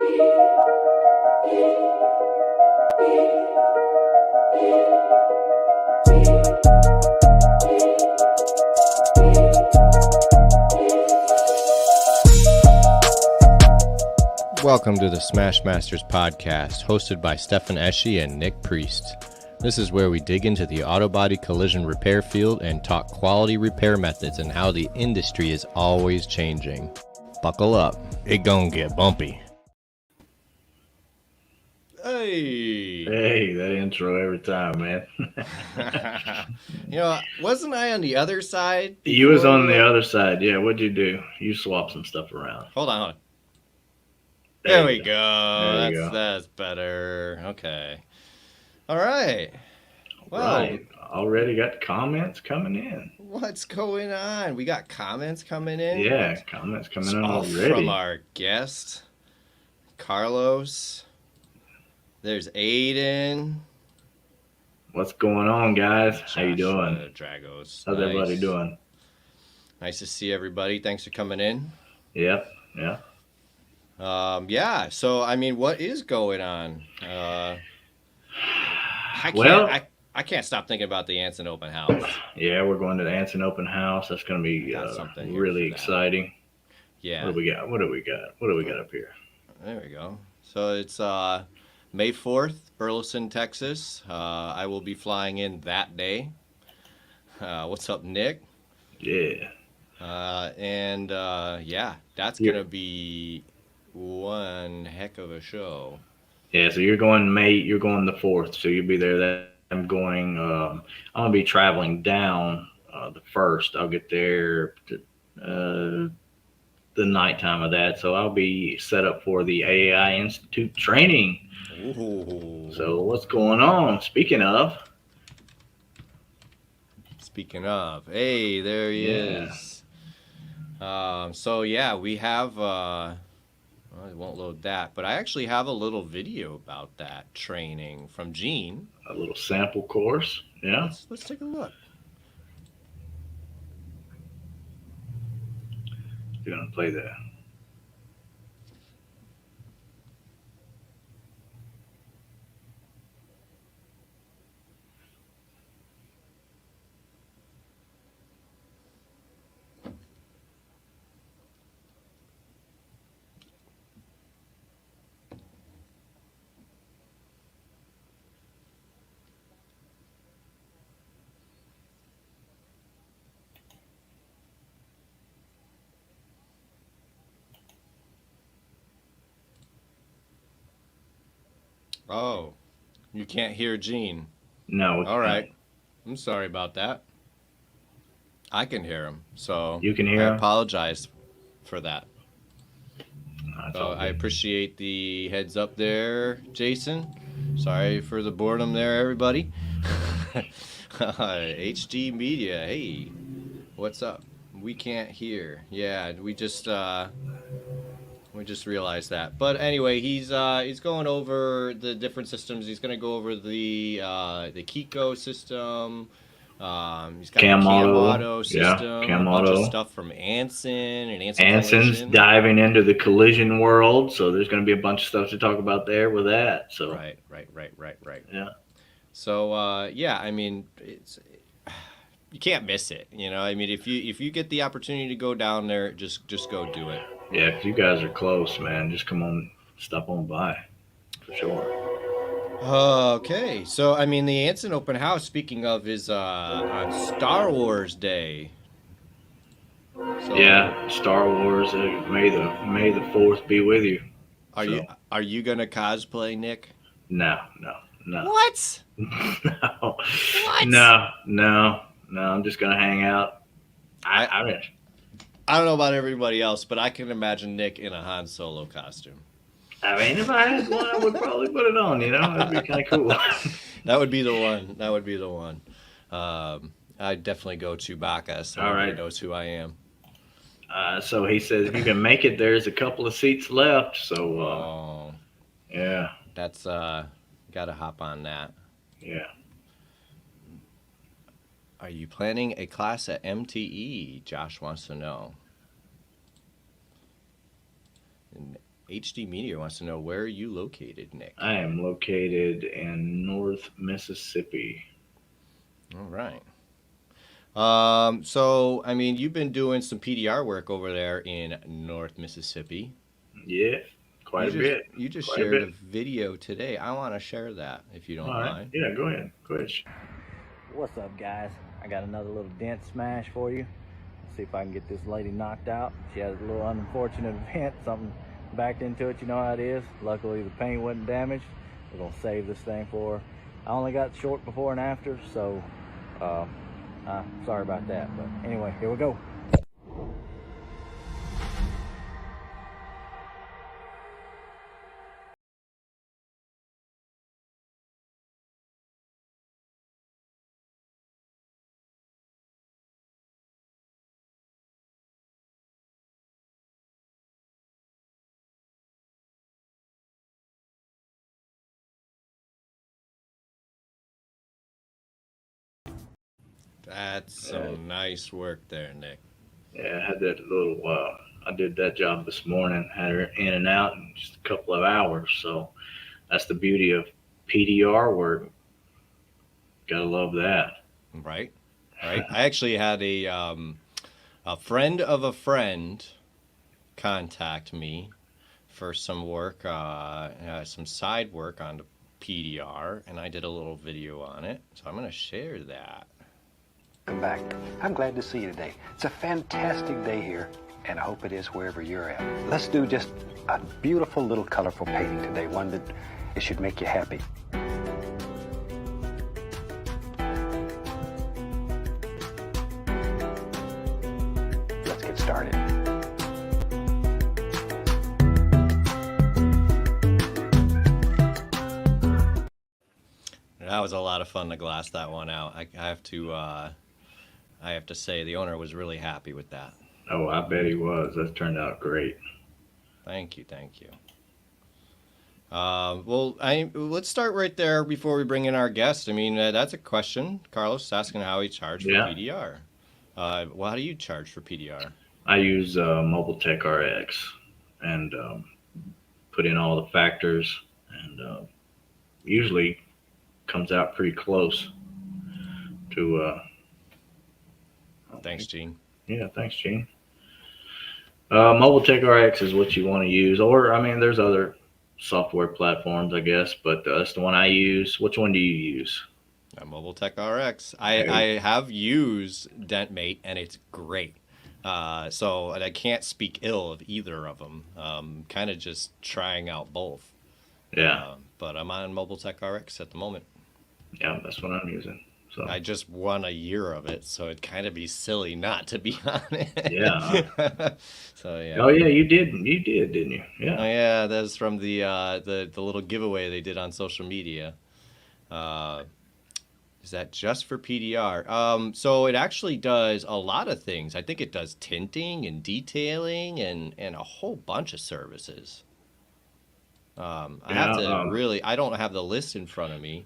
Welcome to the Smash Masters podcast, hosted by Stefan Eschi and Nick Priest. This is where we dig into the auto body collision repair field and talk quality repair methods and how the industry is always changing. Buckle up, it gon' get bumpy. Hey, that intro every time, man. Wasn't I on the other side? You was on the other side. Yeah, what'd you do? You swapped some stuff around. Hold on. There we go. There you go. That's better. Okay. All right. Well, right. Already got comments coming in. What's going on? We got comments coming in? Yeah, comments coming in already. From our guest, Carlos. There's Aiden. What's going on, guys? How you doing? Dragos. How's everybody doing? Nice to see everybody. Thanks for coming in. Yep. Yeah. So I mean, what is going on? I can't stop thinking about the Anson Open House. Yeah, we're going to the Anson Open House. That's going to be really exciting. Yeah. What do we got? What do we got up here? There we go. So it's May 4th, Burleson, Texas. I will be flying in that day. What's up, Nick? Yeah. That's going to be one heck of a show. Yeah, so you're going the 4th, so you'll be there. I'm going to be traveling down the 1st. I'll get there the nighttime of that, so I'll be set up for the AAI Institute training. Ooh. So what's going on? Speaking of, hey, there he is. We have it won't load that, but I actually have a little video about that training from Gene. A little sample course. Yeah. Let's take a look. You're gonna play that. Oh, you can't hear Gene. No. All right. I'm sorry about that. I can hear him, so you can hear him? I apologize for that. No, I appreciate the heads up there, Jason. Sorry for the boredom there, everybody. HD Media, hey, what's up? We can't hear. Yeah, we just realized that. But anyway, he's going over the different systems. He's going to go over the Kiko system. He's got Cam the Auto system. Yeah, Cam a bunch Auto. of stuff from Anson and Anson's Collision. diving into the collision world, so there's going to be a bunch of stuff to talk about there with that. So Right. Yeah. So I mean, you can't miss it. I mean, if you get the opportunity to go down there, just go do it. Yeah, if you guys are close, man, just come on, stop on by, for sure. Okay, so I mean, the Anson Open House, speaking of, is on Star Wars Day. So, yeah, Star Wars. May the 4th be with you. Are you gonna cosplay, Nick? No. What? No. What? No. I'm just gonna hang out. I don't know about everybody else, but I can imagine Nick in a Han Solo costume. I mean, if I had one, I would probably put it on. That'd be kind of cool. That would be the one. I'd definitely go Chewbacca, so everybody knows who I am. So he says if you can make it, there's a couple of seats left. So, yeah. That's gotta hop on that. Yeah. Are you planning a class at MTE? Josh wants to know. HD Media wants to know, where are you located, Nick? I am located in North Mississippi. All right. So I mean, you've been doing some PDR work over there in North Mississippi. Yeah, quite a bit. You just Quite a shared bit. a video today. I want to share that if you All don't right. mind. Yeah, go ahead. Go ahead. What's up, guys? I got another little dent smash for you. Let's see if I can get this lady knocked out. She had a little unfortunate event, something backed into it, you know how it is. Luckily the paint wasn't damaged. We're gonna save this thing for her. I only got short before and after, so sorry about that, but anyway, here we go. That's some nice work there, Nick. Yeah, I had that little. I did that job this morning. Had her in and out in just a couple of hours. So that's the beauty of PDR work. Gotta love that. Right, right. I actually had a friend of a friend contact me for some work, some side work on the PDR, and I did a little video on it. So I'm going to share that. Welcome back. I'm glad to see you today. It's a fantastic day here, and I hope it is wherever you're at. Let's do just a beautiful little colorful painting today, one that it should make you happy. Let's get started. That was a lot of fun to glass that one out. I have to say the owner was really happy with that. Oh, I bet he was. That turned out great. Thank you, thank you. Let's start right there before we bring in our guest. I mean, that's a question. Carlos is asking how he charged for PDR. Well, how do you charge for PDR? I use Mobile Tech RX and put in all the factors, and usually comes out pretty close to. Thanks, Gene. Yeah, thanks, Gene. Mobile Tech RX is what you want to use, or I mean, there's other software platforms, I guess, but that's the one I use. Which one do you use? Mobile Tech RX. I have used DentMate, and it's great. So I can't speak ill of either of them. Kind of just trying out both. Yeah. But I'm on Mobile Tech RX at the moment. Yeah, that's what I'm using. So I just won a year of it, so it'd kind of be silly not to be on it. Yeah. So yeah. Oh yeah, you did. You did, didn't you? Yeah. Oh yeah, that's from the little giveaway they did on social media. Is that just for PDR? So it actually does a lot of things. I think it does tinting and detailing and a whole bunch of services. I have to really. I don't have the list in front of me.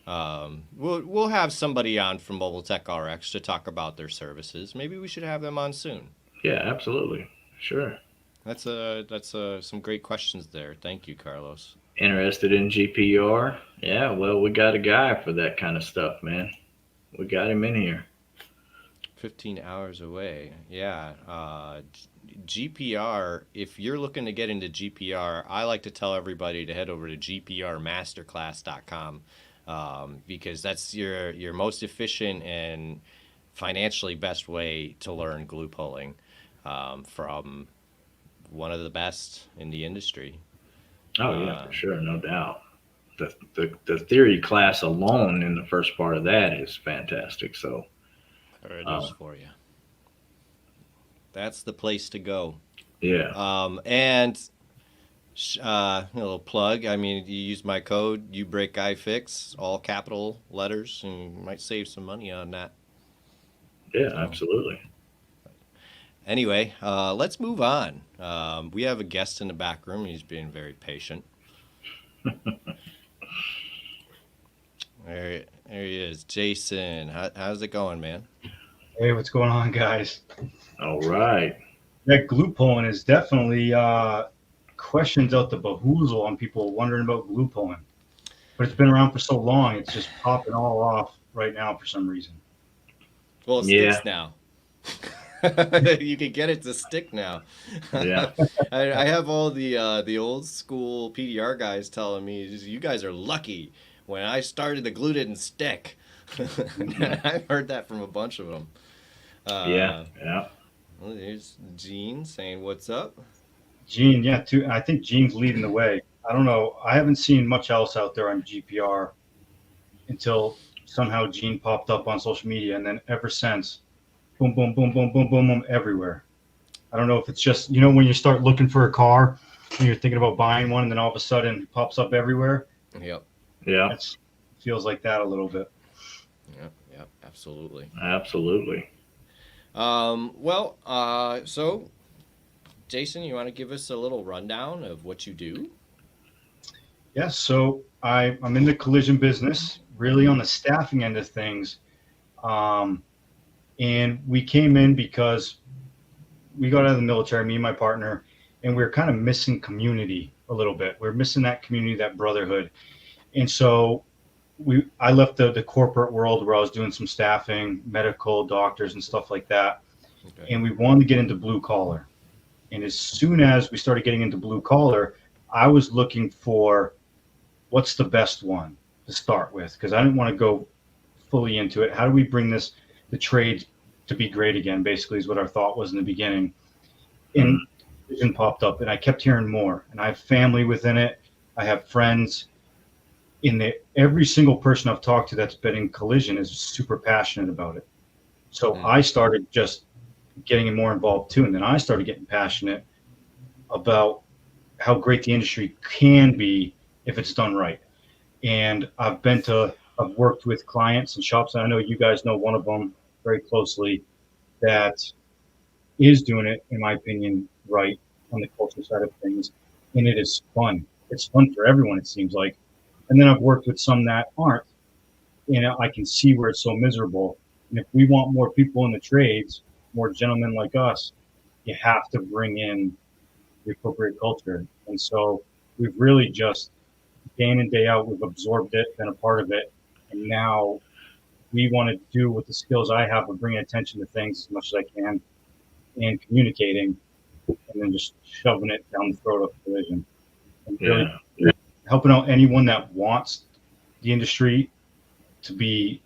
We'll have somebody on from Mobile Tech RX to talk about their services. Maybe we should have them on soon. Yeah, absolutely. Sure. That's some great questions there. Thank you, Carlos. Interested in GPR? Yeah, well, we got a guy for that kind of stuff, man. We got him in here. 15 hours away. Yeah. GPR, if you're looking to get into GPR, I like to tell everybody to head over to gprmasterclass.com. Because that's your most efficient and financially best way to learn glue pulling from one of the best in the industry. Oh yeah, for sure, no doubt. The theory class alone in the first part of that is fantastic. So there it is for you. That's the place to go. Yeah. And a little plug. I mean, you use my code, YouBreakGuyFix, all capital letters, and you might save some money on that. Yeah, absolutely. Anyway, let's move on. We have a guest in the back room. He's being very patient. There he is, Jason. How's it going, man? Hey, what's going on, guys? All right. That glue pulling is definitely questions out the bahoozle on people wondering about glue pulling. But it's been around for so long, it's just popping all off right now for some reason. Well, it Yeah. sticks now. You can get it to stick now. Yeah. I have all the old school PDR guys telling me, you guys are lucky. When I started, the glue didn't stick. I've heard that from a bunch of them. Yeah. Well, there's Gene saying, "What's up?" Gene, yeah, too. I think Gene's leading the way. I don't know. I haven't seen much else out there on GPR until somehow Gene popped up on social media, and then ever since, boom, boom, boom, boom, boom, boom, boom, everywhere. I don't know if it's just, when you start looking for a car and you're thinking about buying one, and then all of a sudden it pops up everywhere. Yep. Yeah. It feels like that a little bit. Yep, absolutely. Absolutely. So Jason, you want to give us a little rundown of what you do? Yeah, so I'm in the collision business, really on the staffing end of things. And we came in because we got out of the military, me and my partner, and we were kind of missing community a little bit. We're missing that community, that brotherhood. And so I left the corporate world where I was doing some staffing, medical, doctors, and stuff like that. Okay. And we wanted to get into blue collar. And as soon as we started getting into blue collar, I was looking for what's the best one to start with, because I didn't want to go fully into it. How do we bring the trade to be great again, basically, is what our thought was in the beginning. And vision popped up, and I kept hearing more. And I have family within it. I have friends. Every single person I've talked to that's been in collision is super passionate about it. So I started just getting more involved too. And then I started getting passionate about how great the industry can be if it's done right. And I've worked with clients and shops, and I know you guys know one of them very closely that is doing it, in my opinion, right on the culture side of things. And it is fun. It's fun for everyone, it seems like. And then I've worked with some that aren't, and I can see where it's so miserable. And if we want more people in the trades, more gentlemen like us, you have to bring in the appropriate culture. And so we've really just, day in and day out, we've absorbed it, been a part of it. And now we want to do with the skills I have of bringing attention to things as much as I can and communicating, and then just shoving it down the throat of collision. And really helping out anyone that wants the industry to be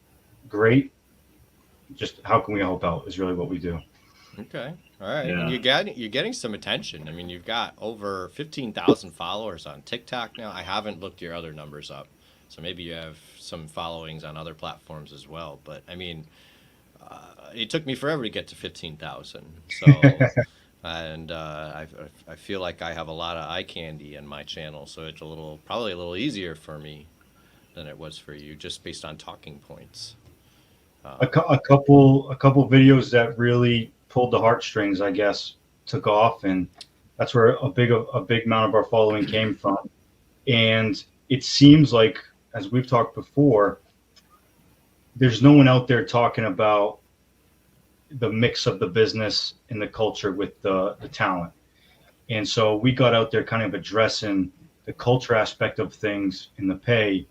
great. Just how can we help out is really what we do. Okay. All right. Yeah. And you're getting some attention. I mean, you've got over 15,000 followers on TikTok now. I haven't looked your other numbers up, so maybe you have some followings on other platforms as well. But I mean, it took me forever to get to 15,000. So, and I feel like I have a lot of eye candy in my channel, so it's probably a little easier for me than it was for you, just based on talking points. A couple videos that really pulled the heartstrings, I guess, took off, and that's where a big amount of our following came from. And it seems like, as we've talked before, there's no one out there talking about the mix of the business and the culture with the talent. And so we got out there kind of addressing the culture aspect of things and the pay,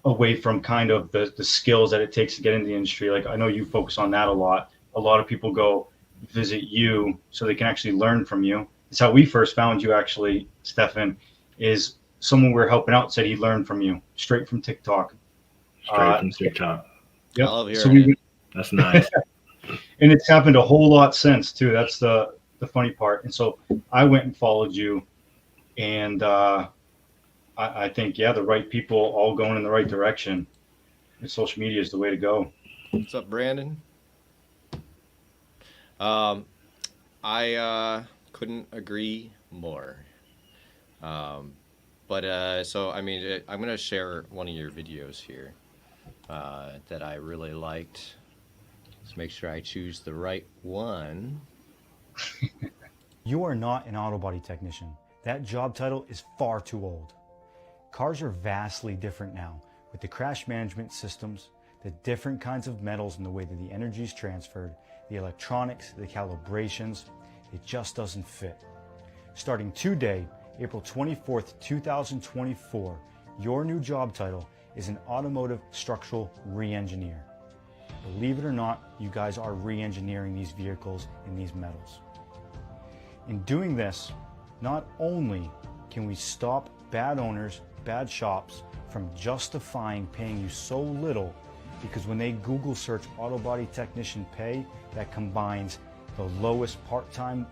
away from kind of the skills that it takes to get into the industry. Like, I know you focus on that a lot. A lot of people go visit you so they can actually learn from you. It's how we first found you, actually, Stefan, is someone we're helping out said he learned from you straight from TikTok. Straight from TikTok. Yep. I love So hearing it. That's nice. And it's happened a whole lot since too. That's the funny part. And so I went and followed you, and I think, the right people all going in the right direction. And social media is the way to go. What's up, Brandon? I couldn't agree more. So I mean, I'm gonna share one of your videos here that I really liked. Let's make sure I choose the right one. You are not an auto body technician. That job title is far too old. Cars are vastly different now, with the crash management systems, the different kinds of metals and the way that the energy is transferred, the electronics, the calibrations. It just doesn't fit. Starting today, April 24th, 2024, your new job title is an automotive structural re-engineer. Believe it or not, you guys are re-engineering these vehicles and these metals. In doing this, not only can we stop bad owners, bad shops from justifying paying you so little, because when they Google search auto body technician pay, that combines the lowest part-time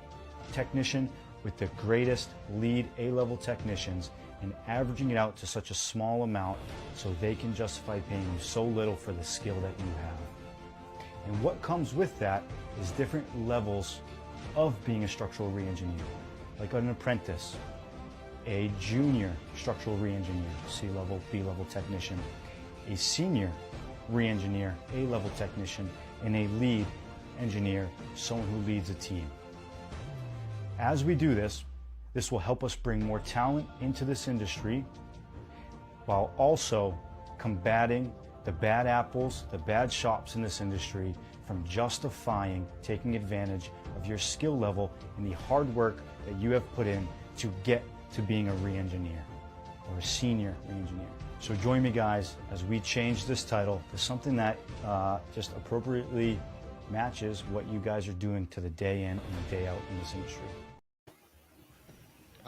technician with the greatest lead A-level technicians and averaging it out to such a small amount so they can justify paying you so little for the skill that you have. And what comes with that is different levels of being a structural re-engineer, like an apprentice, a junior structural re-engineer, C-level, B-level technician, a senior re-engineer, A-level technician, and a lead engineer, someone who leads a team. As we do this, this will help us bring more talent into this industry while also combating the bad apples, the bad shops in this industry from justifying taking advantage of your skill level and the hard work that you have put in to get to being a re-engineer or a senior re-engineer. So join me, guys, as we change this title to something that just appropriately matches what you guys are doing to the day in and the day out in this industry.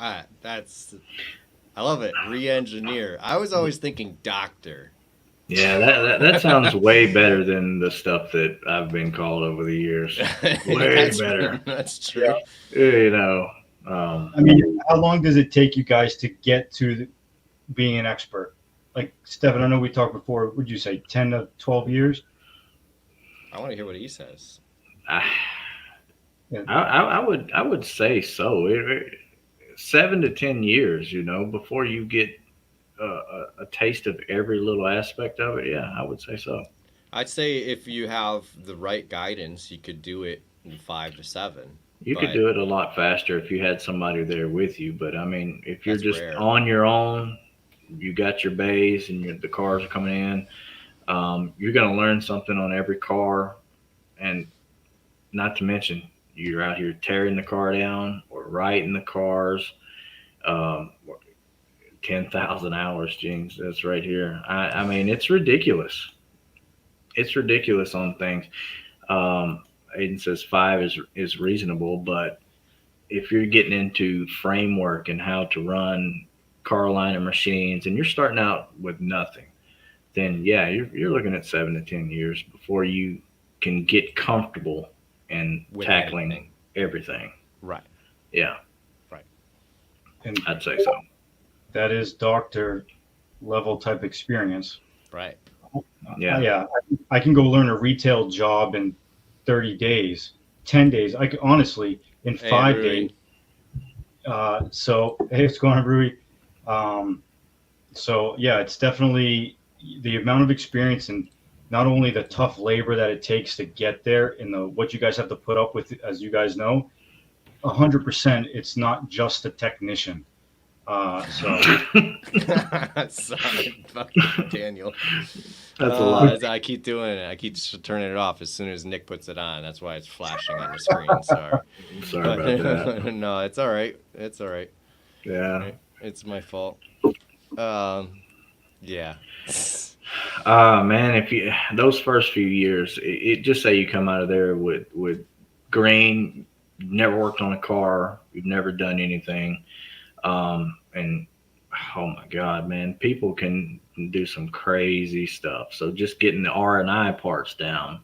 I love it. Re-engineer. I was always thinking doctor. Yeah, that sounds way better than the stuff that I've been called over the years. Way better. That's true. You know, I mean, how long does it take you guys to get to being an expert? Like, Stefan, I know we talked before, would you say 10 to 12 years? I want to hear what he says. I would say so. 7 to 10 years, you know, before you get a taste of every little aspect of it. Yeah, I would say so. I'd say if you have the right guidance, you could do it in 5 to 7. You could do it a lot faster if you had somebody there with you. But I mean, if you're just rare. On your own, you got your bays and the cars are coming in, you're going to learn something on every car. And not to mention, you're out here tearing the car down or writing the cars. 10,000 hours, James. That's right here. I mean, it's ridiculous. It's ridiculous on things. Aiden says 5 is reasonable, but if you're getting into framework and how to run car liner machines and you're starting out with nothing, then yeah, you're looking at 7 to 10 years before you can get comfortable and with tackling everything. Right. Yeah. Right. And I'd say so. that is doctor level type experience. Right. Yeah. Yeah. I can go learn a retail job in 30 days, 10 days. I could honestly in 5 days. So, hey, what's going on, Rui? So yeah, it's definitely the amount of experience and not only the tough labor that it takes to get there and what you guys have to put up with, as you guys know, 100%. It's not just a technician. Sorry, fucking Daniel. That's a lot. I keep doing it. I keep turning it off as soon as Nick puts it on. That's why it's flashing on your screen. Sorry. Sorry about that. No, it's all right. It's all right. Yeah. It's my fault. Yeah. Man, if you those first few years, it just say you come out of there with green, never worked on a car, you've never done anything, and oh my God, man, people can do some crazy stuff. So just getting the R&I parts down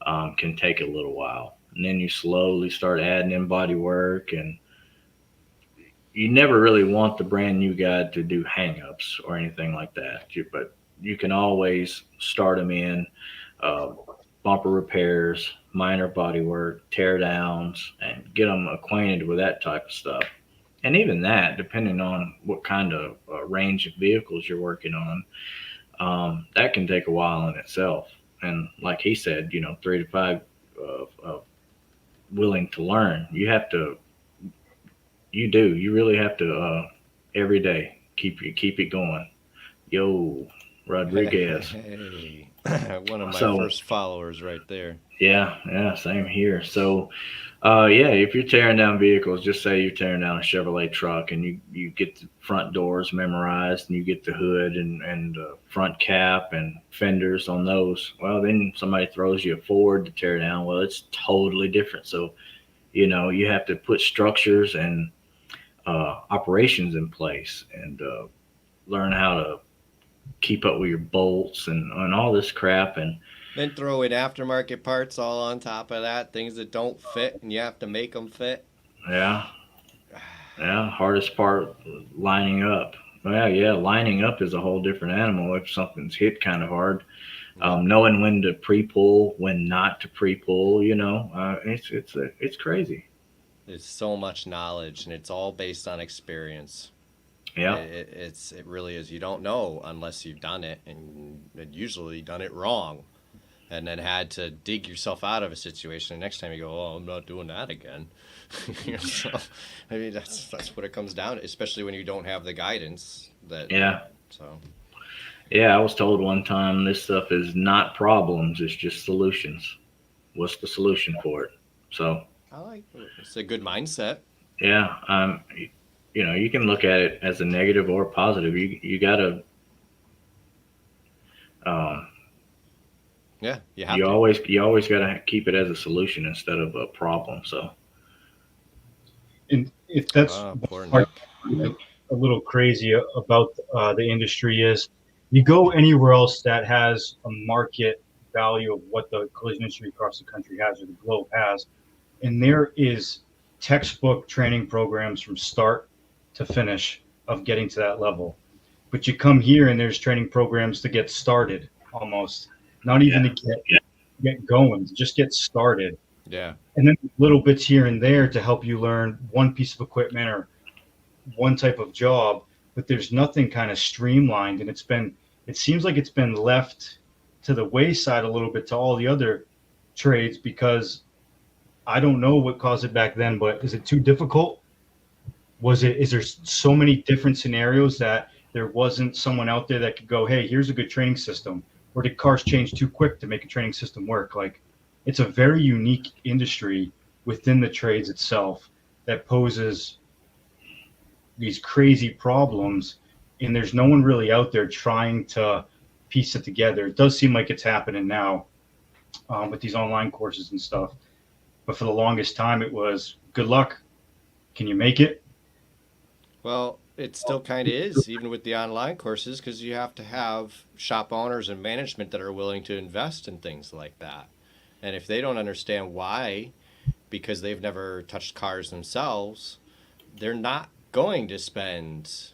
can take a little while, and then you slowly start adding in body work, and you never really want the brand new guy to do hang-ups or anything like that. But you can always start them in bumper repairs, minor body work, tear downs, and get them acquainted with that type of stuff. And even that, depending on what kind of range of vehicles you're working on, that can take a while in itself. And like he said, 3 to 5 willing to learn. You really have to every day keep it going. Yo, Rodriguez. Hey. One of my So first followers right there. yeah, same here. So yeah, if you're tearing down vehicles, just say you're tearing down a Chevrolet truck and you get the front doors memorized and you get the hood and front cap and fenders on those. Well, then somebody throws you a Ford to tear down. Well, it's totally different. So, you have to put structures and operations in place and learn how to keep up with your bolts and all this crap. And Then throw in aftermarket parts all on top of that, things that don't fit, and you have to make them fit. yeah, yeah, hardest part lining up. Well, yeah, lining up is a whole different animal if something's hit kind of hard. Yep. Knowing when to pre-pull, when not to pre-pull, it's crazy. There's so much knowledge, and it's all based on experience. Yeah, It really is. You don't know unless you've done it, and usually done it wrong, and then had to dig yourself out of a situation. And next time you go, oh, I'm not doing that again. So, I mean, that's what it comes down to, especially when you don't have the guidance. yeah, So yeah. I was told one time this stuff is not problems; it's just solutions. What's the solution for it? So I like it. It's a good mindset. yeah, you can look at it as a negative or a positive. You gotta um, Yeah, you have you to. always gotta keep it as a solution instead of a problem. So And if that's Poor part Nick. a little crazy about the industry is, you go anywhere else that has a market value of what the collision industry across the country has or the globe has, and there is textbook training programs from start to finish of getting to that level. But you come here and there's training programs to get started, almost not even to get going, to just get started, Yeah. and then little bits here and there to help you learn one piece of equipment or one type of job. But there's nothing kind of streamlined, and it seems like it's been left to the wayside a little bit to all the other trades, because I don't know what caused it back then, but is it too difficult? Is there so many different scenarios that there wasn't someone out there that could go, hey, here's a good training system? Or did cars change too quick to make a training system work? Like, it's a very unique industry within the trades itself that poses these crazy problems, and there's no one really out there trying to piece it together. It does seem like it's happening now with these online courses and stuff, but for the longest time it was good luck. Can you make it? Well, it still kind of is, even with the online courses, because you have to have shop owners and management that are willing to invest in things like that. And if they don't understand why, because they've never touched cars themselves, they're not going to spend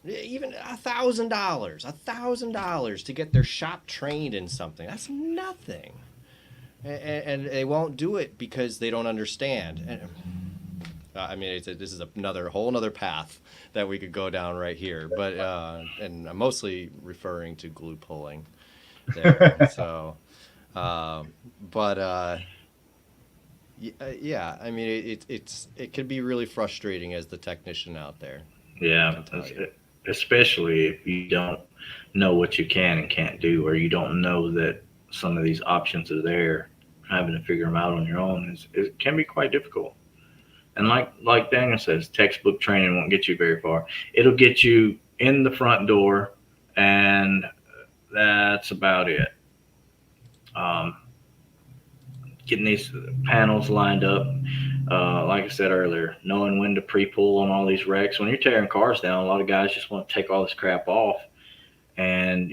even $1,000 to get their shop trained in something. That's nothing. And they won't do it because they don't understand. And, I mean, this is another whole other path that we could go down right here. But and I'm mostly referring to glue pulling there. So, yeah, I mean, it can be really frustrating as the technician out there. yeah, especially if you don't know what you can and can't do, or you don't know that some of these options are there. Having to figure them out on your own it can be quite difficult. And like Daniel says, textbook training won't get you very far. It'll get you in the front door, and that's about it. Getting these panels lined up, like I said earlier, knowing when to pre-pull on all these wrecks. When you're tearing cars down, a lot of guys just want to take all this crap off and,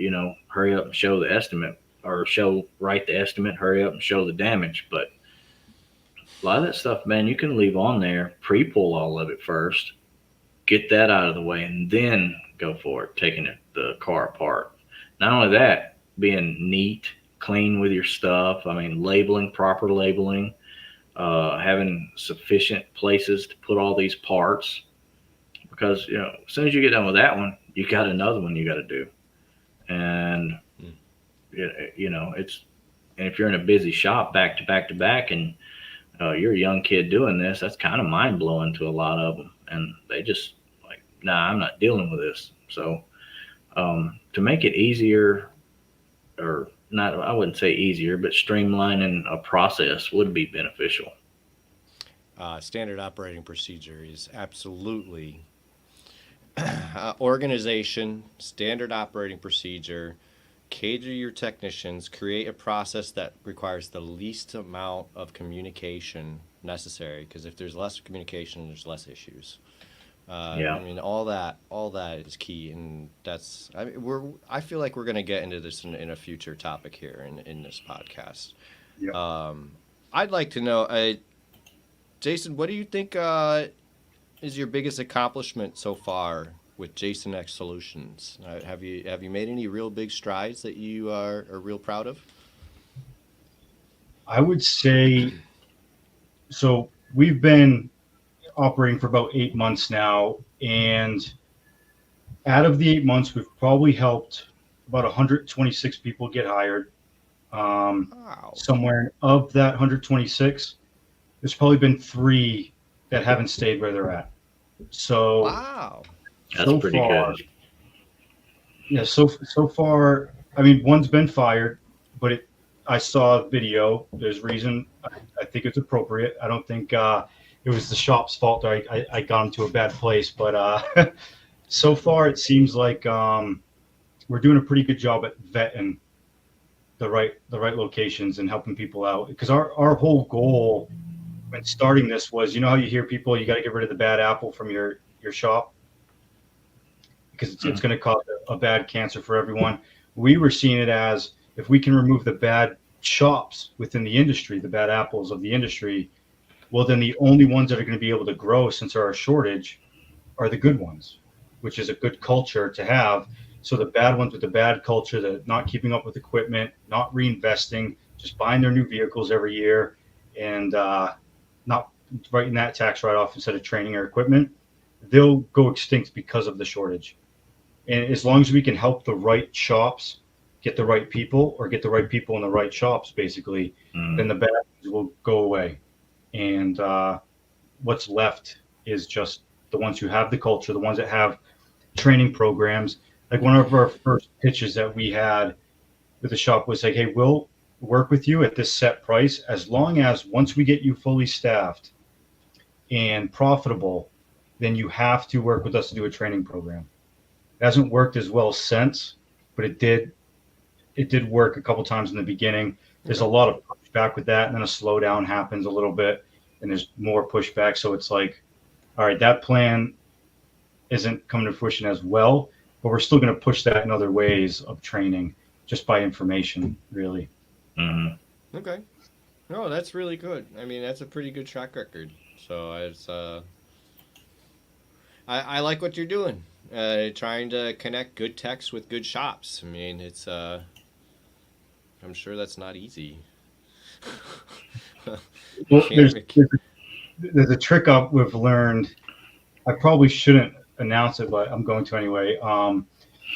hurry up and show the estimate, or write the estimate, hurry up and show the damage. But a lot of that stuff, man, you can leave on there, pre-pull all of it first, get that out of the way, and then go for it, taking the car apart. Not only that, being neat, clean with your stuff. I mean, proper labeling, having sufficient places to put all these parts. Because, as soon as you get done with that one, you got another one you got to do. And, and if you're in a busy shop back to back to back, and you're a young kid doing this, that's kind of mind blowing to a lot of them. And they just like, nah, I'm not dealing with this. So to make it easier or not, I wouldn't say easier, but streamlining a process would be beneficial. Standard operating procedure is absolutely organization, standard operating procedure, cater your technicians, create a process that requires the least amount of communication necessary. Because if there's less communication, there's less issues. Yeah. I mean, all that is key, and that's. I feel like we're going to get into this in a future topic here in this podcast. Yeah. I'd like to know, Jason, what do you think is your biggest accomplishment so far with Jason X Solutions? Have you made any real big strides that you are real proud of? I would say, so we've been operating for about 8 months now, and out of the 8 months, we've probably helped about 126 people get hired. Wow. Somewhere of that 126, there's probably been 3 that haven't stayed where they're at. So Wow. That's so pretty far, good. yeah, so far, I mean, one's been fired, but I saw a video. There's reason. I think it's appropriate. I don't think it was the shop's fault. I got him to a bad place, but so far it seems like we're doing a pretty good job at vetting the right locations and helping people out. Because our whole goal when starting this was, you know how you hear people, you got to get rid of the bad apple from your shop because it's going to cause a bad cancer for everyone. We were seeing it as, if we can remove the bad shops within the industry, the bad apples of the industry, well, then the only ones that are going to be able to grow, since there are a shortage, are the good ones, which is a good culture to have. So the bad ones with the bad culture, the not keeping up with equipment, not reinvesting, just buying their new vehicles every year, and not writing that tax write-off instead of training or equipment, they'll go extinct because of the shortage. And as long as we can help the right shops get the right people, or get the right people in the right shops, basically, then the bad ones will go away. And what's left is just the ones who have the culture, the ones that have training programs. Like one of our first pitches that we had with the shop was like, hey, we'll work with you at this set price as long as once we get you fully staffed and profitable, then you have to work with us to do a training program. It hasn't worked as well since, but it did work a couple times in the beginning. There's a lot of pushback with that, and then a slowdown happens a little bit, and there's more pushback. So it's like, all right, that plan isn't coming to fruition as well, but we're still going to push that in other ways of training, just by information, really. Mm-hmm. Okay. No, that's really good. I mean, that's a pretty good track record. So it's I like what you're doing. Trying to connect good techs with good shops. I mean, it's I'm sure that's not easy. Well, there's a trick we've learned. I probably shouldn't announce it, but I'm going to anyway.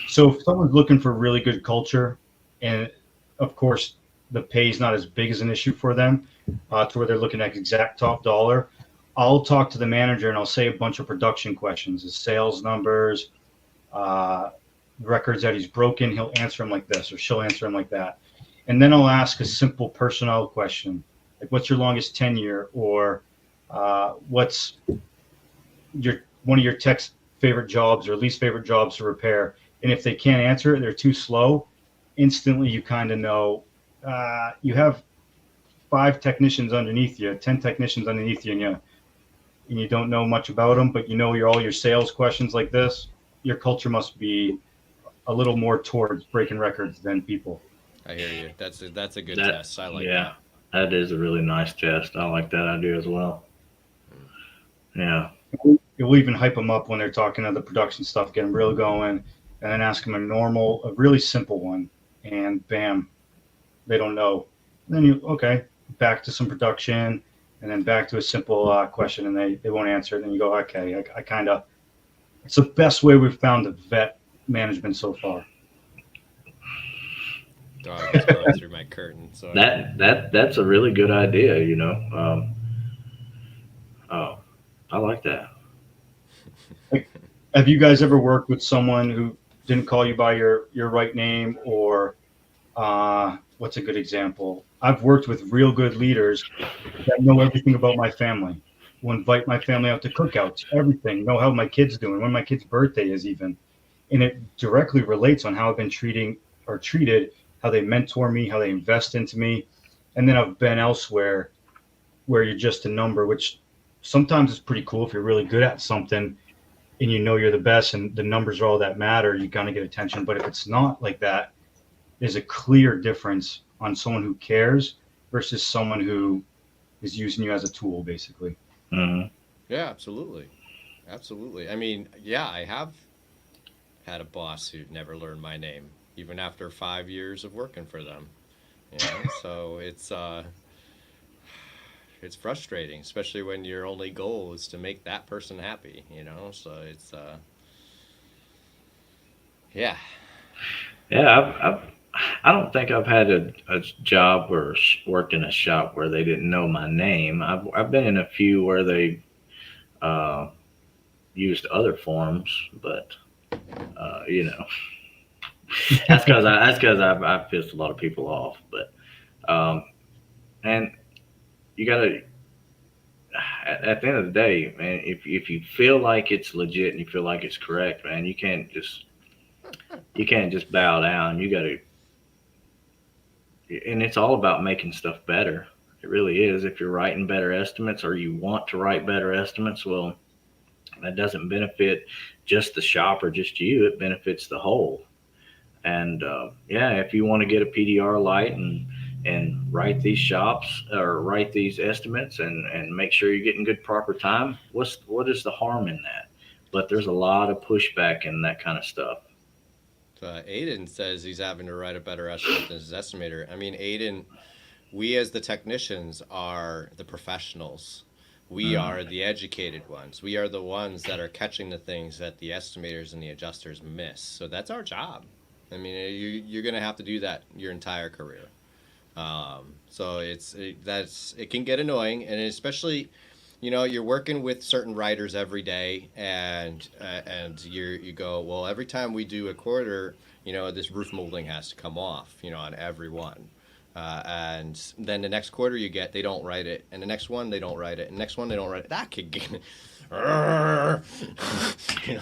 So if someone's looking for really good culture, and of course the pay is not as big as an issue for them, to where they're looking at exact top dollar, I'll talk to the manager and I'll say a bunch of production questions, his sales numbers, records that he's broken. He'll answer them like this, or she'll answer them like that. And then I'll ask a simple personnel question, like what's your longest tenure, or what's one of your tech's favorite jobs or least favorite jobs to repair. And if they can't answer it, they're too slow, instantly you kind of know you have 5 technicians underneath you, 10 technicians underneath you, and you don't know much about them, but you know all your sales questions like this, your culture must be a little more towards breaking records than people. I hear you. That's a good test. I like that. That is a really nice test. I like that idea as well. Yeah. It will even hype them up when they're talking to the production stuff, get them real going, and then ask them a really simple one, and bam, they don't know. And then back to some production, and then back to a simple question, and they won't answer it. And you go, okay, I kind of, it's the best way we've found to vet management so far. Dog is going through my curtain. So That's a really good idea, I like that. Have you guys ever worked with someone who didn't call you by your right name, or What's a good example? I've worked with real good leaders that know everything about my family, will invite my family out to cookouts, everything, know how my kid's doing, when my kid's birthday is even. And it directly relates on how I've been treated, how they mentor me, how they invest into me. And then I've been elsewhere where you're just a number, which sometimes is pretty cool if you're really good at something and you know you're the best and the numbers are all that matter, you kind of get attention. But if it's not like that, there's a clear difference on someone who cares versus someone who is using you as a tool, basically. Mm-hmm. Yeah, absolutely. Absolutely. I mean, yeah, I have had a boss who never learned my name, even after 5 years of working for them. You know, so it's frustrating, especially when your only goal is to make that person happy, you know? So it's, yeah. Yeah, I don't think I've had a job or worked in a shop where they didn't know my name. I've been in a few where they uh, used other forms, but you know, that's because I've pissed a lot of people off. But and you gotta at the end of the day, man. If you feel like it's legit and you feel like it's correct, man, you can't just bow down. You gotta, and it's all about making stuff better. It really is. If you're writing better estimates or you want to write better estimates, well, that doesn't benefit just the shop or just you. It benefits the whole. And yeah, if you want to get a PDR light and write these shops or write these estimates and make sure you're getting good proper time, what is the harm in that? But there's a lot of pushback in that kind of stuff. Aiden says he's having to write a better estimate than his estimator. I mean, Aiden, we as the technicians are the professionals. We are the educated ones. We are the ones that are catching the things that the estimators and the adjusters miss. So that's our job. I mean, you're going to have to do that your entire career. So it can get annoying, and especially, you know, you're working with certain writers every day, and you go, well, every time we do a quarter, you know, this roof molding has to come off, you know, on every one. And then the next quarter they don't write it, and the next one they don't write it, and the next one they don't write it. That could get, you know,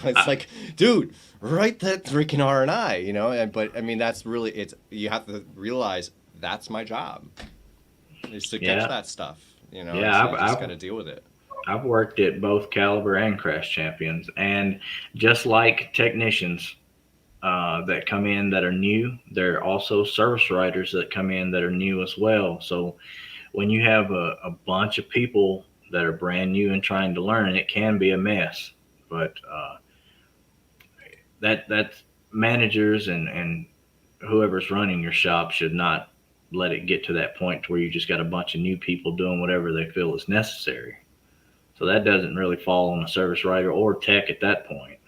it's like, dude, write that freaking R&I, you know. But I mean, that's really you have to realize that's my job, is to catch that stuff, you know. Yeah, so you just got to deal with it. I've worked at both Caliber and Crash Champions, and just like technicians that come in that are new, there are also service writers that come in that are new as well. So when you have a bunch of people that are brand new and trying to learn, it can be a mess. But that's managers and whoever's running your shop should not let it get to that point to where you just got a bunch of new people doing whatever they feel is necessary. So that doesn't really fall on the service writer or tech at that point.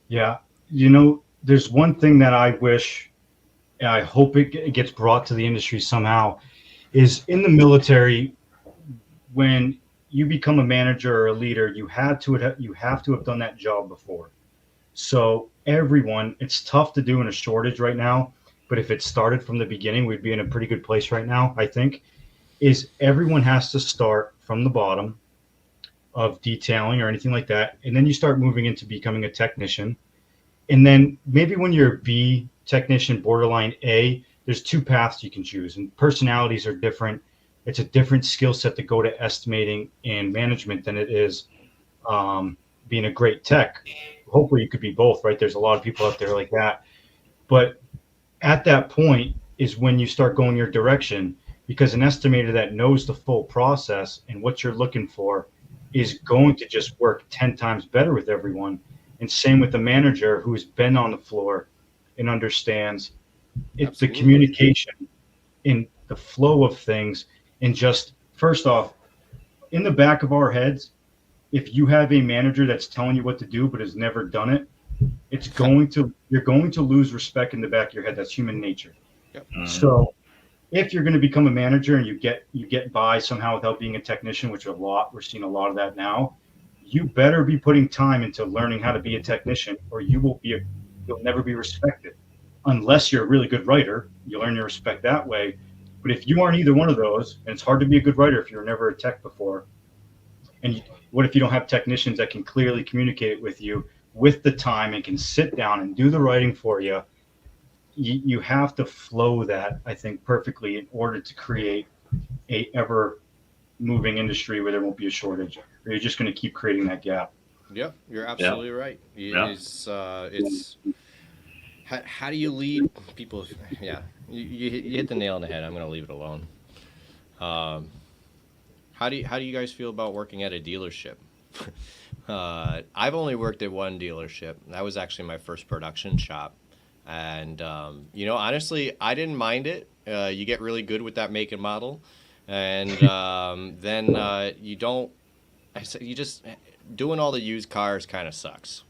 Yeah. You know, there's one thing that I wish, and I hope it gets brought to the industry somehow, is in the military, when you become a manager or a leader, you have to have done that job before. So everyone, it's tough to do in a shortage right now, but if it started from the beginning, we'd be in a pretty good place right now, I think, is everyone has to start from the bottom of detailing or anything like that. And then you start moving into becoming a technician. And then maybe when you're a B technician, borderline A, there's two paths you can choose, and personalities are different. It's a different skill set to go to estimating and management than it is being a great tech. Hopefully you could be both, right? There's a lot of people out there like that. But at that point is when you start going your direction, because an estimator that knows the full process and what you're looking for is going to just work 10 times better with everyone. And same with the manager who's been on the floor and understands it's the communication in the flow of things. And just first off, in the back of our heads, if you have a manager that's telling you what to do but has never done it, you're going to lose respect in the back of your head. That's human nature. Yep. So if you're going to become a manager and you get by somehow without being a technician, which we're seeing a lot of that now, you better be putting time into learning how to be a technician, or you'll never be respected. unless you're a really good writer, you'll earn your respect that way. But if you aren't either one of those, and it's hard to be a good writer if you were never a tech before, and what if you don't have technicians that can clearly communicate with you with the time and can sit down and do the writing for you? You have to flow that, I think, perfectly in order to create a ever moving industry where there won't be a shortage, or you're just going to keep creating that gap. Yep, you're absolutely right. It's how do you lead people? Yeah, you hit the nail on the head. I'm going to leave it alone. How do you guys feel about working at a dealership? I've only worked at one dealership. That was actually my first production shop. And, honestly, I didn't mind it. You get really good with that make and model. And then you just doing all the used cars kind of sucks.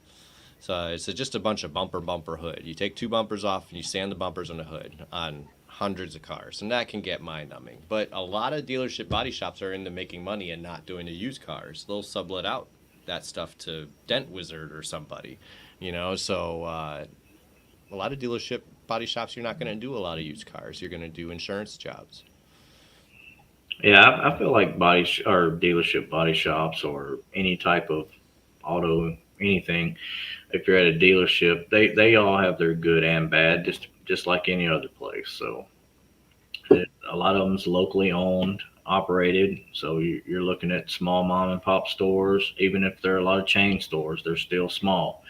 So it's just a bunch of bumper hood. You take 2 bumpers off and you sand the bumpers on the hood on hundreds of cars. And that can get mind numbing. But a lot of dealership body shops are into making money and not doing the used cars. They'll sublet out that stuff to Dent Wizard or somebody, so a lot of dealership body shops, you're not going to do a lot of used cars. You're going to do insurance jobs. Yeah, I feel like or dealership body shops or any type of auto anything. If you're at a dealership, they all have their good and bad, just like any other place. So a lot of them's locally owned, operated. So you're looking at small mom and pop stores. Even if there are a lot of chain stores, they're still small.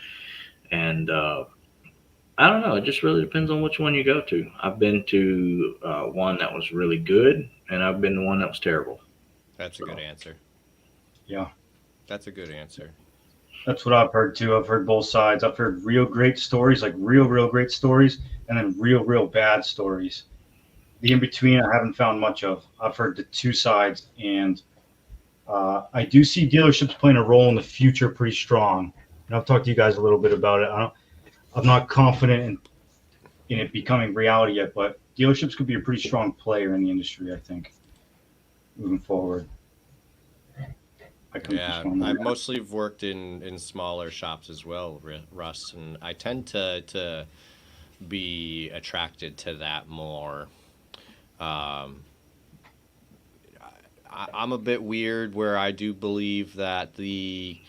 And I don't know. It just really depends on which one you go to. I've been to one that was really good, and I've been to one that was terrible. That's a good answer. Yeah. That's a good answer. That's what I've heard too. I've heard both sides. I've heard real great stories, like real great stories, and then real bad stories. The in-between I haven't found much of. I've heard the 2 sides, and I do see dealerships playing a role in the future pretty strong. And I've talked to you guys a little bit about it. I'm not confident in it becoming reality yet, but dealerships could be a pretty strong player in the industry, I think, moving forward. I've mostly worked in smaller shops as well, Russ, and I tend to be attracted to that more. I'm a bit weird where I do believe that the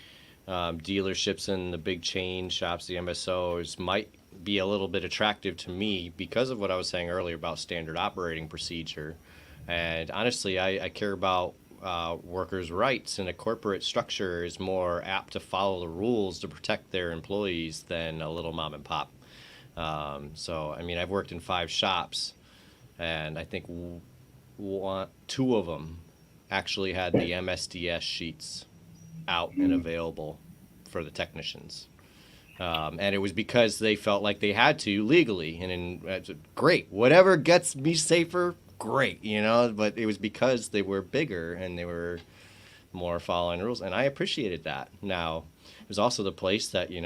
dealerships and the big chain shops, the MSOs, might be a little bit attractive to me because of what I was saying earlier about standard operating procedure. And honestly, I care about workers' rights, and a corporate structure is more apt to follow the rules to protect their employees than a little mom and pop. I've worked in 5 shops, and I think 2 of them actually had the MSDS sheets out and available for the technicians. And it was because they felt like they had to legally, and great, whatever gets me safer, great, but it was because they were bigger and they were more following rules, and I appreciated that. Now, it was also the place that, you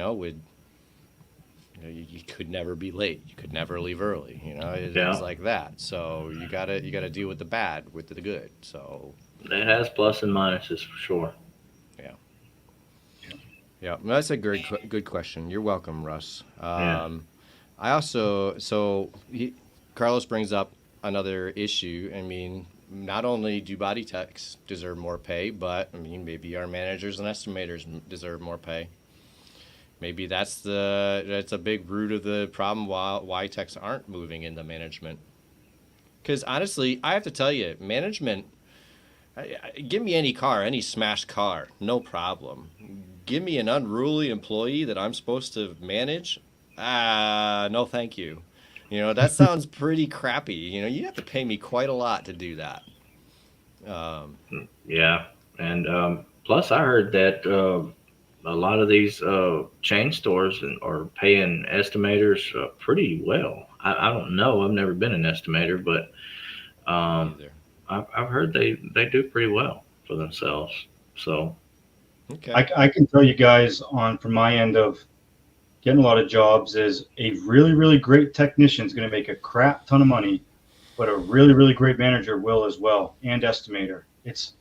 could never be late, you could never leave early, it was like that. So you gotta deal with the bad with the good. So it has plus and minuses for sure. Yeah, that's a good question. You're welcome, Russ. I also, Carlos brings up another issue. I mean, not only do body techs deserve more pay, but maybe our managers and estimators deserve more pay. Maybe that's a big root of the problem why techs aren't moving into management. Because honestly, I have to tell you, management, give me any car, any smashed car, no problem. Give me an unruly employee that I'm supposed to manage? No, thank you. That sounds pretty crappy. You have to pay me quite a lot to do that. Yeah. And plus, I heard that a lot of these chain stores are paying estimators pretty well. I don't know. I've never been an estimator, but I've heard they do pretty well for themselves. So. Okay. I can tell you guys from my end of getting a lot of jobs is a really great technician is going to make a crap ton of money, but a really great manager will as well, and estimator. It's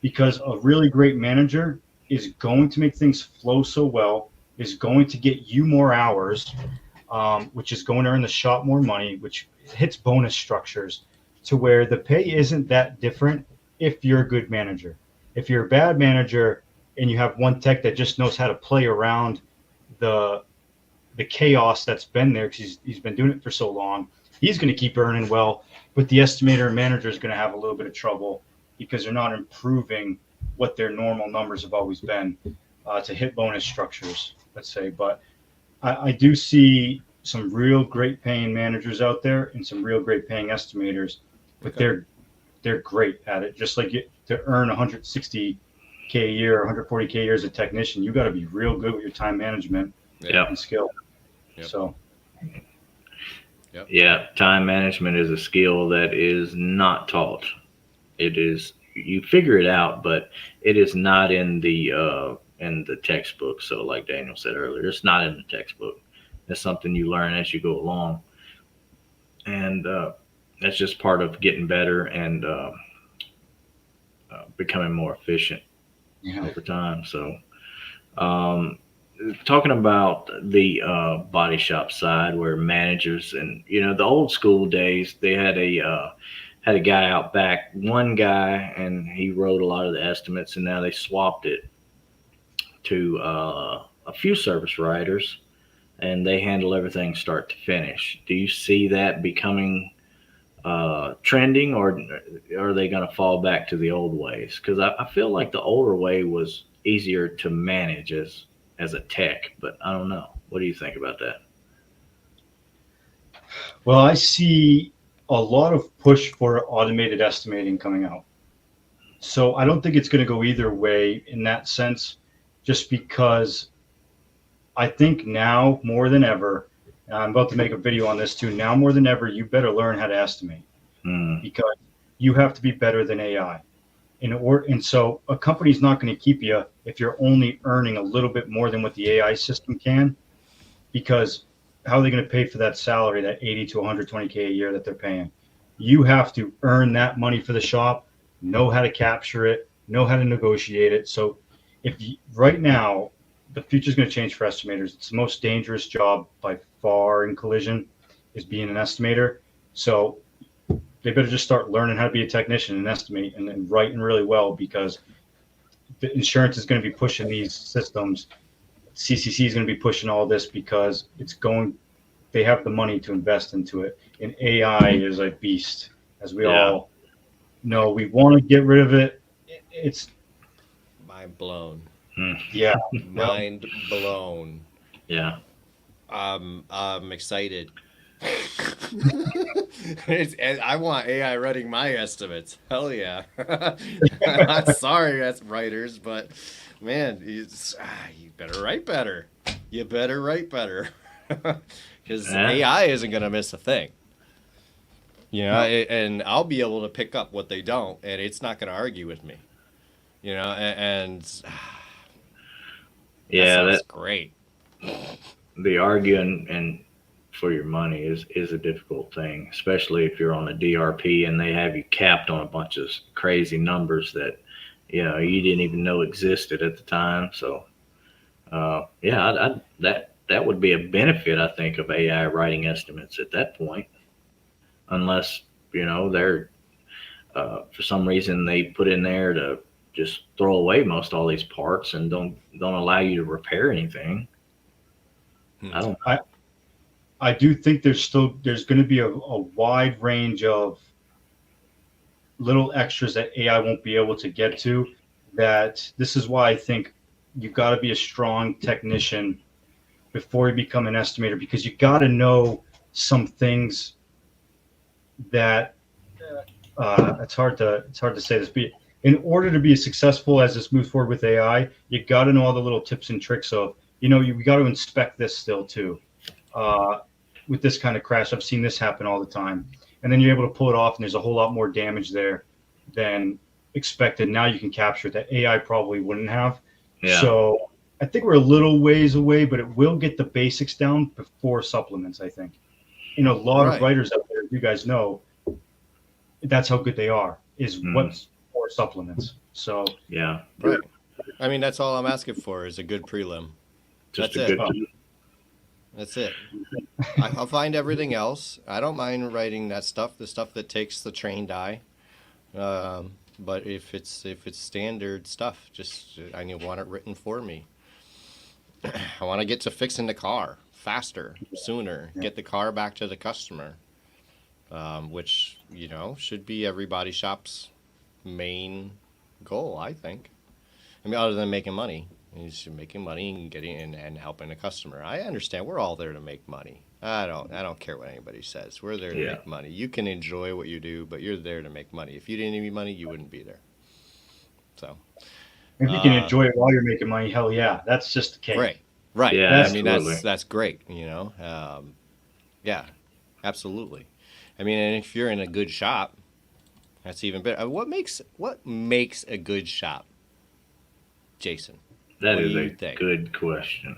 because a really great manager is going to make things flow so well, is going to get you more hours. which is going to earn the shop more money, which hits bonus structures to where the pay isn't that different if you're a good manager. If you're a bad manager and you have one tech that just knows how to play around the chaos that's been there because he's been doing it for so long, he's going to keep earning well, but the estimator and manager is going to have a little bit of trouble because they're not improving what their normal numbers have always been to hit bonus structures, let's say. But I do see some real great paying managers out there and some real great paying estimators, but they're great at it. Just like to earn 160K a year, 140K a year as a technician, you got to be real good with your time management and skill. Yep. So. Yep. Yeah, time management is a skill that is not taught. It is, you figure it out, but it is not in the textbook. So like Daniel said earlier, it's not in the textbook. It's something you learn as you go along. And that's just part of getting better and becoming more efficient over time. So talking about the body shop side where managers and, the old school days, they had a guy out back, one guy, and he wrote a lot of the estimates, and now they swapped it to a few service writers, and they handle everything start to finish. Do you see that becoming trending, or are they going to fall back to the old ways? Because I feel like the older way was easier to manage as a tech, but I don't know. What do you think about that? Well, I see a lot of push for automated estimating coming out. So I don't think it's going to go either way in that sense, just because I think now more than ever, and I'm about to make a video on this too, now more than ever, you better learn how to estimate because you have to be better than AI. And so a company's not going to keep you if you're only earning a little bit more than what the AI system can, because how are they going to pay for that salary, that 80 to 120K a year that they're paying? You have to earn that money for the shop, know how to capture it, know how to negotiate it. So right now, the future is going to change for estimators. It's the most dangerous job by far in collision is being an estimator. So they better just start learning how to be a technician and estimate and writing really well, because the insurance is going to be pushing these systems. CCC is going to be pushing all this because they have the money to invest into it. And AI is a beast, as we all know. We want to get rid of it. It's mind blown. Yeah. Mind blown. Yeah. I'm excited. I want AI writing my estimates. Hell yeah. I'm sorry, that's writers, but man, you better write better. You better write better. Because AI isn't going to miss a thing. And I'll be able to pick up what they don't, and it's not going to argue with me. That's great. The arguing and for your money is a difficult thing, especially if you're on a DRP and they have you capped on a bunch of crazy numbers that you didn't even know existed at the time. So that would be a benefit, I think, of AI writing estimates at that point, unless they're for some reason they put in there to just throw away most all these parts and don't allow you to repair anything. I do think there's going to be a wide range of little extras that AI won't be able to get to. That this is why I think you've got to be a strong technician before you become an estimator, because you got to know some things that it's hard to say this, but in order to be successful as this moves forward with AI, you got to know all the little tips and tricks of, you got to inspect this still too. With this kind of crash, I've seen this happen all the time. And then you're able to pull it off, and there's a whole lot more damage there than expected. Now you can capture it that AI probably wouldn't have. Yeah. So I think we're a little ways away, but it will get the basics down before supplements, I think. A lot of writers out there, you guys know, that's how good they are, is what's for supplements. So yeah. Right. I mean, that's all I'm asking for is a good prelim. Just that's it. That's it. I'll find everything else. I don't mind writing that stuff, the stuff that takes the trained eye. But if it's standard stuff, just I want it written for me. I want to get to fixing the car faster, sooner. Get the car back to the customer, which should be every body shop's main goal, I think. I mean, other than making money, is making money and getting and helping the customer. I understand we're all there to make money. I don't care what anybody says. We're there to make money. You can enjoy what you do, but you're there to make money. If you didn't need money, you wouldn't be there. So if you can enjoy it while you're making money, hell yeah, that's just the case. Right. Yeah, I mean, that's great. Yeah, absolutely. I mean, and if you're in a good shop, that's even better. What makes a good shop, Jason? That is a good question.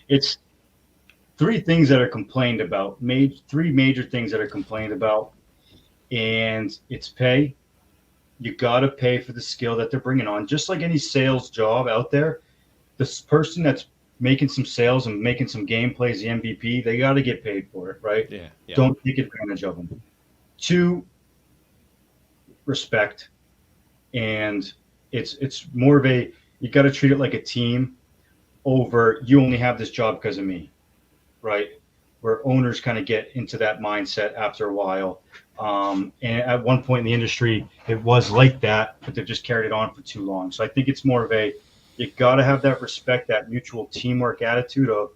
It's three things that are complained about. Three major things that are complained about, and it's pay. You got to pay for the skill that they're bringing on. Just like any sales job out there, this person that's making some sales and making some game plays, the MVP, they got to get paid for it, right? Yeah. Don't take advantage of them. 2, respect, and it's more of a, you got to treat it like a team over you only have this job because of me, right? Where owners kind of get into that mindset after a while. And at one point in the industry, it was like that, but they've just carried it on for too long. So I think it's more of a, you got to have that respect, that mutual teamwork attitude of,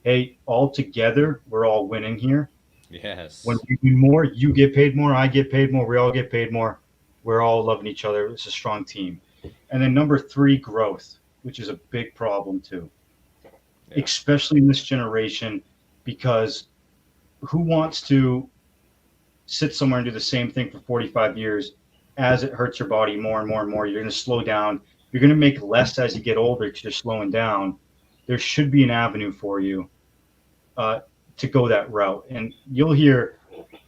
hey, all together, we're all winning here. Yes. When you do more, you get paid more, I get paid more, we all get paid more. We're all loving each other. It's a strong team. And then number 3, growth, which is a big problem too, especially in this generation, because who wants to sit somewhere and do the same thing for 45 years as it hurts your body more and more and more? You're going to slow down. You're going to make less as you get older because you're slowing down. There should be an avenue for you to go that route. And you'll hear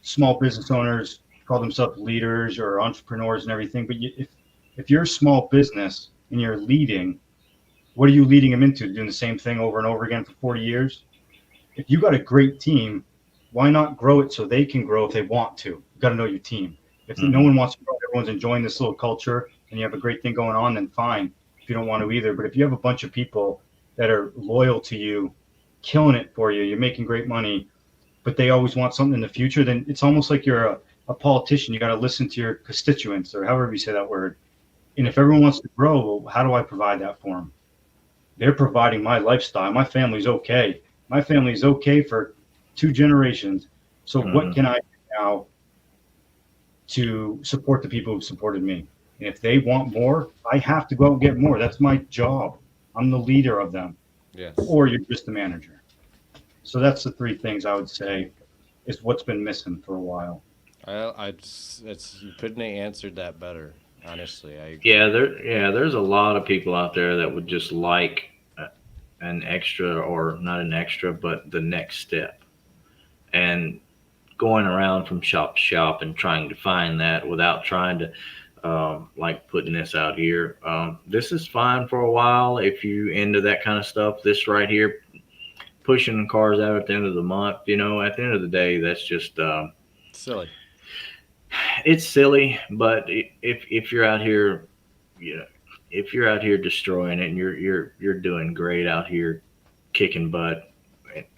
small business owners call themselves leaders or entrepreneurs and everything. But if you're a small business and you're leading, what are you leading them into? Doing the same thing over and over again for 40 years? If you got a great team, why not grow it so they can grow if they want to? You got to know your team. If no one wants to grow, everyone's enjoying this little culture and you have a great thing going on, then fine. If you don't want to either. But if you have a bunch of people that are loyal to you, killing it for you, you're making great money, but they always want something in the future, then it's almost like you're a politician. You got to listen to your constituents, or however you say that word. And if everyone wants to grow, well, how do I provide that for them? They're providing my lifestyle. My family's okay. My family's okay for 2 generations. So what can I do now to support the people who supported me? And if they want more, I have to go out and get more. That's my job. I'm the leader of them. Yes. Or you're just the manager. So that's the 3 things I would say is what's been missing for a while. You couldn't have answered that better, honestly. There's a lot of people out there that would just like an extra, or not an extra, but the next step. And going around from shop to shop and trying to find that without trying to, like putting this out here. This is fine for a while if you into that kind of stuff. This right here, pushing cars out at the end of the month, at the end of the day, that's just silly. It's silly, but if you're out here, if you're out here destroying it and you're doing great out here, kicking butt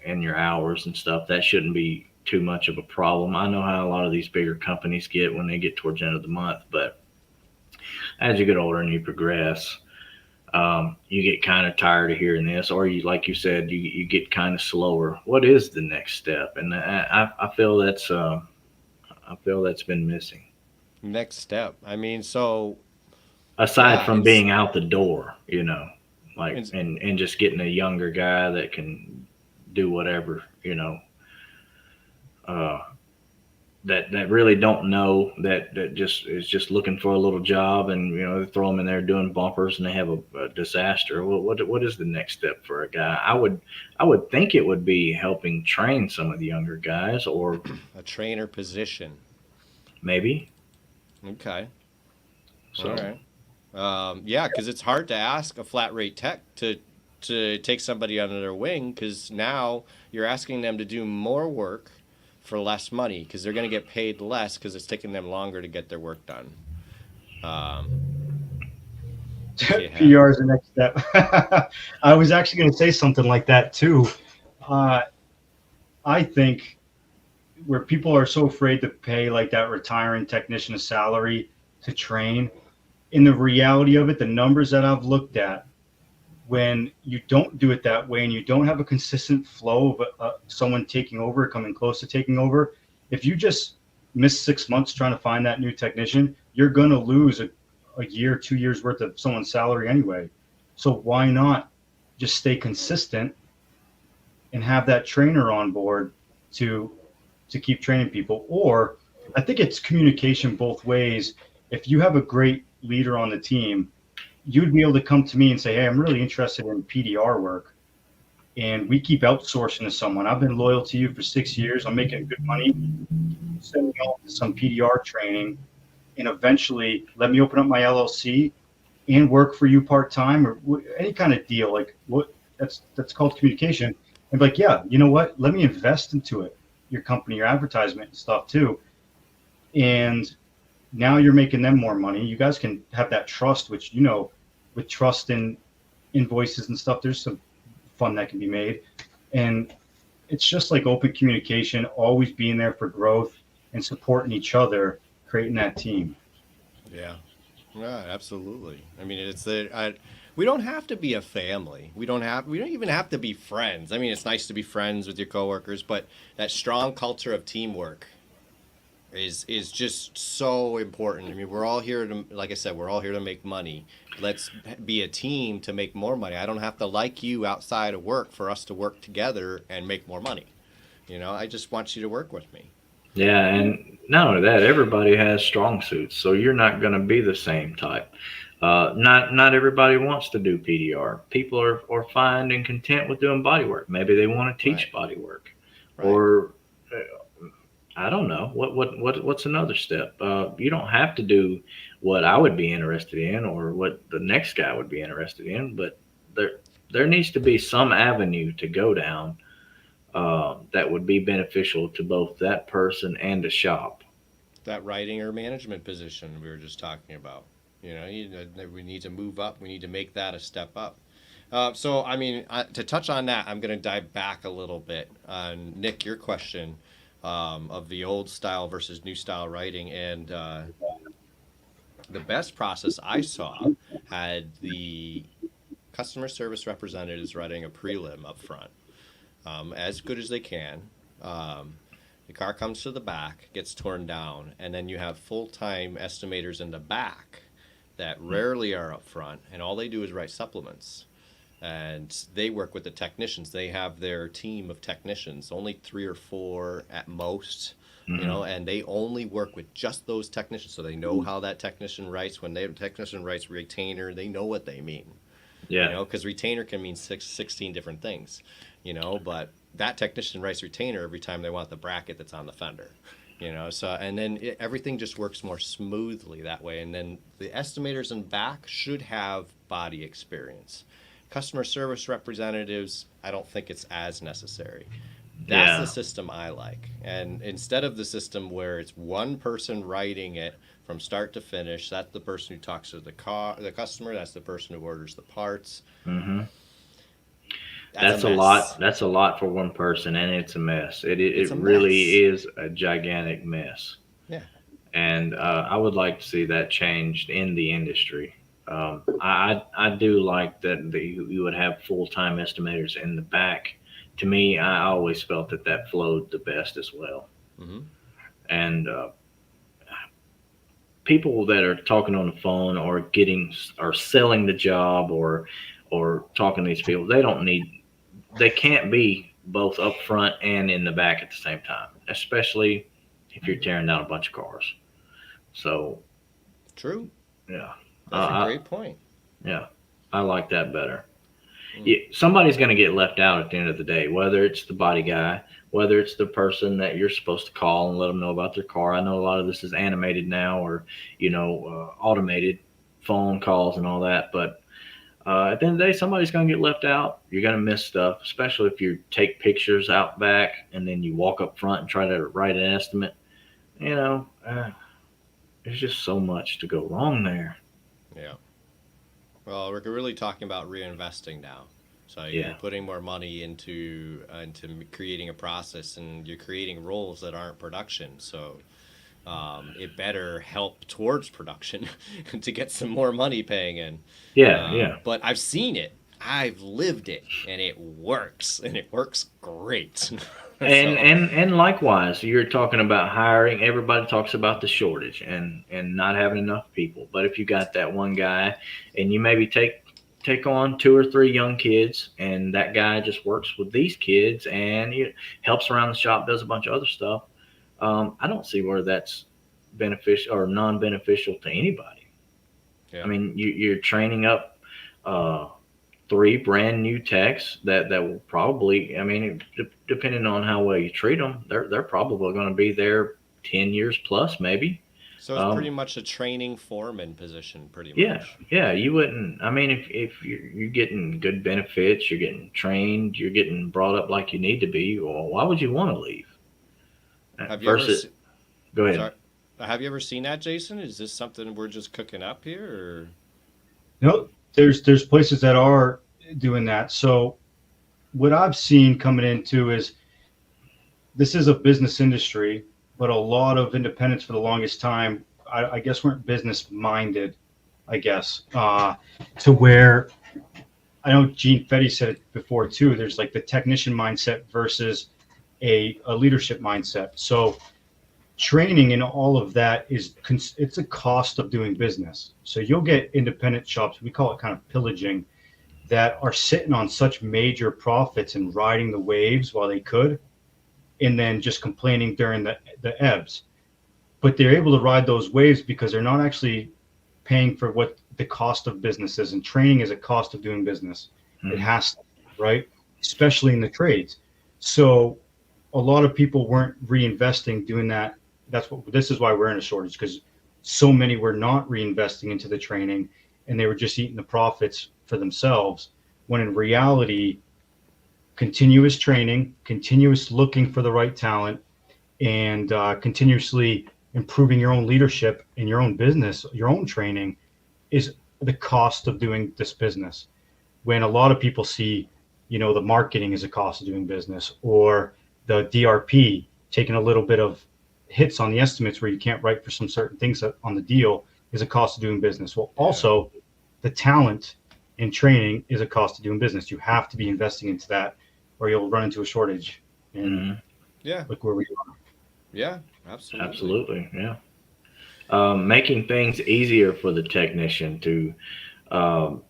and your hours and stuff, that shouldn't be too much of a problem. I know how a lot of these bigger companies get when they get towards the end of the month, but as you get older and you progress, you get kind of tired of hearing this, or you, like you said, you get kind of slower. What is the next step? And I feel that's been missing. Next step. I mean, so aside from being out the door, and just getting a younger guy that can do whatever, that really don't know, that just is just looking for a little job, and they throw them in there doing bumpers and they have a disaster. Well, what is the next step for a guy? I would think it would be helping train some of the younger guys, or a trainer position, maybe. Okay. So, all right. Because it's hard to ask a flat rate tech to to take somebody under their wing, because now you're asking them to do more work for less money, because they're going to get paid less because it's taking them longer to get their work done. PR is the next step. I was actually going to say something like that too. I think where people are so afraid to pay like that retiring technician a salary to train, in the reality of it, the numbers that I've looked at, when you don't do it that way and you don't have a consistent flow of someone taking over, coming close to taking over, if you just miss 6 months trying to find that new technician, you're going to lose a year, 2 years worth of someone's salary anyway. So why not just stay consistent and have that trainer on board to keep training people? Or I think it's communication both ways. If you have a great leader on the team, you'd be able to come to me and say, hey, I'm really interested in PDR work, and we keep outsourcing to someone. I've been loyal to you for 6 years. I'm making good money. Send me off to some PDR training, and eventually let me open up my LLC and work for you part-time, or any kind of deal. Like what that's called communication. And like, yeah, you know what? Let me invest into it, your company, your advertisement and stuff too. And now you're making them more money. You guys can have that trust, which, you know, with trust in invoices and stuff, there's some fun that can be made. And it's just like open communication, always being there for growth and supporting each other, creating that team. Yeah, absolutely. I mean, we don't have to be a family. We don't even have to be friends. I mean, it's nice to be friends with your coworkers, but that strong culture of teamwork is just so important. I mean, we're all here to, like I said, we're all here to make money. Let's be a team to make more money. I don't have to like you outside of work for us to work together and make more money. You know, I just want you to work with me. Yeah, and not only that, everybody has strong suits, so you're not going to be the same type. Not everybody wants to do PDR. People are fine and content with doing body work. Maybe they want to teach body work, or I don't know what's another step. You don't have to do what I would be interested in or what the next guy would be interested in, but there needs to be some avenue to go down that would be beneficial to both that person and the shop. That writing or management position we were just talking about. You know, we need to move up. We need to make that a step up. So, I mean, to touch on that, I'm going to dive back a little bit on, Nick, your question of the old style versus new style writing. And the best process I saw had the customer service representatives writing a prelim up front, as good as they can. The car comes to the back, gets torn down, and then you have full-time estimators in the back that rarely are up front, and all they do is write supplements. And they work with the technicians. They have their team of technicians, only 3 or 4 at most, you know, and they only work with just those technicians. So they know how that technician writes. When the technician writes retainer, they know what they mean. Yeah. You know, because retainer can mean 16 different things, you know, but that technician writes retainer every time they want the bracket that's on the fender. You know, so, and then everything just works more smoothly that way. And then the estimators in back should have body experience. Customer service representatives, I don't think it's as necessary. That's the system I like. And instead of the system where it's one person writing it from start to finish, that's the person who talks to the customer, that's the person who orders the parts. Mm-hmm. That's a lot. That's a lot for one person, and it's a mess. It really is a gigantic mess. Yeah. And I would like to see that changed in the industry. I do like that you would have full-time estimators in the back. To me, I always felt that flowed the best as well. Mm-hmm. And people that are talking on the phone or selling the job or talking to these people, they can't be both up front and in the back at the same time, especially if you're tearing down a bunch of cars. So true. Yeah. That's a great point. Yeah. I like that better. Yeah, somebody's going to get left out at the end of the day, whether it's the body guy, whether it's the person that you're supposed to call and let them know about their car. I know a lot of this is animated now, or, you know, automated phone calls and all that, but At the end of the day, somebody's going to get left out. You're going to miss stuff, especially if you take pictures out back and then you walk up front and try to write an estimate. You know, there's just so much to go wrong there. Yeah. Well, we're really talking about reinvesting now. So you're Yeah. putting more money into creating a process, and you're creating roles that aren't production. So it better help towards production to get some more money paying in. Yeah. But I've seen it. I've lived it, and it works, and it works great. And So, and likewise, you're talking about hiring. Everybody talks about the shortage and not having enough people. But if you got that one guy, and you maybe take on two or three young kids, and that guy just works with these kids and he helps around the shop, does a bunch of other stuff. I don't see where that's beneficial or non-beneficial to anybody. I yeah. mean, you're training up uh, three brand new techs that will probably, I mean, depending on how well you treat them, they're probably going to be there 10 years plus, maybe. So it's pretty Um, much a training foreman position, pretty yeah, much. yeah, you wouldn't. I mean, if you're getting good benefits, you're getting trained, you're getting brought up like you need to be, well, why would you want to leave? Have you ever Versus, se- go ahead. Sorry. Have you ever seen that, Jason? Is this something we're just cooking up here, No, there's places that are doing that. So what I've seen coming into is this is a business industry, but a lot of independents for the longest time, I guess, weren't business minded. I guess to where I know Gene Fetty said it before too. There's like the technician mindset versus a leadership mindset. So training and all of that it's a cost of doing business. So you'll get independent shops, we call it kind of pillaging, that are sitting on such major profits and riding the waves while they could, and then just complaining during the ebbs. But they're able to ride those waves because they're not actually paying for what the cost of business is. And training is a cost of doing business. It Mhm. has to, right? Especially in the trades. So a lot of people weren't reinvesting doing that. This is why we're in a shortage, because so many were not reinvesting into the training, and they were just eating the profits for themselves, when in reality, continuous training, continuous looking for the right talent, and continuously improving your own leadership in your own business, your own training, is the cost of doing this business. When a lot of people see, the marketing is a cost of doing business, or the DRP taking a little bit of hits on the estimates where you can't write for some certain things on the deal, is a cost of doing business. Well, Yeah. also the talent and training is a cost of doing business. You have to be investing into that, or you'll run into a shortage. And Mhm. Yeah. look where we are. Yeah. Absolutely. Absolutely, yeah. Making things easier for the technician to um,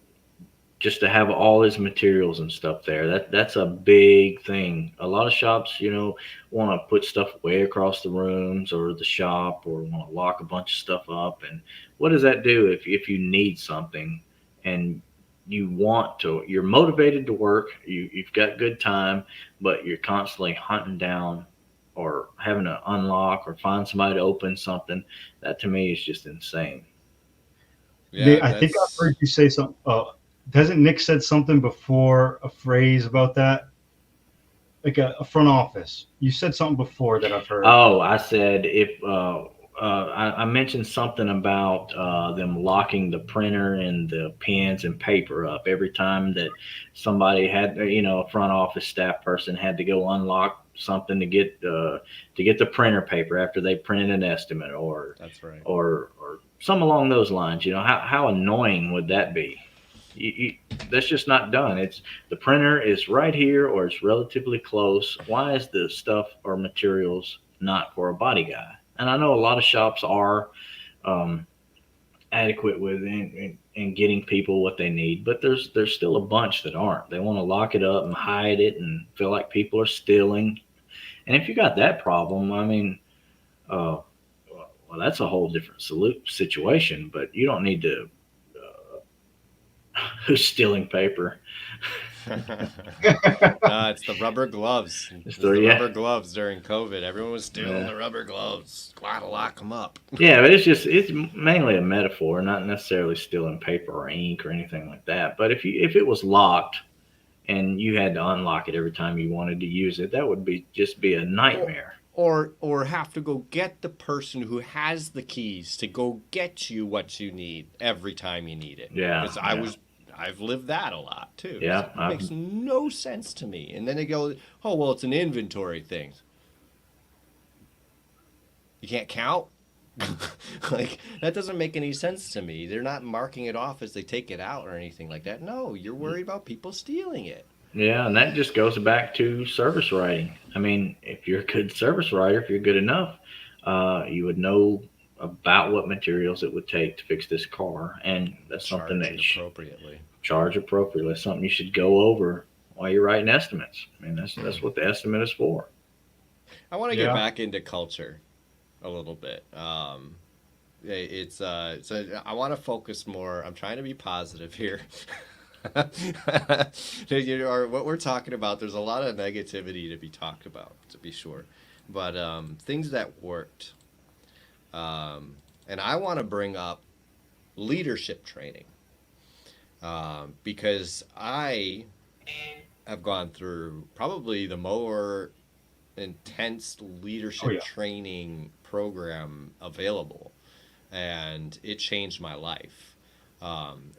just to have all his materials and stuff there. That's a big thing. A lot of shops, want to put stuff way across the rooms or the shop, or want to lock a bunch of stuff up. And what does that do if you need something and you're motivated to work, you've got good time, but you're constantly hunting down or having to unlock or find somebody to open something. That to me is just insane. Yeah. I think I've That's heard you say something. Hasn't Nick said something before, a phrase about that? Like a front office. You said something before that I've heard. Oh, I said if I mentioned something about them locking the printer and the pens and paper up every time that somebody had, a front office staff person had to go unlock something to get the printer paper after they printed an estimate, that's right. or some along those lines. How annoying would that be? you, that's just not done. It's the printer is right here or it's relatively close. Why is the stuff or materials not for a body guy? And I know a lot of shops are um, adequate with in getting people what they need, but there's still a bunch that aren't. They want to lock it up and hide it and feel like people are stealing. And if you got that problem, I mean, uh, well, that's a whole different situation. But you don't need to who's stealing paper. It's the rubber gloves. It's the Yeah. rubber gloves during COVID. Everyone was stealing the rubber gloves. Gotta lock them up. Yeah, but it's mainly a metaphor, not necessarily stealing paper or ink or anything like that. But if it was locked and you had to unlock it every time you wanted to use it, that would just be a nightmare. Or have to go get the person who has the keys to go get you what you need every time you need it. Yeah. Because I've lived that a lot too. Yeah, So it makes no sense to me. And then they go, oh well, it's an inventory thing. You can't count? Like, that doesn't make any sense to me. They're not marking it off as they take it out or anything like that. No, you're worried about people stealing it. Yeah, and that just goes back to service writing. I mean, if you're a good service writer, if you're good enough, you would know about what materials it would take to fix this car, and that's something that charge appropriately. That's something you should go over while you're writing estimates. I mean, that's what the estimate is for. I want to get back into culture a little bit. I want to focus more. I'm trying to be positive here. What we're talking about, there's a lot of negativity to be talked about, to be sure, but things that worked, and I want to bring up leadership training, because I have gone through probably the more intense leadership training program available, and it changed my life.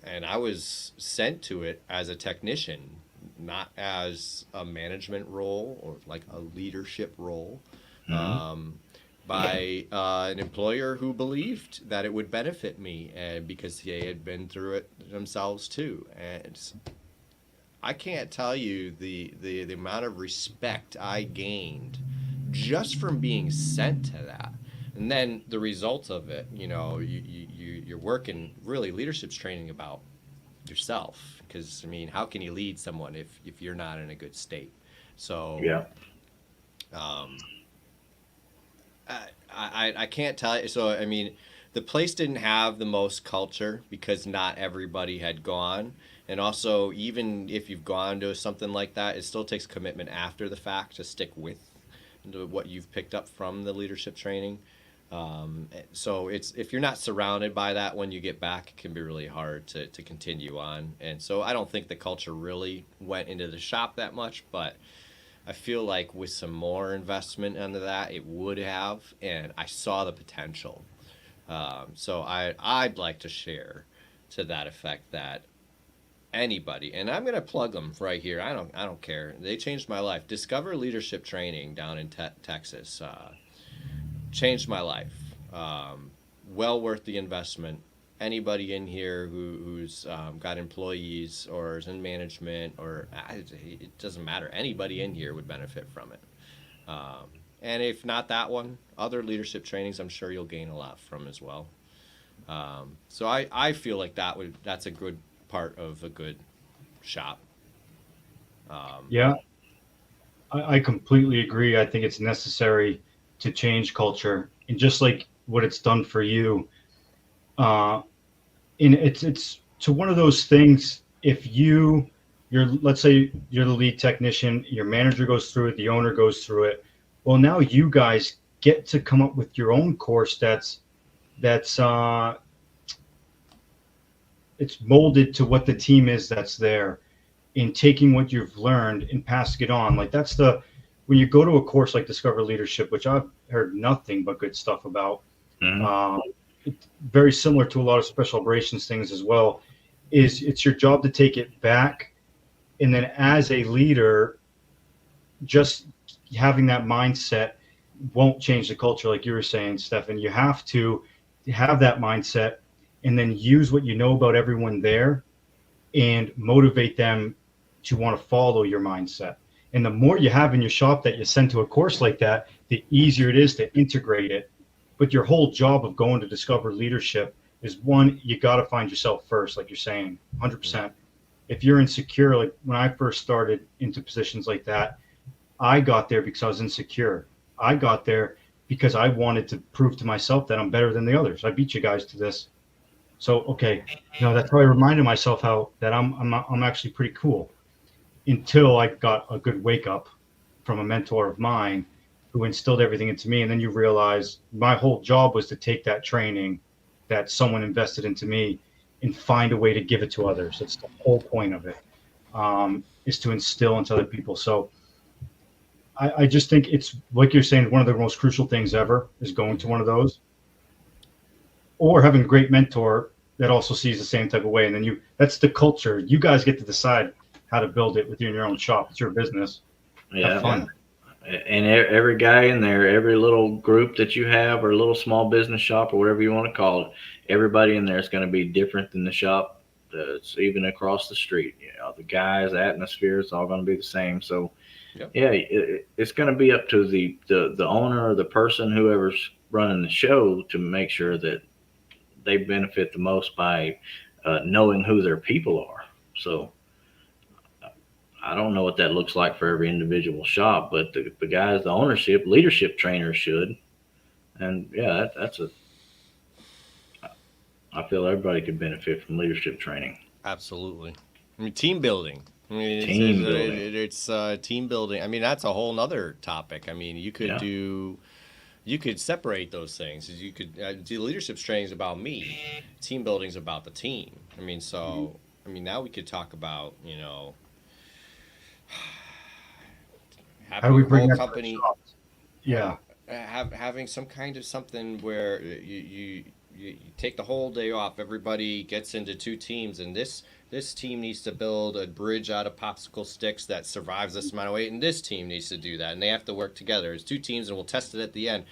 And I was sent to it as a technician, not as a management role or like a leadership role, by an employer who believed that it would benefit me, and because they had been through it themselves too. And I can't tell you the amount of respect I gained just from being sent to that. And then the results of it, you're working really leadership's training about yourself, because I mean, how can you lead someone if you're not in a good state? So I can't tell you. So I mean, the place didn't have the most culture because not everybody had gone, and also even if you've gone to something like that, it still takes commitment after the fact to stick with what you've picked up from the leadership training. So if you're not surrounded by that when you get back, it can be really hard to continue on. And so I don't think the culture really went into the shop that much, but I feel like with some more investment into that, it would have, and I saw the potential. So I'd like to share to that effect that anybody, and I'm going to plug them right here. I don't care. They changed my life. Discover Leadership Training down in Texas. Changed my life. Well worth the investment. Anybody in here who's got employees or is in management, or it doesn't matter. Anybody in here would benefit from it. And if not that one, other leadership trainings, I'm sure you'll gain a lot from as well. So I feel like that's a good part of a good shop. I completely agree. I think it's necessary to change culture, and just like what it's done for you, and it's to one of those things. If let's say you're the lead technician, your manager goes through it, the owner goes through it. Well, now you guys get to come up with your own course that's it's molded to what the team is that's there, in taking what you've learned and passing it on. Like when you go to a course like Discover Leadership, which I've heard nothing but good stuff about, it's very similar to a lot of special operations things as well, it's your job to take it back. And then as a leader, just having that mindset won't change the culture. Like you were saying, Stefan, you have to have that mindset and then use what you know about everyone there and motivate them to want to follow your mindset. And the more you have in your shop that you send to a course like that, the easier it is to integrate it. But your whole job of going to Discover Leadership is, one, you got to find yourself first, like you're saying, 100%. If you're insecure, like when I first started into positions like that, I got there because I was insecure. I got there because I wanted to prove to myself that I'm better than the others. I beat you guys to this. So, okay, that's how I reminded myself that I'm actually pretty cool. until I got a good wake up from a mentor of mine who instilled everything into me. And then you realize my whole job was to take that training that someone invested into me and find a way to give it to others. That's the whole point of it, is to instill into other people. So I just think it's, like you're saying, one of the most crucial things ever is going to one of those, or having a great mentor that also sees the same type of way. And then that's the culture. You guys get to decide how to build it within your own shop. It's your business. Yeah. Have fun. And every guy in there, every little group that you have, or little small business shop, or whatever you want to call it, everybody in there is going to be different than the shop that's even across the street. You know, the guys, the atmosphere is all going to be the same. So, Yep. yeah, it's going to be up to the owner or the person, whoever's running the show, to make sure that they benefit the most by knowing who their people are. So I don't know what that looks like for every individual shop, but the guys, the ownership, leadership trainers should. And yeah, I feel everybody could benefit from leadership training. Absolutely. I mean, team building. I mean, Team building. It's team building. I mean, that's a whole nother topic. I mean, you could separate those things. You could do leadership training is about me. Team building is about the team. I mean, so I mean, now we could talk about, you know, How do we having a bring whole that to the company. shops? Yeah. Having some kind of something where you take the whole day off. Everybody gets into two teams, and this team needs to build a bridge out of popsicle sticks that survives this amount of weight, and this team needs to do that, and they have to work together. It's two teams, and we'll test it at the end.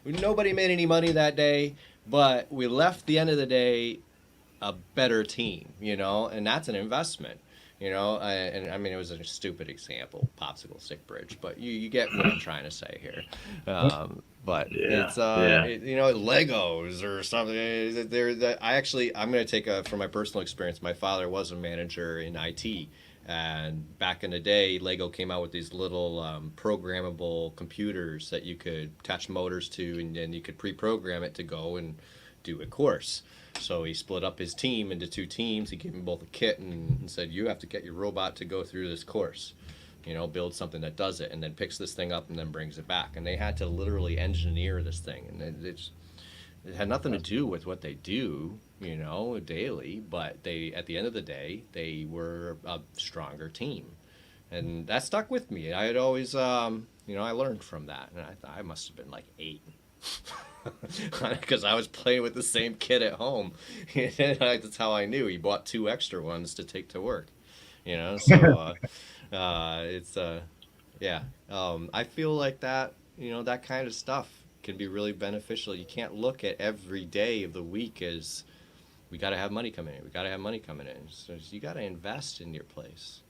Nobody made any money that day, but we left the end of the day a better team, you know, and that's an investment. You know, and I mean, it was a stupid example, popsicle stick bridge, but you get what I'm trying to say here. But Yeah, it's, yeah. you know, Legos or something. I'm going to take from my personal experience. My father was a manager in IT. And back in the day, Lego came out with these little programmable computers that you could attach motors to, and then you could pre-program it to go and do a course. So he split up his team into two teams. He gave them both a kit and said, you have to get your robot to go through this course, you know, build something that does it and then picks this thing up and then brings it back. And they had to literally engineer this thing. And it had nothing to do with what they do, you know, daily, but at the end of the day, they were a stronger team. And that stuck with me. I had always, you know, I learned from that. And I thought I must have been like 8. Because I was playing with the same kid at home. That's how I knew. He bought 2 extra ones to take to work. You know, so it's yeah. I feel like that, you know, that kind of stuff can be really beneficial. You can't look at every day of the week as we got to have money coming in. We got to have money coming in. So you got to invest in your place.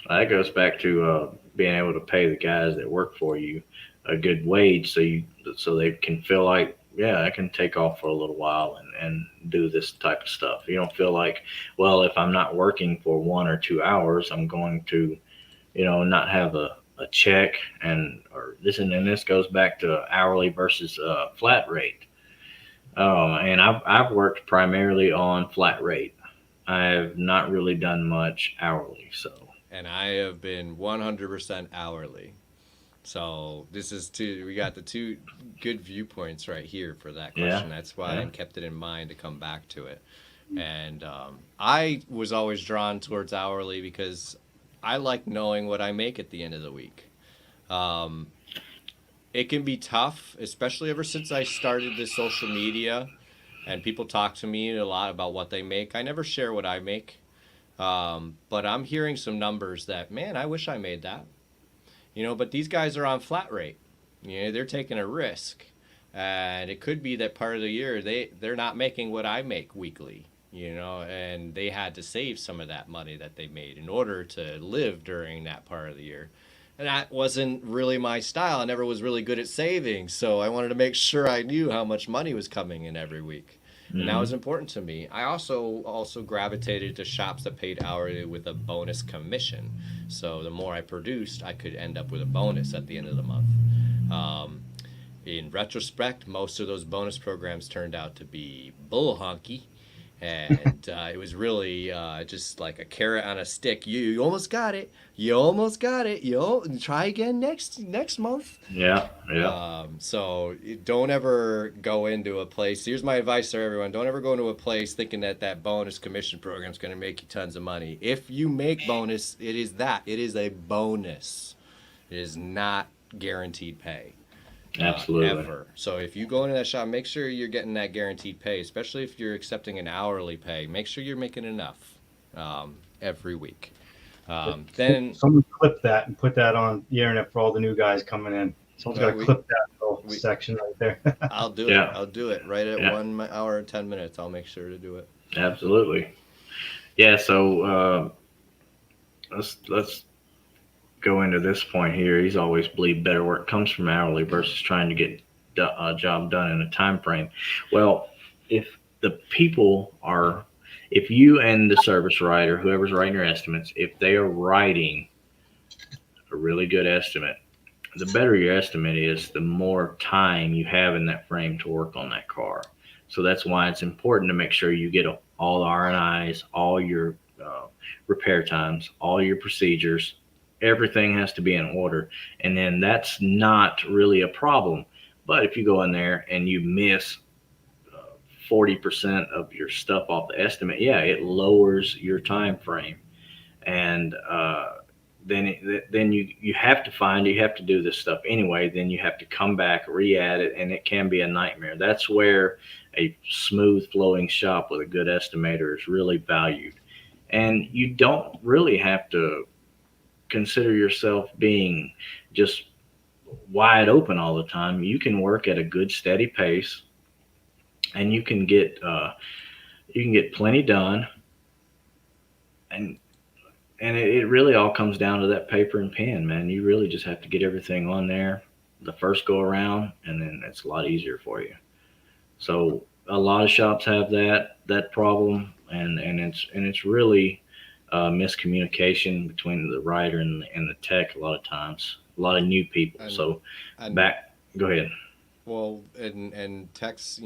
That goes back to being able to pay the guys that work for you a good wage, so they can feel like, yeah, I can take off for a little while and do this type of stuff. You don't feel like, well, if I'm not working for 1 or 2 hours, I'm going to, you know, not have a check. And this goes back to hourly versus flat rate. And I've worked primarily on flat rate. I have not really done much hourly. So. And I have been 100% hourly. So we got the 2 good viewpoints right here for that question. Yeah. That's why I kept it in mind to come back to it. And I was always drawn towards hourly because I like knowing what I make at the end of the week. It can be tough, especially ever since I started this social media and people talk to me a lot about what they make. I never share what I make. But I'm hearing some numbers that, man, I wish I made that. You know, but these guys are on flat rate. You know, they're taking a risk. And it could be that part of the year they're not making what I make weekly, you know, and they had to save some of that money that they made in order to live during that part of the year. And that wasn't really my style. I never was really good at saving. So I wanted to make sure I knew how much money was coming in every week. And that was important to me. I also gravitated to shops that paid hourly with a bonus commission. So the more I produced, I could end up with a bonus at the end of the month. In retrospect, most of those bonus programs turned out to be bull honky. And it was really just like a carrot on a stick. You almost got it. You almost got it. Try again next month. Yeah, yeah, So don't ever go into a place. Here's my advice to everyone: don't ever go into a place thinking that that bonus commission program is going to make you tons of money. If you make bonus, it is that. It is a bonus. It is not guaranteed pay. absolutely. Ever. So if you go into that shop, make sure you're getting that guaranteed pay, especially if you're accepting an hourly pay. Make sure you're making enough every week. Then Someone clip that and put that on the internet for all the new guys coming in. Someone's got to clip that little section right there. I'll do Yeah. it. I'll do it right at Yeah. 1 hour and 10 minutes. I'll make sure to do it. Absolutely. Yeah. So let's go into this point here. He's always believed better work comes from hourly versus trying to get a job done in a time frame. Well, if the people are, if you and the service writer, whoever's writing your estimates, if they are writing a really good estimate, the better your estimate is, the more time you have in that frame to work on that car. So that's why it's important to make sure you get all the R&Is, all your repair times, all your procedures. Everything has to be in order. And then that's not really a problem. But if you go in there and you miss 40% of your stuff off the estimate, yeah, it lowers your time frame. And then you have to do this stuff anyway. Then you have to come back, re-add it, and it can be a nightmare. That's where a smooth flowing shop with a good estimator is really valued. And you don't really have to consider yourself being just wide open all the time. You can work at a good steady pace, and you can get plenty done. And it really all comes down to that paper and pen, man. You really just have to get everything on there the first go around, and then it's a lot easier for you. So a lot of shops have that problem, and it's really miscommunication between the writer and the tech. A lot of times, a lot of new people. Go ahead. Well, and techs,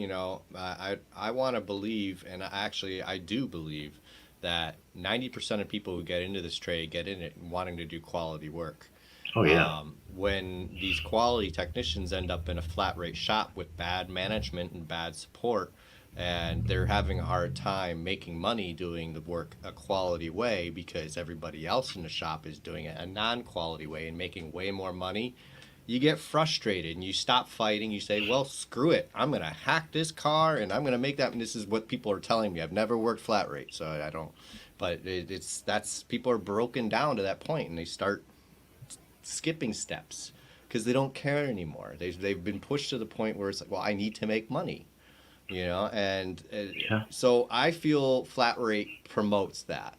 I want to believe, and actually I do believe, that 90% of people who get into this trade get in it wanting to do quality work. Oh yeah. When these quality technicians end up in a flat rate shop with bad management and bad support, and they're having a hard time making money doing the work a quality way because everybody else in the shop is doing it a non-quality way and making way more money, you get frustrated and you stop fighting. You say, well, screw it. I'm going to hack this car and I'm going to make that. And this is what people are telling me. I've never worked flat rate, so I don't. But that's people are broken down to that point, and they start skipping steps because they don't care anymore. They've been pushed to the point where it's like, well, I need to make money, and so I feel flat rate promotes that.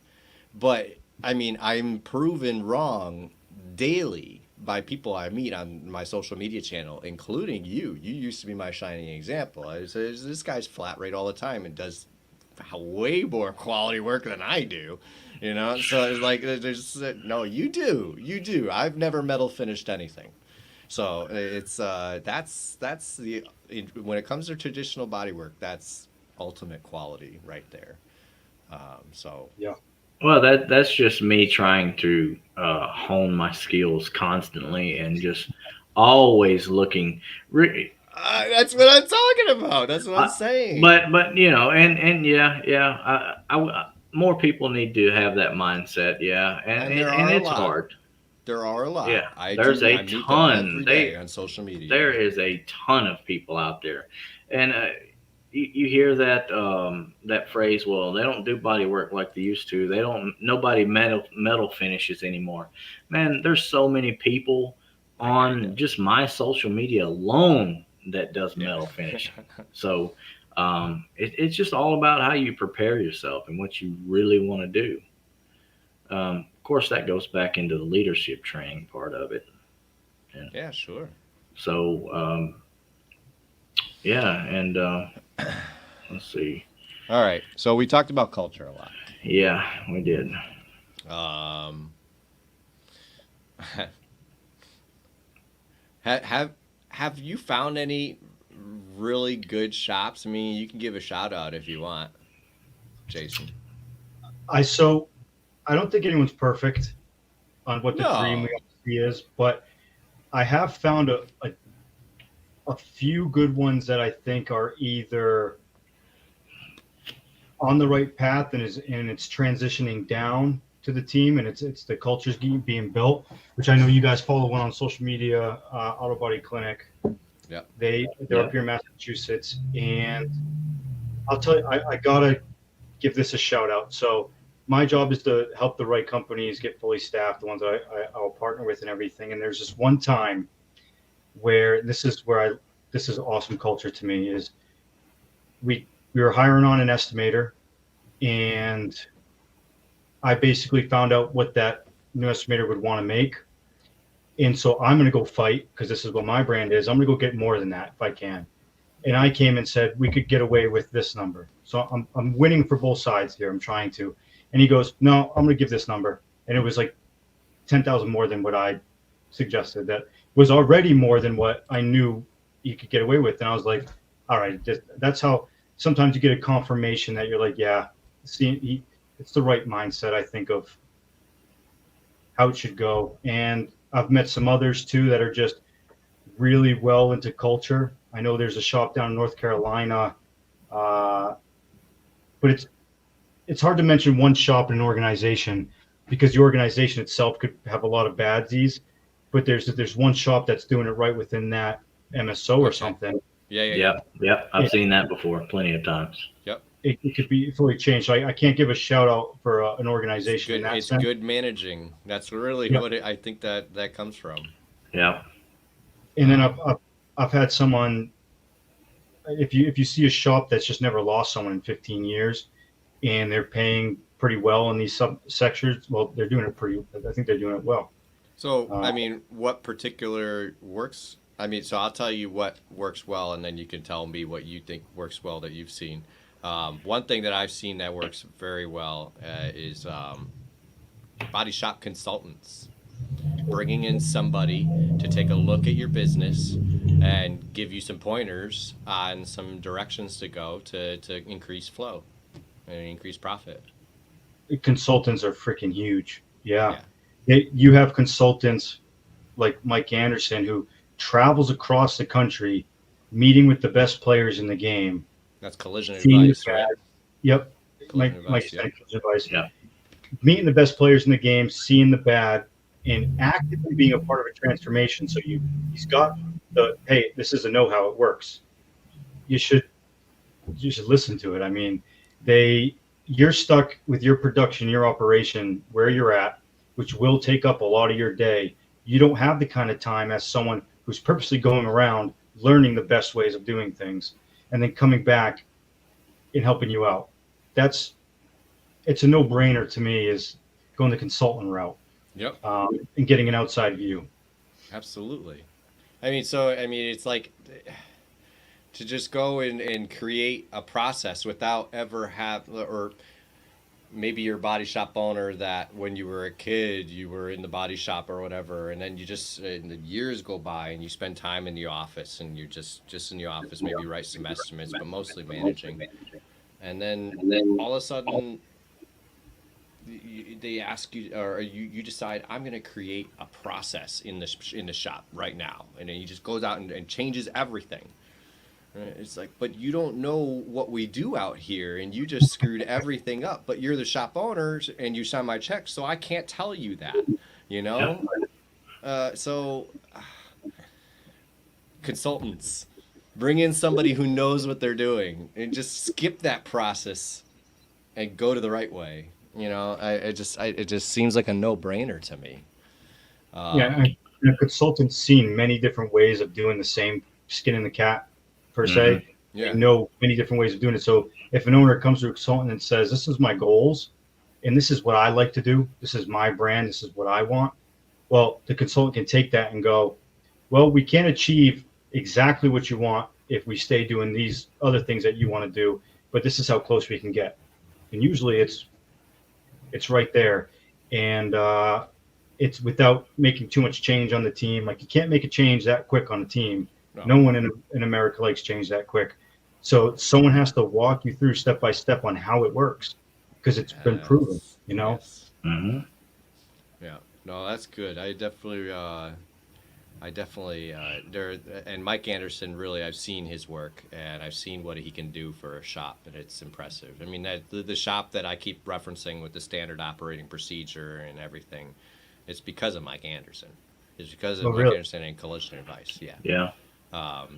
But I mean, I'm proven wrong daily by people I meet on my social media channel, including you. You used to be my shining example. I say, this guy's flat rate all the time and does way more quality work than I do, So it's like, there's no, you do. I've never metal finished anything. So it's that's when it comes to traditional bodywork, that's ultimate quality right there. So yeah. Well, that's just me trying to hone my skills constantly and just always looking. That's what I'm talking about. That's what I'm saying. But and yeah. More people need to have that mindset. Yeah, and it's hard. There are a lot. Yeah, there's a ton. Every day on social media. There is a ton of people out there, and you hear that that phrase. Well, they don't do body work like they used to. Nobody metal finishes anymore. Man, there's so many people on just my social media alone that does metal finish. So it's just all about how you prepare yourself and what you really want to do. Of course, that goes back into the leadership training part of it. Yeah, sure. So, and let's see. All right. So we talked about culture a lot. Yeah, we did. Have you found any really good shops? I mean, you can give a shout out if you want. Jason? I don't think anyone's perfect on what the dream we all see is, but I have found a few good ones that I think are either on the right path and it's transitioning down to the team, and it's the culture's being built, which I know you guys follow one on social media, Auto Body Clinic. Yeah. They're up here in Massachusetts, and I'll tell you, I gotta give this a shout out. So my job is to help the right companies get fully staffed, the ones that I'll partner with and everything. And there's this one time where this is awesome culture to me is we were hiring on an estimator, and I basically found out what that new estimator would want to make. And so I'm going to go fight, because this is what my brand is. I'm going to go get more than that if I can. And I came and said, we could get away with this number. So I'm winning for both sides here. I'm trying to. And he goes, no, I'm going to give this number. And it was like 10,000 more than what I suggested. That was already more than what I knew you could get away with. And I was like, all right, that's how sometimes you get a confirmation that you're like, yeah, see, it's the right mindset, I think, of how it should go. And I've met some others too that are just really well into culture. I know there's a shop down in North Carolina, but it's hard to mention one shop in an organization, because the organization itself could have a lot of badsies, but there's one shop that's doing it right within that MSO or something. Yeah. I've seen that before plenty of times. Yep. It could be fully changed. So I can't give a shout out for an organization. It's good managing. That's really what I think that comes from. Yeah. And then I've had someone, if you see a shop that's just never lost someone in 15 years, and they're paying pretty well in these subsectors, well, they're doing it I think they're doing it well. So, I mean, what particular works? I mean, so I'll tell you what works well, and then you can tell me what you think works well that you've seen. One thing that I've seen that works very well is body shop consultants. Bringing in somebody to take a look at your business and give you some pointers on some directions to go to increase flow and increase profit. Consultants are freaking huge. Yeah. You have consultants like Mike Anderson, who travels across the country meeting with the best players in the game. That's collision advice, right? Yep. Mike's collision advice. Yeah. Meeting the best players in the game, seeing the bad, and actively being a part of a transformation. So he's got hey, this is a know-how, it works. You should listen to it. I mean, you're stuck with your production, your operation, where you're at, which will take up a lot of your day. You don't have the kind of time as someone who's purposely going around learning the best ways of doing things and then coming back and helping you out. It's a no-brainer to me, is going the consultant route. Yep. And getting an outside view. Absolutely. It's like to just go and create a process without ever or maybe your body shop owner that when you were a kid, you were in the body shop or whatever, and then and the years go by and you spend time in the office, and you're just in the office, maybe write some estimates, but mostly managing. And then all of a sudden, they ask you, or you decide, I'm going to create a process in the shop right now, and then he just goes out and changes everything. It's like, but you don't know what we do out here, and you just screwed everything up. But you're the shop owners, and you sign my check, so I can't tell you that, you know. So consultants, bring in somebody who knows what they're doing, and just skip that process and go to the right way. You know, it just seems like a no-brainer to me. A consultant's seen many different ways of doing the same, skin in the cat, per se. Yeah. They know many different ways of doing it. So if an owner comes to a consultant and says, this is my goals, and this is what I like to do, this is my brand, this is what I want, well, the consultant can take that and go, well, we can't achieve exactly what you want if we stay doing these other things that you want to do, but this is how close we can get. And usually it's right there. And it's without making too much change on the team. Like, you can't make a change that quick on a team. No one in America likes change that quick. So someone has to walk you through step by step on how it works. because it's been proven, you know? Yes. Hmm. Yeah. No, that's good. There, and Mike Anderson, really, I've seen his work and I've seen what he can do for a shop, and it's impressive. I mean, the shop that I keep referencing with the standard operating procedure and everything, it's because of Mike Anderson. It's because of Oh, Mike really? Anderson and Collision Advice. Yeah. Yeah.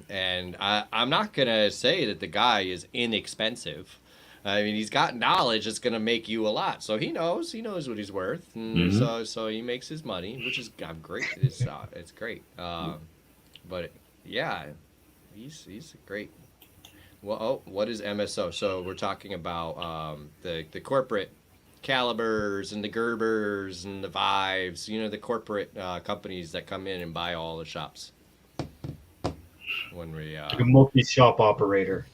And I'm not going to say that the guy is inexpensive. I mean, he's got knowledge that's going to make you a lot. So he knows what he's worth. And Hmm. so he makes his money, which is great. It's great. But yeah, he's great. Well, what is MSO? So we're talking about the corporate calibers and the Gerbers and the Vives, the corporate companies that come in and buy all the shops. When we Like a multi-shop operator.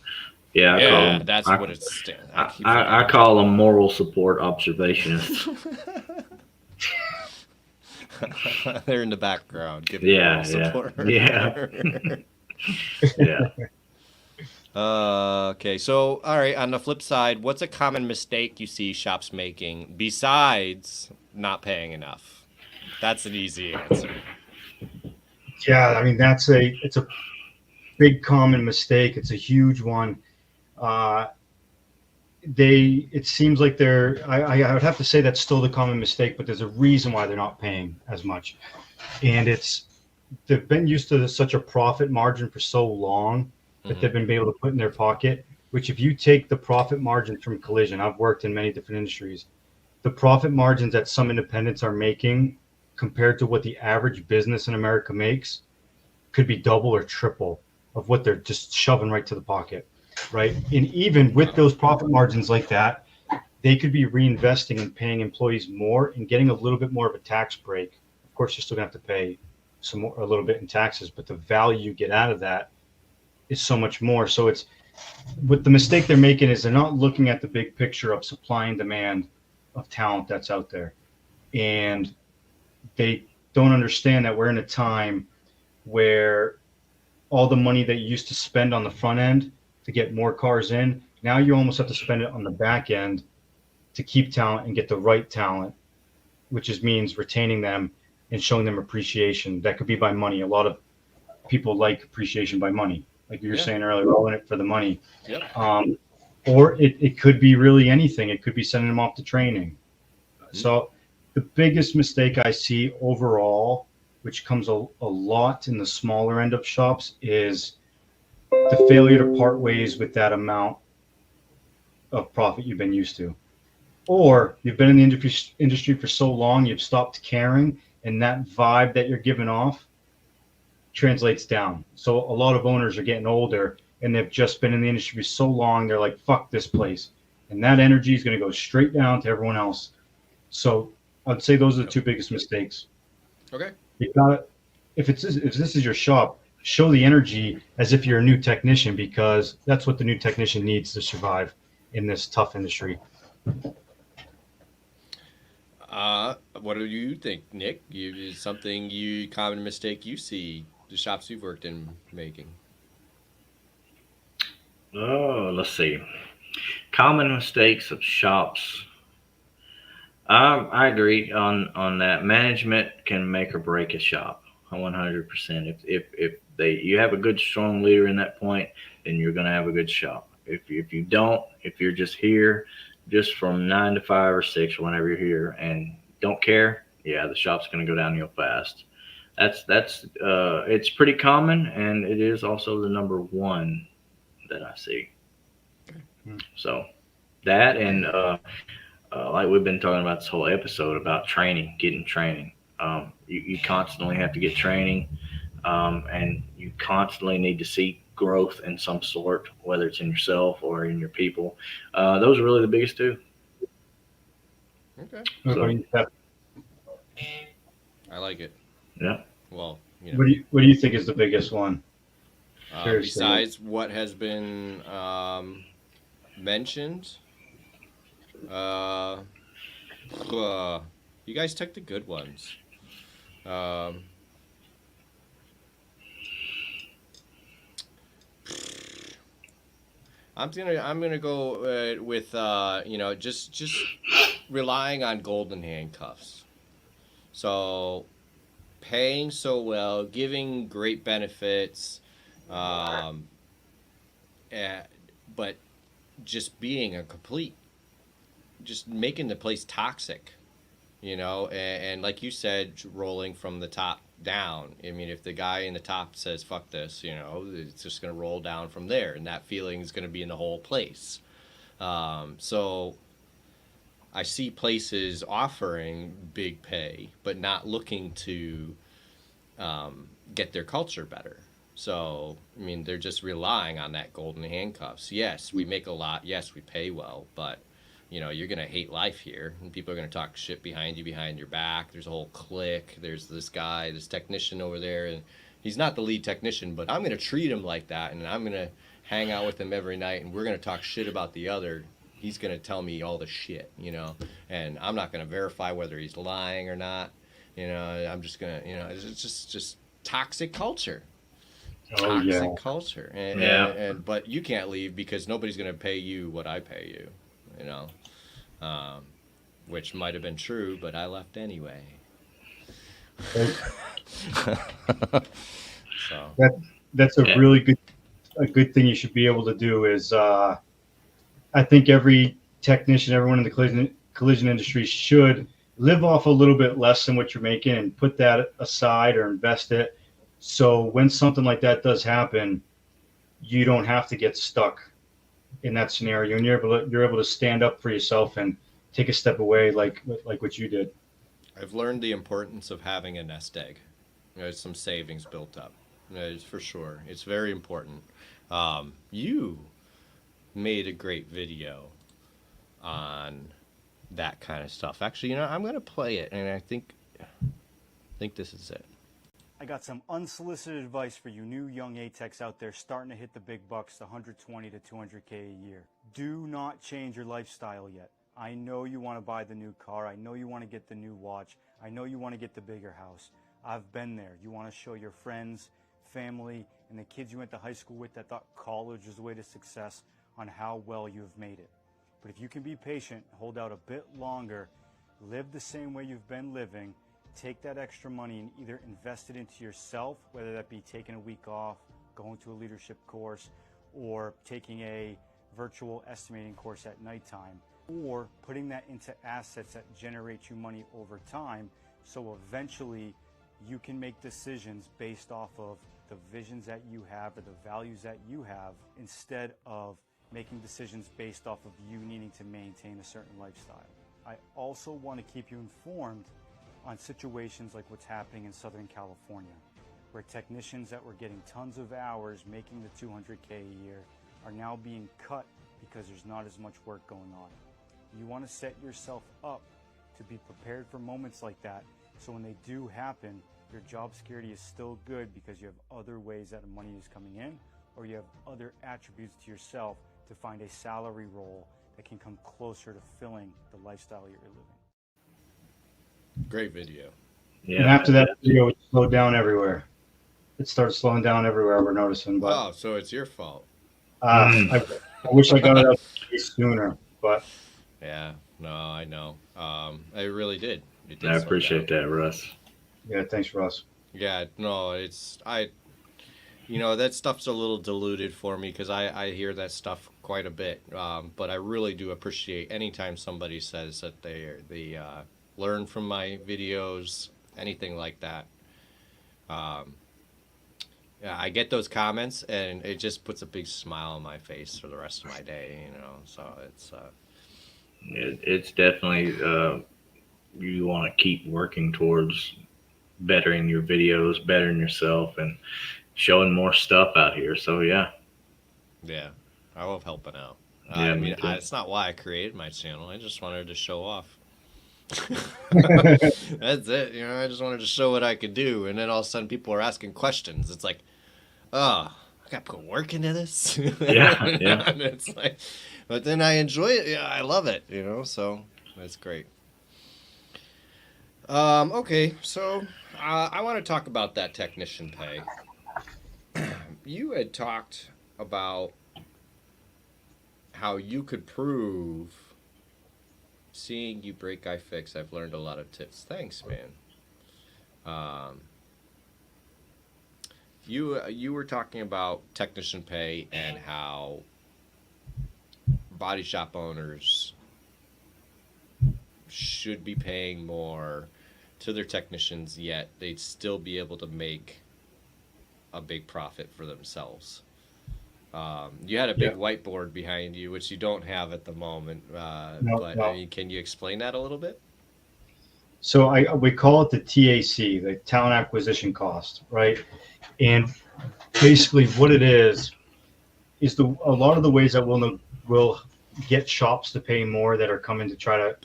Yeah. yeah, that's what it's. I call them moral support observationists. They're in the background giving Yeah, moral yeah, support. yeah. Yeah. Okay, so all right. On the flip side, what's a common mistake you see shops making besides not paying enough? That's an easy answer. Yeah, I mean, it's a big common mistake. It's a huge one. It seems like I would have to say that's still the common mistake, but there's a reason why they're not paying as much. And they've been used to such a profit margin for so long that they've been able to put in their pocket, which if you take the profit margin from Collision, I've worked in many different industries, the profit margins that some independents are making compared to what the average business in America makes could be double or triple of what they're just shoving right to the pocket, right? And even with those profit margins like that, they could be reinvesting and paying employees more and getting a little bit more of a tax break. Of course, you're still gonna have to pay a little bit in taxes, but the value you get out of that is so much more. So it's what the mistake they're making is they're not looking at the big picture of supply and demand of talent that's out there. And they don't understand that we're in a time where all the money that you used to spend on the front end to get more cars in, now you almost have to spend it on the back end to keep talent and get the right talent, which means retaining them and showing them appreciation. That could be by money. A lot of people like appreciation by money. Like you were saying earlier, we're all in it for the money. Yep. Or it could be really anything. It could be sending them off to training. So the biggest mistake I see overall, which comes a lot in the smaller end of shops, is the failure to part ways with that amount of profit you've been used to. Or you've been in the industry for so long, you've stopped caring, and that vibe that you're giving off translates down. So a lot of owners are getting older and they've just been in the industry for so long, they're like, fuck this place. And that energy is going to go straight down to everyone else. So I'd say those are the two biggest mistakes. Okay. You got if this is your shop, show the energy as if you're a new technician, because that's what the new technician needs to survive in this tough industry. What do you think, Nick? Is common mistake you see the shops you've worked in making? Oh, let's see. Common mistakes of shops. I agree on that. Management can make or break a shop. 100%. If you have a good strong leader in that point, then you're going to have a good shop. If you don't, if you're just here, just from 9 to 5 or 6 or whenever you're here and don't care, yeah, the shop's going to go downhill fast. That's it's pretty common, and it is also the number one that I see. So that and like we've been talking about this whole episode about training, getting training. You constantly have to get training, and you constantly need to see growth in some sort, whether it's in yourself or in your people. Those are really the biggest two. Okay. So, I like it. yeah. Well, What do you think is the biggest one? Besides what has been mentioned, you guys took the good ones. I'm gonna go with just relying on golden handcuffs. So paying so well, giving great benefits, um, eh, but just being a complete, just making the place toxic, and like you said, rolling from the top down. I mean, if the guy in the top says "fuck this," it's just gonna roll down from there, and that feeling is gonna be in the whole place. So I see places offering big pay, but not looking to get their culture better. So, I mean, they're just relying on that golden handcuffs. Yes, we make a lot. Yes, we pay well, but you're gonna hate life here, and people are gonna talk shit behind you, behind your back. There's a whole clique. There's this guy, this technician over there, and he's not the lead technician, but I'm gonna treat him like that, and I'm gonna hang out with him every night, and we're gonna talk shit about the other. He's gonna tell me all the shit, and I'm not gonna verify whether he's lying or not. I'm just gonna, it's just toxic culture. Oh, yeah. Toxic culture, and but you can't leave because nobody's gonna pay you what I pay you, which might have been true, but I left anyway. So That's a really good thing you should be able to do is I think every technician, everyone in the collision industry should live off a little bit less than what you're making and put that aside or invest it. So when something like that does happen, you don't have to get stuck in that scenario, and you're able to stand up for yourself and take a step away, like what you did. I've learned the importance of having a nest egg. There's some savings built up, for sure. It's very important. You made a great video on that kind of stuff. Actually, I'm going to play it, and I think this is it. I got some unsolicited advice for you new young A-techs out there starting to hit the big bucks, the 120 to 200K a year. Do not change your lifestyle yet. I know you want to buy the new car. I know you want to get the new watch. I know you want to get the bigger house. I've been there. You want to show your friends, family, and the kids you went to high school with that thought college was the way to success on how well you've made it. But if you can be patient, hold out a bit longer, live the same way you've been living, take that extra money and either invest it into yourself, whether that be taking a week off, going to a leadership course, or taking a virtual estimating course at nighttime, or putting that into assets that generate you money over time, so eventually you can make decisions based off of the visions that you have or the values that you have, instead of making decisions based off of you needing to maintain a certain lifestyle. I also want to keep you informed on situations like what's happening in Southern California, where technicians that were getting tons of hours making the 200K a year are now being cut because there's not as much work going on. You want to set yourself up to be prepared for moments like that, so when they do happen, your job security is still good because you have other ways that money is coming in, or you have other attributes to yourself to find a salary role that can come closer to filling the lifestyle you're living. Great video. Yeah. And after that video, it slowed down everywhere. It started slowing down everywhere, we're noticing. But Oh, so it's your fault. I wish I got it up sooner, but Yeah, no, I know. I really did. It did I slow appreciate down. that, Russ. yeah, thanks, Russ. Yeah, no, that stuff's a little diluted for me because I hear that stuff quite a bit. But I really do appreciate anytime somebody says that they learn from my videos, anything like that. Yeah, I get those comments and it just puts a big smile on my face for the rest of my day, So it's It's definitely you want to keep working towards bettering your videos, bettering yourself, and showing more stuff out here. So yeah, I love helping out. Yeah, me too. It's not why I created my channel. I just wanted to show off. That's it. I just wanted to show what I could do, and then all of a sudden people are asking questions. It's like, oh, I got to put work into this. Yeah. And it's like, but then I enjoy it. Yeah, I love it. So that's great. Okay, so I want to talk about that technician pay. You had talked about how you could prove. Seeing you break, I fix. I've learned a lot of tips. Thanks, man. You were talking about technician pay and how body shop owners should be paying more to their technicians, yet they'd still be able to make a big profit for themselves. You had a big whiteboard behind you, which you don't have at the moment. But no. I mean, can you explain that a little bit? So we call it the TAC, the talent acquisition cost, right? And basically, what it is a lot of the ways that will get shops to pay more that are coming to try to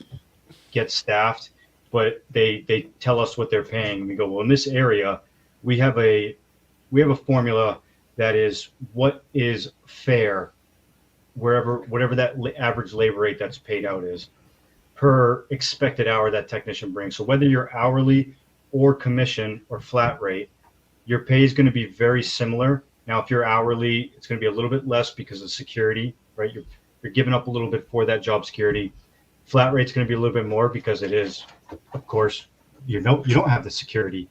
get staffed, but they tell us what they're paying. And we go, well, in this area, we have a formula that is what is fair, whatever that average labor rate that's paid out is per expected hour that technician brings. So whether you're hourly or commission or flat rate, your pay is going to be very similar. Now, if you're hourly, it's going to be a little bit less because of security, right? You're giving up a little bit for that job security. Flat rate's going to be a little bit more because it is, of course, you don't have the security.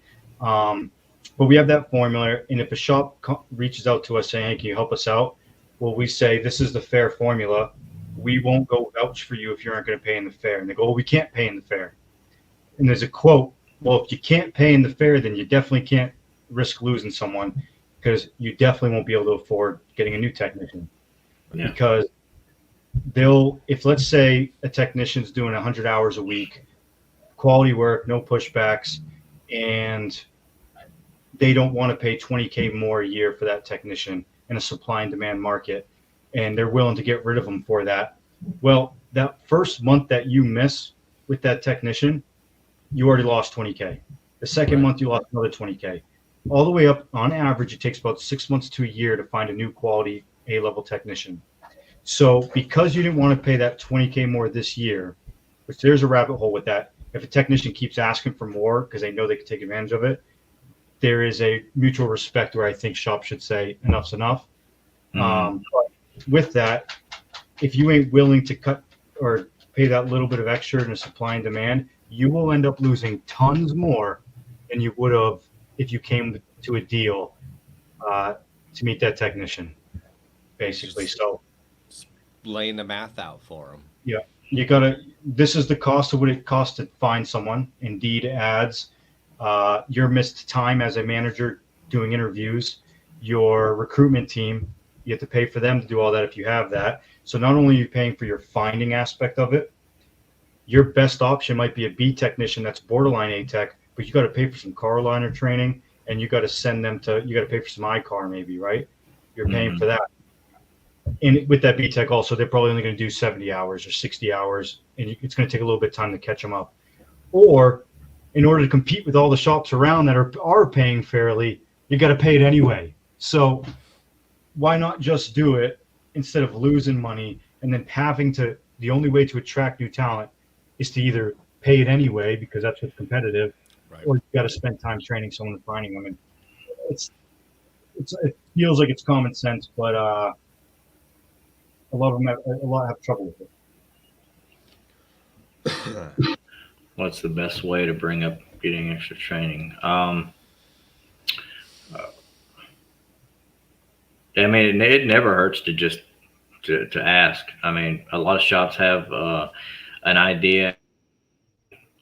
But we have that formula, and if a shop reaches out to us saying, hey, can you help us out? Well, we say, this is the fair formula. We won't go vouch for you if you aren't going to pay in the fair. And they go, well, we can't pay in the fair. And there's a quote, well, if you can't pay in the fair, then you definitely can't risk losing someone, because you definitely won't be able to afford getting a new technician. Yeah. Because if let's say a technician's doing 100 hours a week, quality work, no pushbacks, and they don't want to pay $20K more a year for that technician in a supply and demand market, and they're willing to get rid of them for that. Well, that first month that you miss with that technician, you already lost 20K. The second month, you lost another 20K. All the way up, on average, it takes about 6 months to a year to find a new quality A-level technician. So because you didn't want to pay that 20K more this year, which there's a rabbit hole with that. If a technician keeps asking for more because they know they can take advantage of it, there is a mutual respect where I think shops should say enough's enough. But with that, if you ain't willing to cut or pay that little bit of extra in a supply and demand, you will end up losing tons more than you would have if you came to a deal to meet that technician, basically. So laying the math out for them. Yeah, this is the cost of what it costs to find someone. Indeed ads, your missed time as a manager doing interviews, your recruitment team, you have to pay for them to do all that if you have that. So not only are you paying for your finding aspect of it, your best option might be a B technician that's borderline A tech, but you got to pay for some car liner training, and you got to send them you got to pay for some iCar maybe, right? You're paying for that. And with that B tech also, they're probably only going to do 70 hours or 60 hours, and it's going to take a little bit of time to catch them up. Or in order to compete with all the shops around that are paying fairly, you got to pay it anyway. So why not just do it instead of losing money and then having to, the only way to attract new talent is to either pay it anyway because that's what's competitive, right, or you got to spend time training someone and finding them. And it feels like it's common sense, but a lot of them have trouble with it. What's the best way to bring up getting extra training? I mean, it never hurts to just to ask. I mean, a lot of shops have an idea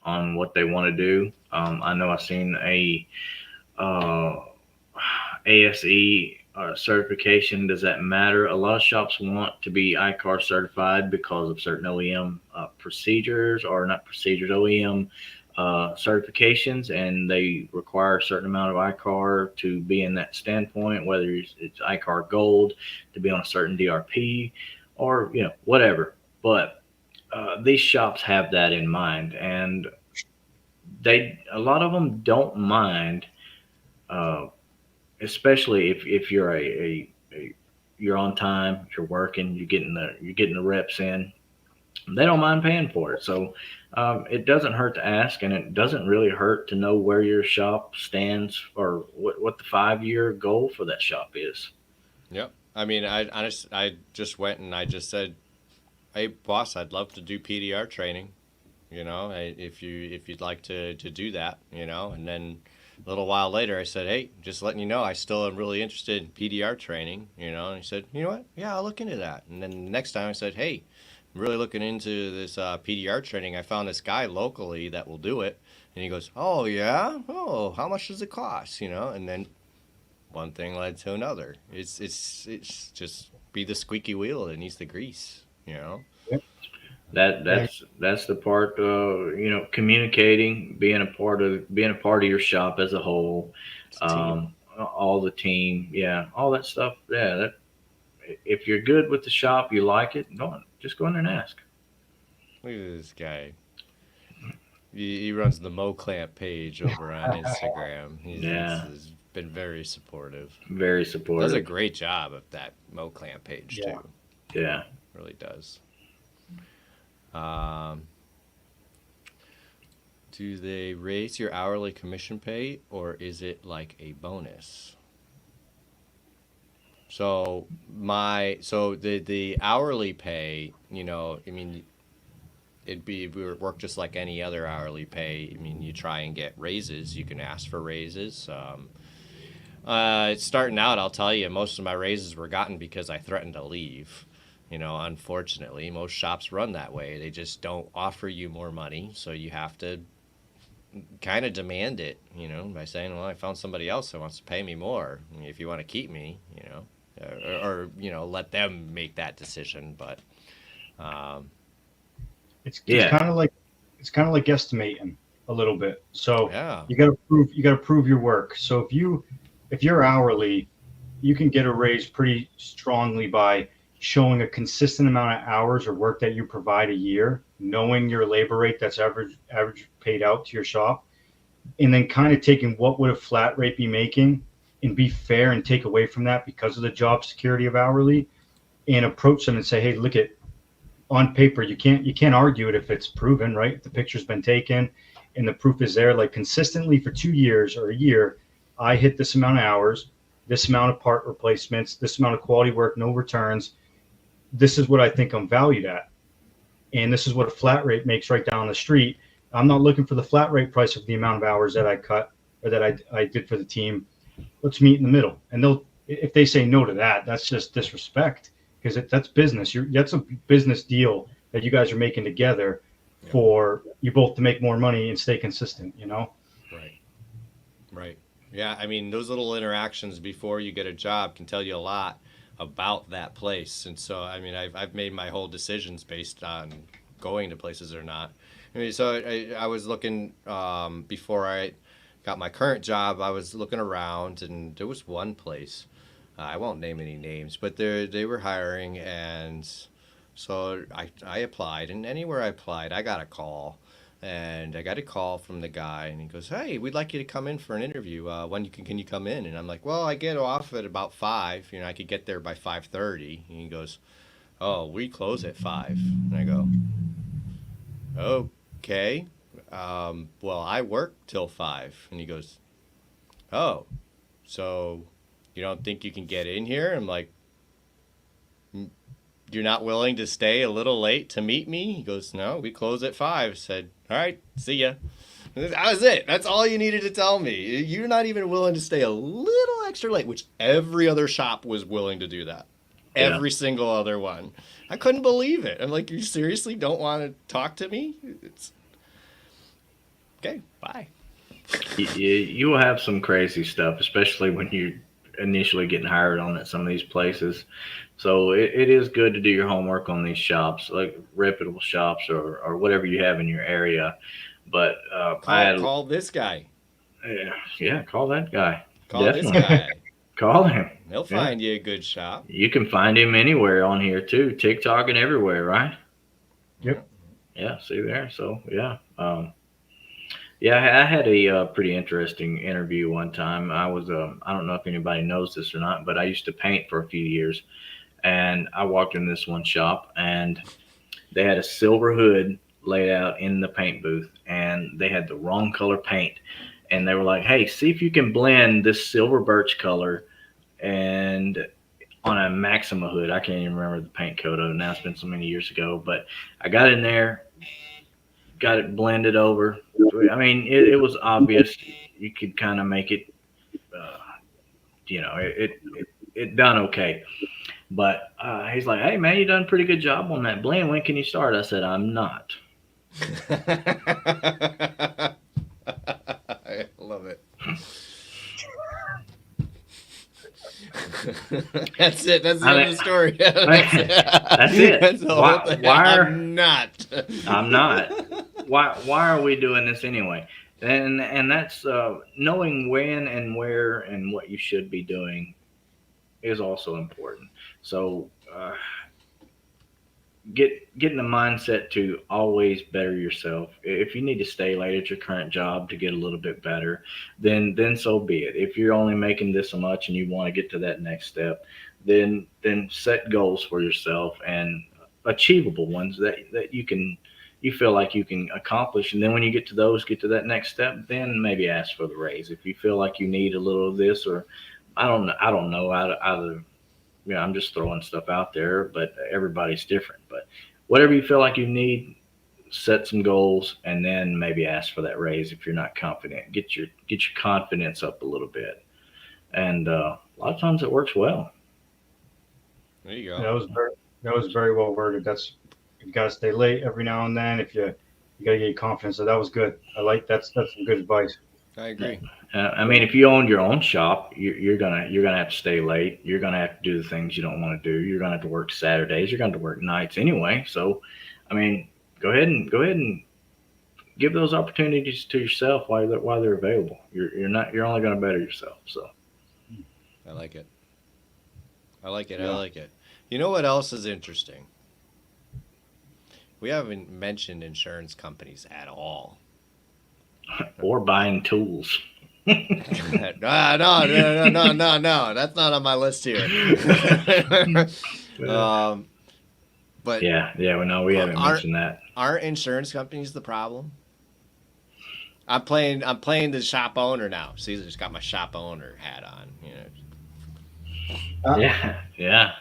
on what they want to do. I know I've seen a ASE certification. Does that matter? A lot of shops want to be iCar certified because of certain OEM procedures, or not procedures, OEM certifications, and they require a certain amount of iCar to be in that standpoint, whether it's iCar Gold to be on a certain DRP or whatever. But these shops have that in mind, and a lot of them don't mind, especially if you're you're on time, you're working, you're getting the reps in. They don't mind paying for it. So it doesn't hurt to ask, and it doesn't really hurt to know where your shop stands or what the 5-year goal for that shop is. Yep. I mean, I just went and I just said, hey boss, I'd love to do PDR training. If you'd like to do that, and then a little while later I said, hey, just letting you know, I still am really interested in PDR training, and he said, you know what, yeah, I'll look into that. And then the next time I said, hey, I'm really looking into this PDR training. I found this guy locally that will do it. And he goes, oh yeah, oh, how much does it cost, and then one thing led to another. It's just be the squeaky wheel that needs the grease, That's the part, communicating, being a part of your shop as a whole, all the team, yeah, all that stuff. Yeah, that if you're good with the shop, you like it, just go in there and ask. Look at this guy. He runs the MoClamp page over on Instagram. He's been very supportive. Very supportive. Does a great job of that MoClamp page too. Yeah, really does. Do they raise your hourly commission pay, or is it like a bonus? So the hourly pay, we would work just like any other hourly pay. I mean, you try and get raises. You can ask for raises. Starting out, I'll tell you, most of my raises were gotten because I threatened to leave. Unfortunately, most shops run that way. They just don't offer you more money, so you have to kind of demand it, by saying, well, I found somebody else that wants to pay me more. If you want to keep me, or let them make that decision. But it's kind of like guesstimating a little bit. So yeah. you got to prove your work. So if you're hourly, you can get a raise pretty strongly by showing a consistent amount of hours or work that you provide a year, knowing your labor rate that's average paid out to your shop, and then kind of taking what would a flat rate be making and be fair and take away from that because of the job security of hourly, and approach them and say, hey, look, at on paper, you can't argue it if it's proven, right? If the picture's been taken and the proof is there, like consistently for 2 years or a year, I hit this amount of hours, this amount of part replacements, this amount of quality work, no returns. This is what I think I'm valued at. And this is what a flat rate makes right down the street. I'm not looking for the flat rate price of the amount of hours that I cut or that I did for the team. Let's meet in the middle. And if they say no to that, that's just disrespect, because that's business. That's a business deal that you guys are making together for you both to make more money and stay consistent, Right. Yeah, I mean, those little interactions before you get a job can tell you a lot about that place. And so, I mean, I've made my whole decisions based on going to places or not. I mean, so I was looking, before I got my current job, I was looking around, and there was one place, I won't name any names, but they were hiring, and so I applied, and anywhere I applied, I got a call. And I got a call from the guy, and he goes, hey, we'd like you to come in for an interview. When can you come in? And I'm like, well, I get off at about 5. I could get there by 5:30. And he goes, oh, we close at 5. And I go, okay. Well, I work till 5. And he goes, oh, so you don't think you can get in here? I'm like, you're not willing to stay a little late to meet me? He goes, no, we close at 5. I said, all right, see ya. That was it. That's all you needed to tell me. You're not even willing to stay a little extra late, which every other shop was willing to do that. Yeah. Every single other one. I couldn't believe it. I'm like, you seriously don't want to talk to me? It's okay, bye. You will have some crazy stuff, especially when you're initially getting hired on at some of these places. So it is good to do your homework on these shops, like reputable shops or whatever you have in your area. But call this guy. Yeah, call that guy. Call Definitely. This guy. Call him. He'll find you a good shop. You can find him anywhere on here too, TikTok and everywhere, right? Yep. Yeah, see there. So I had a pretty interesting interview one time. I was I don't know if anybody knows this or not, but I used to paint for a few years. And I walked in this one shop, and they had a silver hood laid out in the paint booth, and they had the wrong color paint. And they were like, hey, see if you can blend this silver birch color and on a Maxima hood. I can't even remember the paint code of it now. It's been so many years ago, but I got in there, got it blended over. I mean, it was obvious. You could kind of make it, uh, it done okay. But he's like, "Hey man, you done a pretty good job on that blend. When can you start?" I said, "I'm not." I love it. That's it. That's the end of the story. That's it. That's the whole thing. I'm not. I'm not. Why are we doing this anyway? And that's knowing when and where and what you should be doing is also important. So get in the mindset to always better yourself. If you need to stay late at your current job to get a little bit better, then so be it. If you're only making this much and you want to get to that next step, then set goals for yourself, and achievable ones that you feel like you can accomplish. And then when you get to those, get to that next step, then maybe ask for the raise. If you feel like you need a little of this, or I don't know out of I'm just throwing stuff out there, but everybody's different. But whatever you feel like you need, set some goals, and then maybe ask for that raise if you're not confident. Get your confidence up a little bit, and a lot of times it works well. There you go. That was very well worded. That's, you gotta stay late every now and then if you gotta get your confidence. So that was good. I like that's some good advice. I agree. I mean, if you owned your own shop, you're gonna have to stay late. You're gonna have to do the things you don't want to do. You're gonna have to work Saturdays. You're gonna have to work nights anyway. So, I mean, go ahead and give those opportunities to yourself while they're available. You're only gonna better yourself. So, I like it. I like it. Yeah. I like it. You know what else is interesting? We haven't mentioned insurance companies at all. Or buying tools. No. That's not on my list here. But yeah. Well, no, we haven't mentioned that. Aren't insurance companies the problem? I'm playing the shop owner now. Caesar's got my shop owner hat on. Yeah.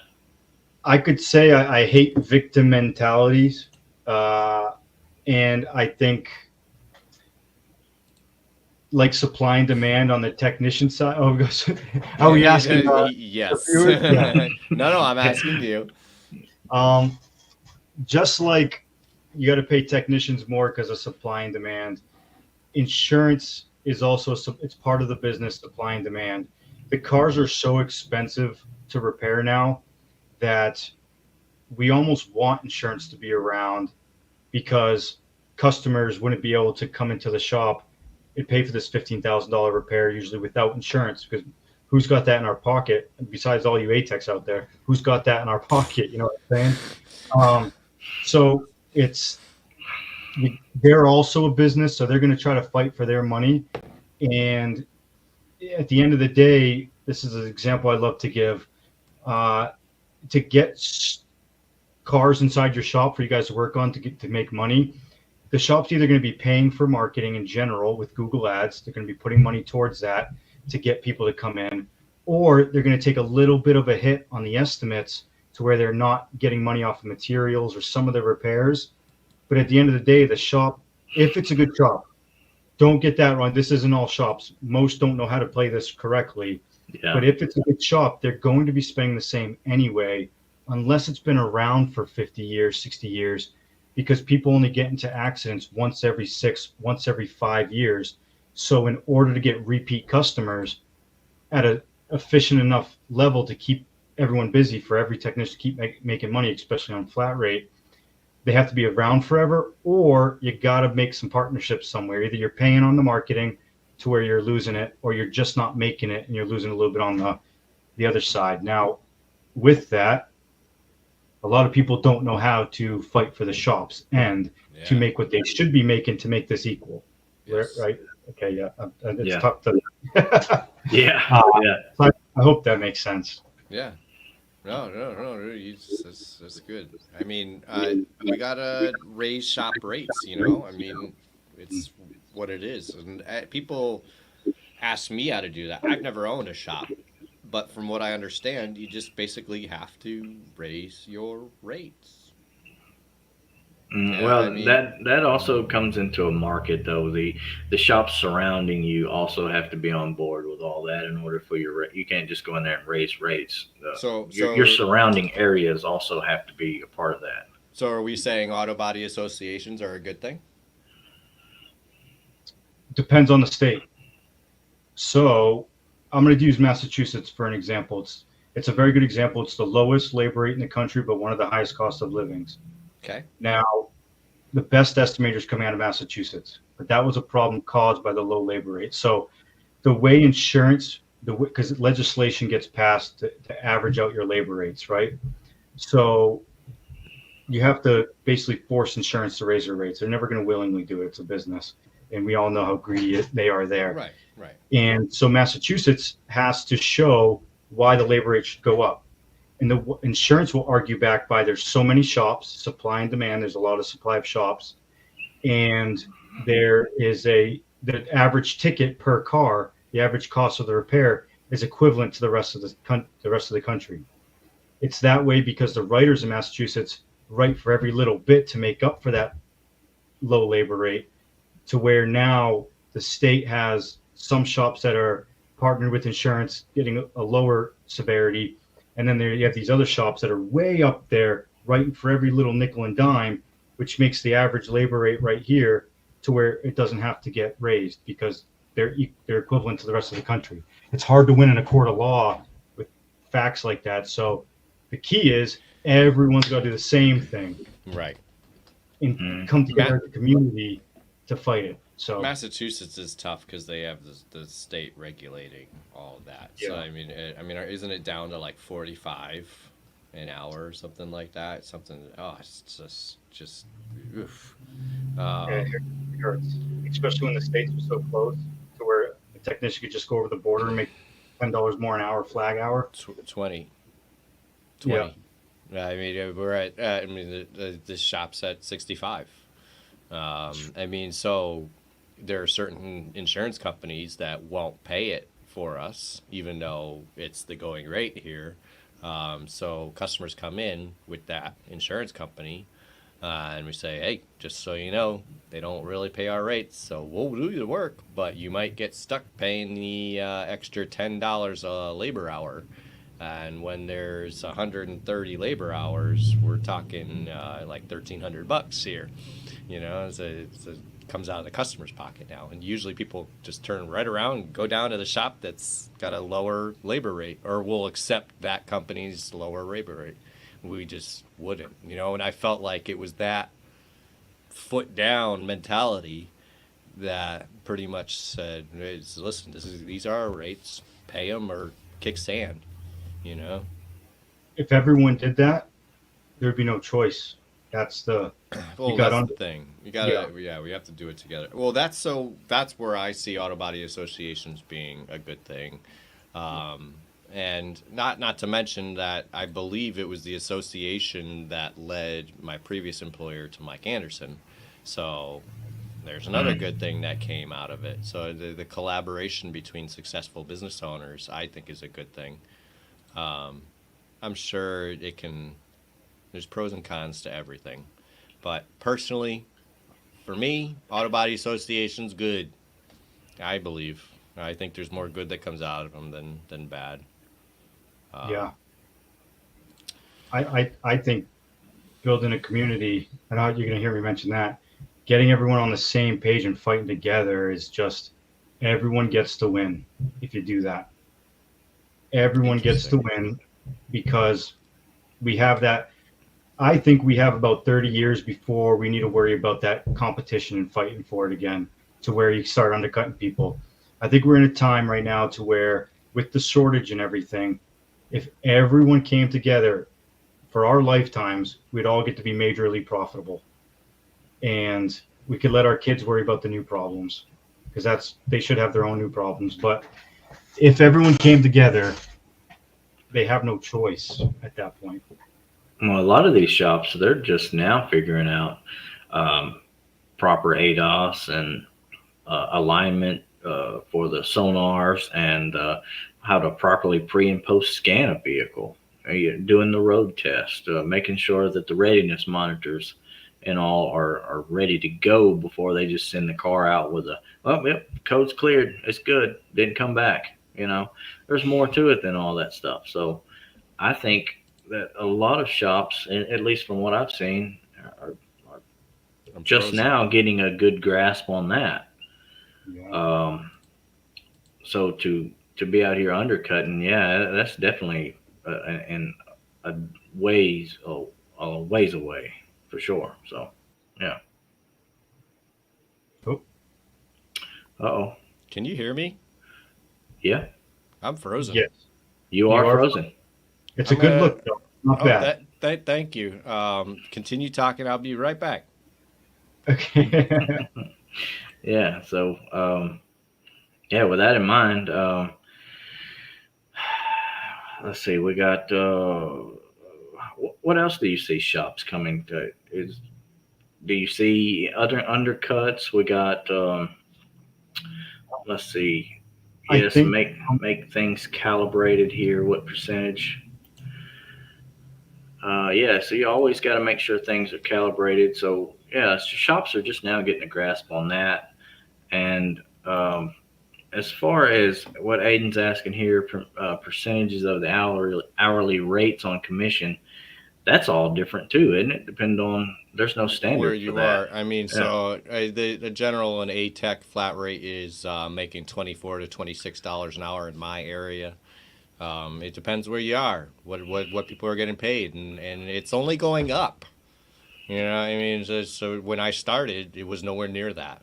I could say I hate victim mentalities, and I think, like supply and demand on the technician side. Oh, you asking? Yes. Yeah. No, I'm asking you. Just like you got to pay technicians more because of supply and demand. Insurance is also, it's part of the business, supply and demand. The cars are so expensive to repair now that we almost want insurance to be around, because customers wouldn't be able to come into the shop and pay for this $15,000 repair usually without insurance, because who's got that in our pocket besides all you ATECs out there? Who's got that in our pocket? You know what I'm saying? So they're also a business, so they're going to try to fight for their money. And at the end of the day, this is an example I love to give. To get cars inside your shop for you guys to work on to make money, the shop's either going to be paying for marketing in general with Google Ads. They're going to be putting money towards that to get people to come in, or they're going to take a little bit of a hit on the estimates to where they're not getting money off of materials or some of the repairs. But at the end of the day, the shop, if it's a good shop, don't get that wrong. This isn't all shops. Most don't know how to play this correctly. Yeah. But if it's a good shop, they're going to be spending the same anyway, unless it's been around for 50 years, 60 years, because people only get into accidents once every 5 years. So in order to get repeat customers at a efficient enough level to keep everyone busy, for every technician to keep making money, especially on flat rate, they have to be around forever, or you got to make some partnerships somewhere. Either you're paying on the marketing to where you're losing it, or you're just not making it and you're losing a little bit on the other side. Now, with that, a lot of people don't know how to fight for the shops and to make what they should be making to make this equal. Yes. Right? Okay, yeah. It's tough to... So I hope that makes sense. Yeah. No. That's good. I mean, we gotta raise shop rates. I mean, it's what it is. And people ask me how to do that. I've never owned a shop, but from what I understand, you just basically have to raise your rates. Yeah, Well, I mean, that also comes into a market though. The shops surrounding you also have to be on board with all that in order for you can't just go in there and raise rates. so Your so surrounding areas also have to be a part of that. so are we saying auto body associations are a good thing? Depends on the state. So I'm going to use Massachusetts for an example. It's a very good example. It's the lowest labor rate in the country, but one of the highest cost of livings. Okay. Now, the best estimators coming out of Massachusetts, but that was a problem caused by the low labor rate. So the way insurance, because legislation gets passed to average out your labor rates, right? So you have to basically force insurance to raise their rates. They're never going to willingly do it. It's a business. And we all know how greedy they are there. Right, right. And so Massachusetts has to show why the labor rate should go up. And the insurance will argue back by there's so many shops, supply and demand. There's a lot of supply of shops. And there is the average ticket per car, the average cost of the repair is equivalent to the rest of the country. It's that way because the writers in Massachusetts write for every little bit to make up for that low labor rate, to where now the state has some shops that are partnered with insurance getting a lower severity. And then you have these other shops that are way up there writing for every little nickel and dime, which makes the average labor rate right here to where it doesn't have to get raised because they're equivalent to the rest of the country. It's hard to win in a court of law with facts like that. So the key is everyone's got to do the same thing. Right. And come together as a community to fight it. So Massachusetts is tough because they have the state regulating all of that. Yeah. So I mean, isn't it down to like 45 an hour or something like that? Something. Oh, it's just. Oof. it hurts, especially when the states are so close to where a technician could just go over the border and make $10 more an hour, flag hour. 20. Yeah. I mean, we're at. The shop's at 65. I mean, so there are certain insurance companies that won't pay it for us, even though it's the going rate here. So customers come in with that insurance company, and we say, hey, just so you know, they don't really pay our rates, so we'll do the work, but you might get stuck paying the extra $10 a labor hour. And when there's 130 labor hours, we're talking like $1,300 here. You know, it comes out of the customer's pocket now. And usually people just turn right around and go down to the shop that's got a lower labor rate, or will accept that company's lower labor rate. We just wouldn't, you know. And I felt like it was that foot down mentality that pretty much said, listen, these are our rates, pay them or kick sand. You know, if everyone did that, there'd be no choice. That's the thing. You gotta, yeah, we have to do it together. Well, that's where I see auto body associations being a good thing, and not to mention that I believe it was the association that led my previous employer to Mike Anderson. So there's another good thing that came out of it. So the collaboration between successful business owners, I think, is a good thing. I'm sure it can, there's pros and cons to everything, but personally, for me, auto body association's good. I believe. I think there's more good that comes out of them than bad. Yeah. I think building a community, I know you're going to hear me mention that, getting everyone on the same page and fighting together is just, everyone gets to win if you do that. Everyone gets to win because we have that. I think we have about 30 years before we need to worry about that competition and fighting for it again, to where you start undercutting people. I think we're in a time right now to where, with the shortage and everything, if everyone came together for our lifetimes, we'd all get to be majorly profitable. And we could let our kids worry about the new problems, because they should have their own new problems. But if everyone came together, they have no choice at that point. Well, a lot of these shops, they're just now figuring out proper ADAS and alignment for the sonars and how to properly pre and post scan a vehicle, doing the road test, making sure that the readiness monitors and all are ready to go before they just send the car out with a, oh, yep, code's cleared, it's good, didn't come back. There's more to it than all that stuff. So I think that a lot of shops, at least from what I've seen, are just now getting a good grasp on that. Yeah. So to be out here undercutting, yeah, that's definitely a ways away for sure. So, yeah. Oh. Uh-oh. Can you hear me? Yeah. I'm frozen. Yes. You are frozen. It's a good look, though. Not bad. Thank you. Continue talking. I'll be right back. Okay. Yeah. So, yeah, with that in mind, let's see, we got, what else do you see shops coming to? Do you see other undercuts? We got, let's see. Yes, make things calibrated here. What percentage? Yeah, so you always got to make sure things are calibrated. So yeah, shops are just now getting a grasp on that. And as far as what Aiden's asking here, percentages of the hourly rates on commission, that's all different too, isn't it? Depending on, there's no standard where you for that. are. I mean, so the general and A-Tech flat rate is making $24 to $26 an hour in my area. It depends where you are, what people are getting paid, and it's only going up. I mean, so when I started, it was nowhere near that.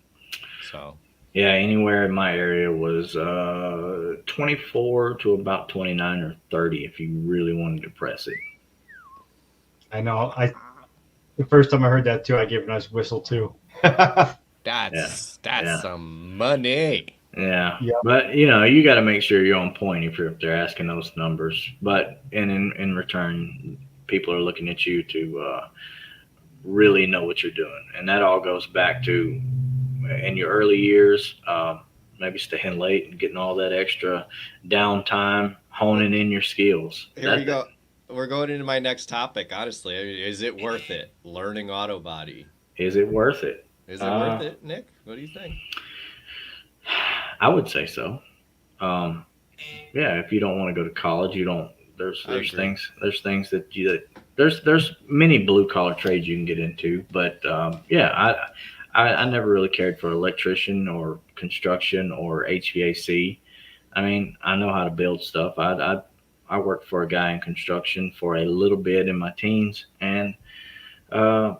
So yeah, anywhere in my area was 24 to about 29 or 30 if you really wanted to press it. I know. The first time I heard that too, I gave a nice whistle too. That's some money. Yeah. But you got to make sure you're on point if they're asking those numbers. But in return, people are looking at you to really know what you're doing, and that all goes back to in your early years, maybe staying late and getting all that extra downtime, honing in your skills. Here we go. We're going into my next topic. Honestly, I mean, is it worth it learning auto body? Is it worth it? Is it worth it, Nick? What do you think? I would say so. Yeah, if you don't want to go to college, you don't. There's things. There's things that there's many blue collar trades you can get into, but yeah, I never really cared for electrician or construction or HVAC. I mean, I know how to build stuff. I worked for a guy in construction for a little bit in my teens, and yeah,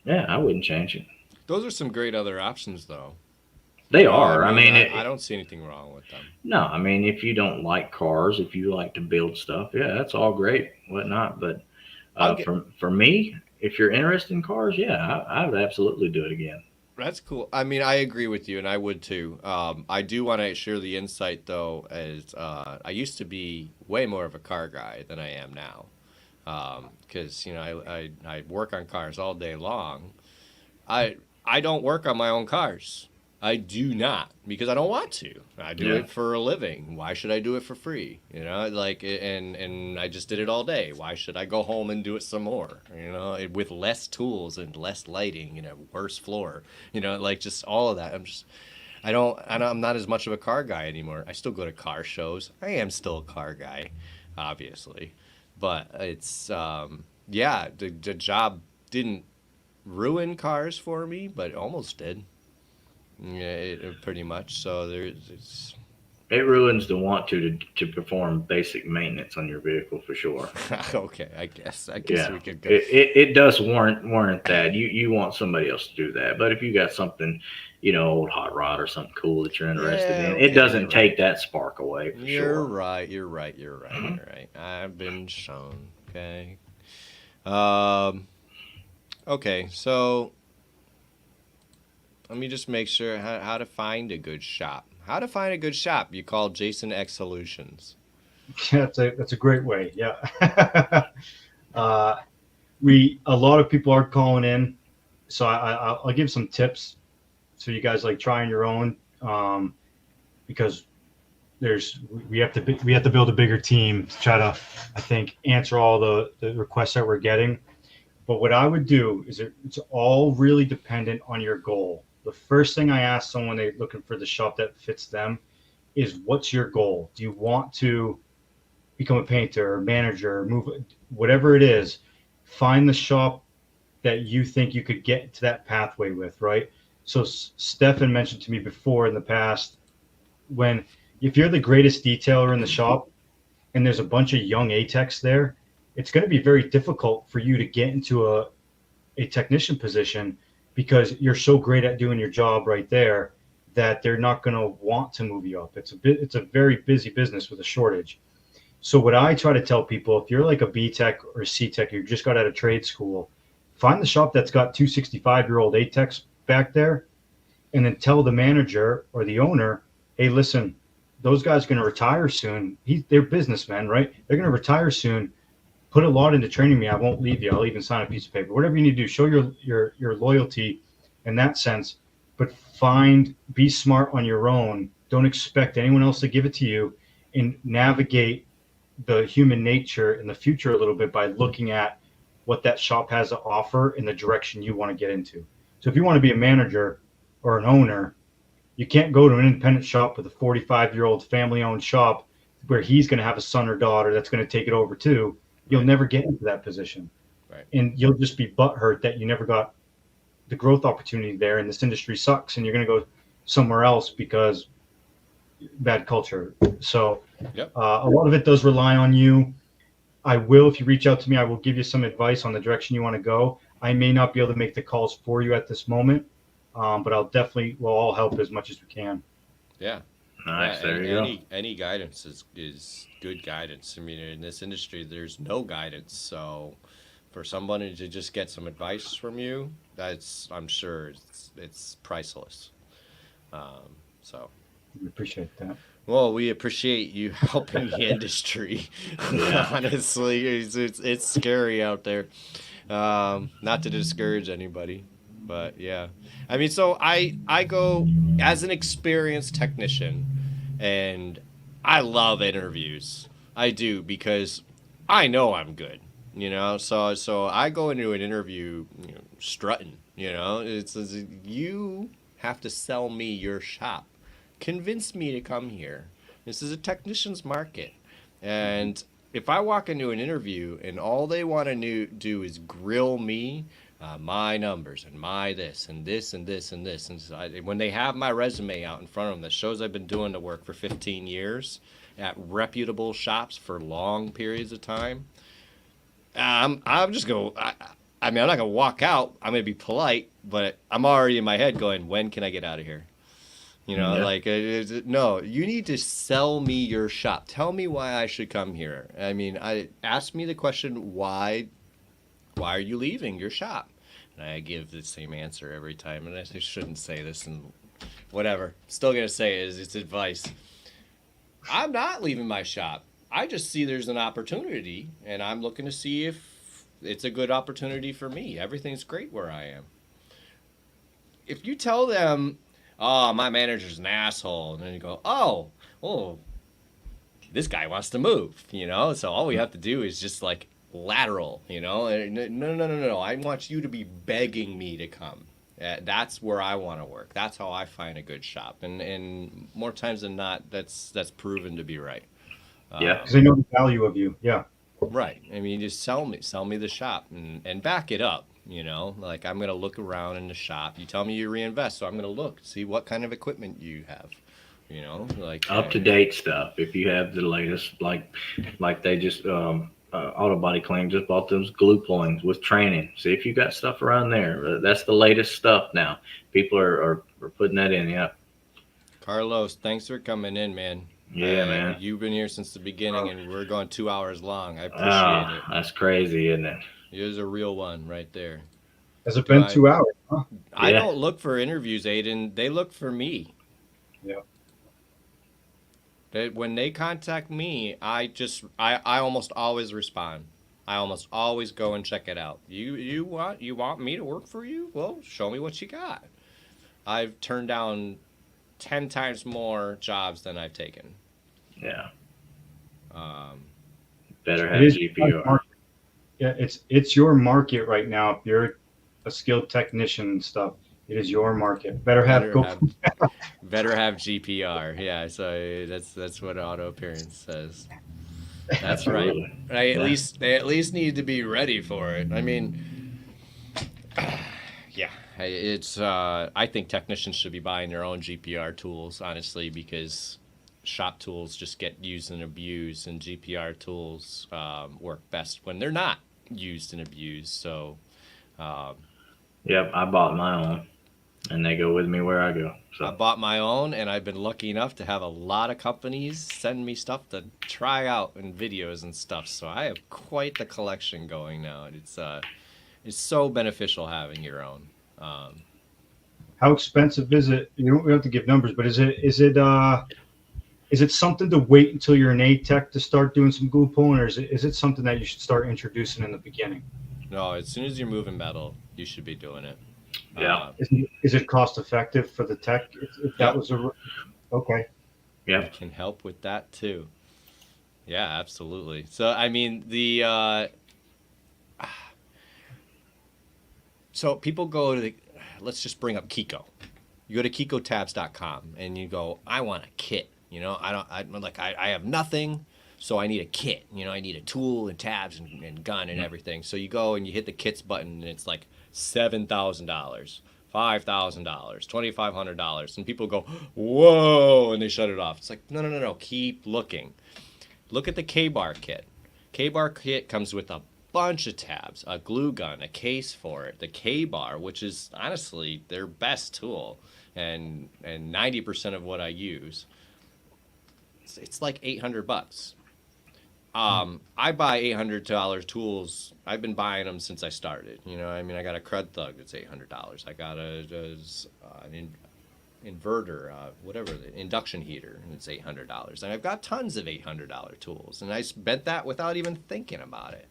I wouldn't change it. Those are some great other options, though. They are. I mean, I don't see anything wrong with them. No, I mean, if you don't like cars, if you like to build stuff, yeah, that's all great, whatnot. But for me, if you're interested in cars, yeah, I would absolutely do it again. That's cool. I mean, I agree with you, and I would too. I do want to share the insight, though, as I used to be way more of a car guy than I am now. Because, I work on cars all day long. I don't work on my own cars. I do not, because I don't want to. I do it for a living. Why should I do it for free? And I just did it all day. Why should I go home and do it some more? With less tools and less lighting, worse floor, just all of that. I'm not as much of a car guy anymore. I still go to car shows. I am still a car guy, obviously, but it's the job didn't ruin cars for me, but it almost did. Yeah, pretty much. So it ruins the want to perform basic maintenance on your vehicle for sure. Okay, I guess we could go. It does warrant that. You want somebody else to do that. But if you got something, old hot rod or something cool that you're interested in, it doesn't take that spark away. For you're sure. Right. You're right. You're right. I've been shown. Okay. Okay. So. Let me just make sure how to find a good shop. How to find a good shop? You call Jason X Solutions. Yeah, that's a great way. Yeah. A lot of people are calling in, so I'll give some tips so you guys like trying your own, because we have to build a bigger team to try to, I think, answer all the requests that we're getting. But what I would do is it's all really dependent on your goal. The first thing I ask someone they're looking for the shop that fits them is, what's your goal? Do you want to become a painter or manager, move, whatever it is? Find the shop that you think you could get to that pathway with, right? So Stefan mentioned to me before in the past, if you're the greatest detailer in the shop and there's a bunch of young A-techs there, it's going to be very difficult for you to get into a technician position because you're so great at doing your job right there that they're not going to want to move you up. It's a very busy business with a shortage. So what I try to tell people, if you're like a B-tech or a C-tech, you just got out of trade school, find the shop that's got 265-year-old A-techs back there, and then tell the manager or the owner, hey, listen, those guys are going to retire soon. They're businessmen, right? They're going to retire soon. Put a lot into training me. I won't leave you. I'll even sign a piece of paper. Whatever you need to do, show your loyalty in that sense. But be smart on your own. Don't expect anyone else to give it to you, and navigate the human nature in the future a little bit by looking at what that shop has to offer in the direction you want to get into. So if you want to be a manager or an owner, you can't go to an independent shop with a 45-year-old family-owned shop where he's going to have a son or daughter that's going to take it over too. You'll never get into that position. Right. And you'll just be butthurt that you never got the growth opportunity there, and this industry sucks, and you're going to go somewhere else because bad culture. So Yep. a lot of it does rely on you. If you reach out to me, I will give you some advice on the direction you want to go. I may not be able to make the calls for you at this moment, but we'll all help as much as we can. Yeah. Nice. Yeah, There you go. any guidance is good guidance. I mean, in this industry, there's no guidance. So for somebody to just get some advice from you, I'm sure it's priceless. So. We appreciate that. Well, we appreciate you helping the industry. Honestly, it's scary out there. Not to discourage anybody, but yeah. I mean, so I go as an experienced technician, and I love interviews. I do, because I know I'm good, So I go into an interview, strutting. It's you have to sell me your shop. Convince me to come here. This is a technician's market. And if I walk into an interview and all they want to do is grill me, my numbers and my this and this and this and this, and when they have my resume out in front of them that shows I've been doing the work for 15 years at reputable shops for long periods of time, I'm just going to, I'm not going to walk out. I'm going to be polite, but I'm already in my head going, when can I get out of here? No, you need to sell me your shop. Tell me why I should come here. I mean, ask me the question, why are you leaving your shop? And I give the same answer every time, and I shouldn't say this and whatever. Still going to say it, it's advice. I'm not leaving my shop. I just see there's an opportunity, and I'm looking to see if it's a good opportunity for me. Everything's great where I am. If you tell them, oh, my manager's an asshole, and then you go, oh, this guy wants to move, So all we have to do is just like lateral, No. I want you to be begging me to come. That's where I want to work. That's how I find a good shop, and more times than not, that's proven to be right. Yeah, because they know the value of you. Yeah. Right. I mean, just sell me the shop and back it up. Like I'm going to look around in the shop. You tell me you reinvest, so I'm going to look, see what kind of equipment you have, like up to date stuff. If you have the latest, like they just, Auto Body Clean just bought those glue pulleys with training. See if you got stuff around there. That's the latest stuff now. People are putting that in. Yeah. Carlos, thanks for coming in, man. Yeah, man. You've been here since the beginning, and we're going 2 hours long. I appreciate it. That's crazy, isn't it? Here's a real one right there. Has it been 2 hours? Huh? I don't look for interviews, Aiden. They look for me. Yeah. When they contact me, I almost always respond. I almost always go and check it out. You want me to work for you? Well, show me what you got. I've turned down 10 times more jobs than I've taken. Yeah. Um, Better It have is GPR. Yeah, it's your market right now. If you're a skilled technician and stuff, it is your market. Better have better go. have better have GPR. Yeah, so that's what auto appearance says. That's right. Absolutely. Yeah. They at least need to be ready for it. I mean, yeah, it's I think technicians should be buying their own GPR tools, honestly, because shop tools just get used and abused, and GPR tools work best when they're not used and abused. So um, Yep. I bought my own, and they go with me where I go. I So bought my own, and I've been lucky enough to have a lot of companies send me stuff to try out and videos and stuff. So I have quite the collection going now, and it's so beneficial having your own. Um, How expensive is it? You don't have to give numbers, but is it something to wait until you're an A tech to start doing some glue pulling, or is it something that you should start introducing in the beginning? no, as soon as you're moving metal, you should be doing it. yeah. Is it cost effective for the tech? If that Yep. was okay. It can help with that too. Yeah, absolutely. So I mean so people go to let's just bring up Kiko. You go to kikotabs.com and you go, I want a kit. You know, I have nothing, so I need a kit. You know, I need a tool and tabs and gun and everything. So you go and you hit the kits button and it's like $7,000, $5,000, $2,500, and people go, whoa, and they shut it off. It's like, no, keep looking. Look at the K-Bar kit. K-Bar kit comes with a bunch of tabs, a glue gun, a case for it, the K-Bar, which is honestly their best tool, and 90% of what I use. It's like $800. I buy $800 tools. I've been buying them since I started. You know, I mean, I got a Crud Thug that's $800. I got an inverter, whatever, the induction heater, and it's $800. And I've got tons of $800 tools, and I spent that without even thinking about it.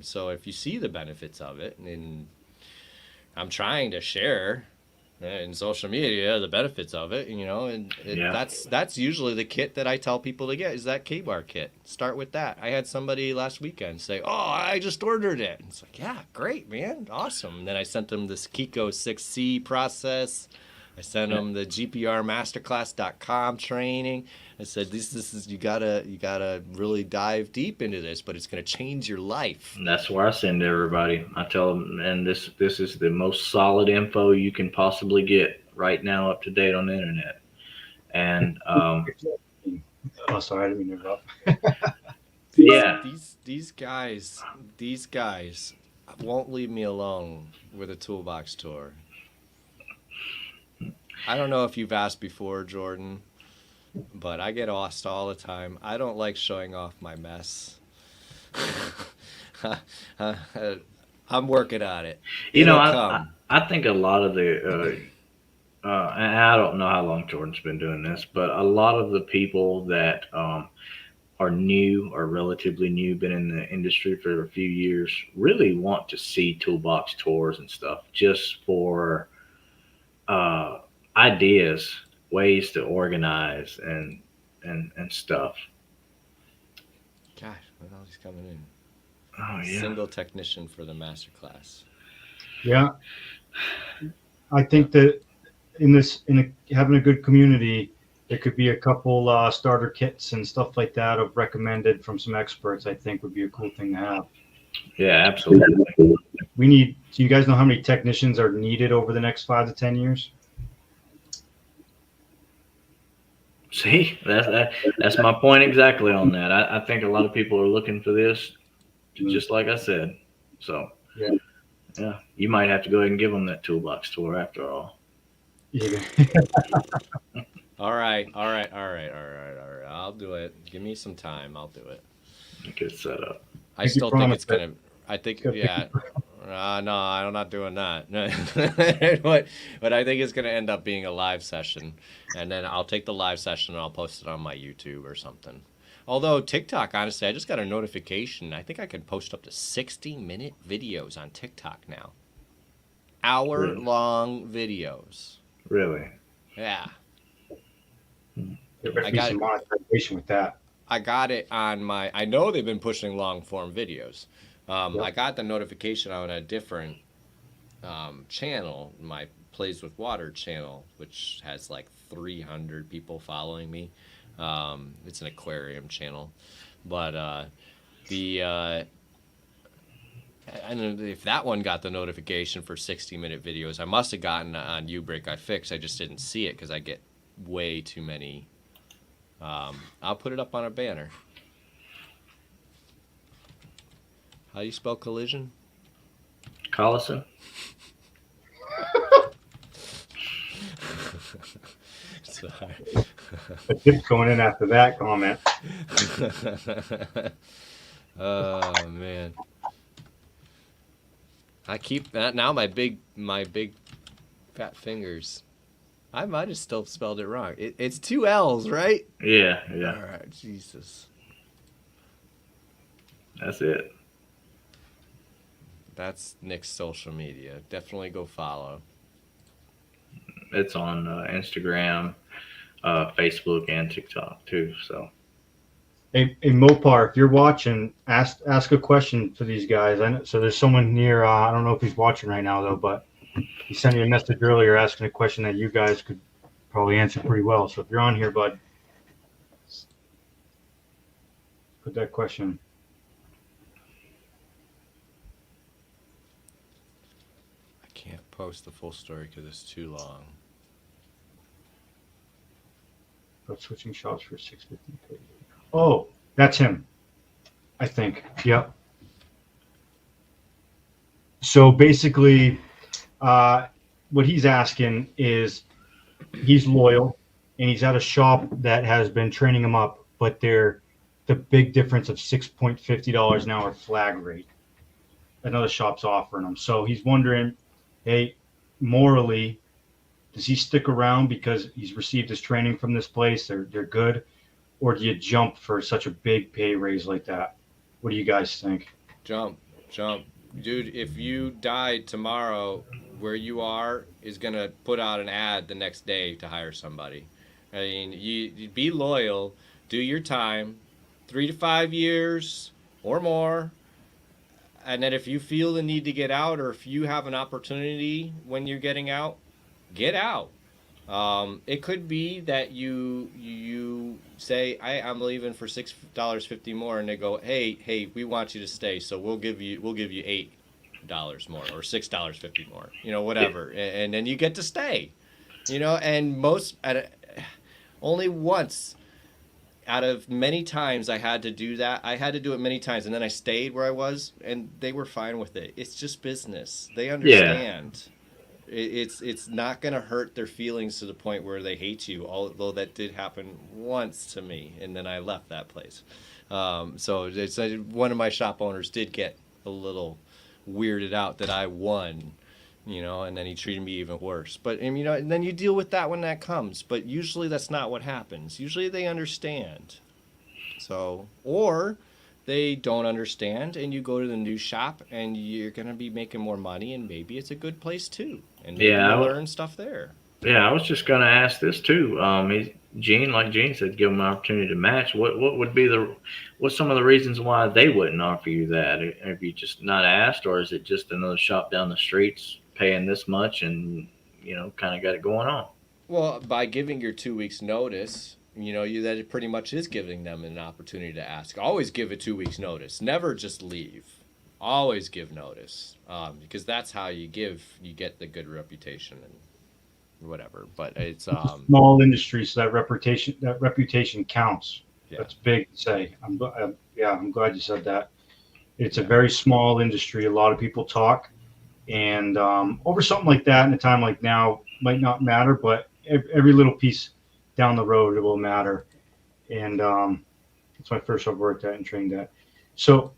So if you see the benefits of it, and I'm trying to share in social media the benefits of it, you know, and Yeah. that's usually the kit that I tell people to get is that K-Bar kit. Start with that. I had somebody last weekend say, "Oh, I just ordered it." And it's like, "Yeah, great, man, awesome." And then I sent them this Kiko 6C process. I sent them the GPRmasterclass.com training. I said, this is you gotta really dive deep into this, but it's gonna change your life. And that's where I send everybody. I tell them, and this is the most solid info you can possibly get right now, up to date on the internet. And Oh, sorry, I didn't mean to interrupt. yeah, These guys won't leave me alone with a toolbox tour. I don't know if you've asked before, Jordan, but I get asked all the time. I don't like showing off my mess. I'm working on it. you know, It'll I come. I think a lot of the and I don't know how long Jordan's been doing this, but a lot of the people that are new or relatively new, been in the industry for a few years, really want to see toolbox tours and stuff just for uh, ideas, ways to organize and stuff. Gosh, when all he's coming in. Oh yeah, Single technician for the masterclass. Yeah, I think that having a good community, there could be a couple starter kits and stuff like that of recommended from some experts. I think would be a cool thing to have. yeah, absolutely. Do you guys know how many technicians are needed over the next 5 to 10 years? See, that's my point exactly on that. I think a lot of people are looking for this, just like I said. So yeah, you might have to go ahead and give them that toolbox tour after all. Yeah. All right. I'll do it. Give me some time. I'll do it. Good setup. I still think it's gonna. I think Good. yeah. No, I'm not doing that. but I think it's gonna end up being a live session, and then I'll take the live session and I'll post it on my YouTube or something. Although TikTok, honestly, I just got a notification. I think I can post up to 60-minute videos on TikTok now. Hour-long videos. Really? Yeah. There better I be got some it. monetization with that. I got it on my. I know they've been pushing long form videos. Yep. I got the notification on a different channel, my Plays with Water channel, which has like 300 people following me. It's an aquarium channel, but the I don't know if that one got the notification for 60-minute videos. I must have gotten on Ubreak I Fix. I just didn't see it because I get way too many. I'll put it up on a banner. How do you spell collision? Collison. Sorry. The tip going in after that comment. Oh man. I keep that now. My big fat fingers. I might have still spelled it wrong. It's 2 L's, right? Yeah. All right, Jesus. That's it. That's Nick's social media. Definitely go follow. It's on Instagram, Facebook, and TikTok too. So. Hey, Mopar, if you're watching, ask a question for these guys. I know, so there's someone near. I don't know if he's watching right now though, but he sent me a message earlier asking a question that you guys could probably answer pretty well. So if you're on here, bud, put that question. I can't post the full story because it's too long. But switching shops for 650. Oh, that's him, I think. Yep. So basically, what he's asking is he's loyal and he's at a shop that has been training him up, but they're the big difference of $6.50 an hour flag rate. Another shop's offering him. So he's wondering, hey, morally, does he stick around because he's received his training from this place? They're good. Or do you jump for such a big pay raise like that? What do you guys think? Jump. Dude, if you died tomorrow, where you are is going to put out an ad the next day to hire somebody. I mean, you be loyal, do your time, 3 to 5 years or more. And then if you feel the need to get out, or if you have an opportunity when you're getting out, get out. It could be that you say I'm leaving for $6.50 more, and they go, hey, we want you to stay, so we'll give you $8 more or $6.50 more, whatever, and then you get to stay, and only once out of many times I had to do that. I had to do it many times, and then I stayed where I was, and they were fine with it. It's just business. They understand. Yeah. It's not going to hurt their feelings to the point where they hate you, although that did happen once to me, and then I left that place. So it's one of my shop owners did get a little weirded out that I won, and then he treated me even worse. But and then you deal with that when that comes. But usually that's not what happens. Usually they understand. So, or they don't understand, and you go to the new shop, and you're going to be making more money, and maybe it's a good place too, and maybe you learn stuff there. Yeah, I was just going to ask this too. Gene said, give them an opportunity to match. What would be what's some of the reasons why they wouldn't offer you that? Have you just not asked, or is it just another shop down the streets paying this much, and kind of got it going on? Well, by giving your 2 weeks notice. That pretty much is giving them an opportunity to ask. Always give a 2 weeks notice. Never just leave. Always give notice, because that's how you get the good reputation and whatever. But it's small industry, so that reputation counts. Yeah. That's big to say. I'm glad you said that. It's a very small industry. A lot of people talk, and over something like that in a time like now might not matter, but every little piece down the road it will matter. And that's my first job worked at and trained at. So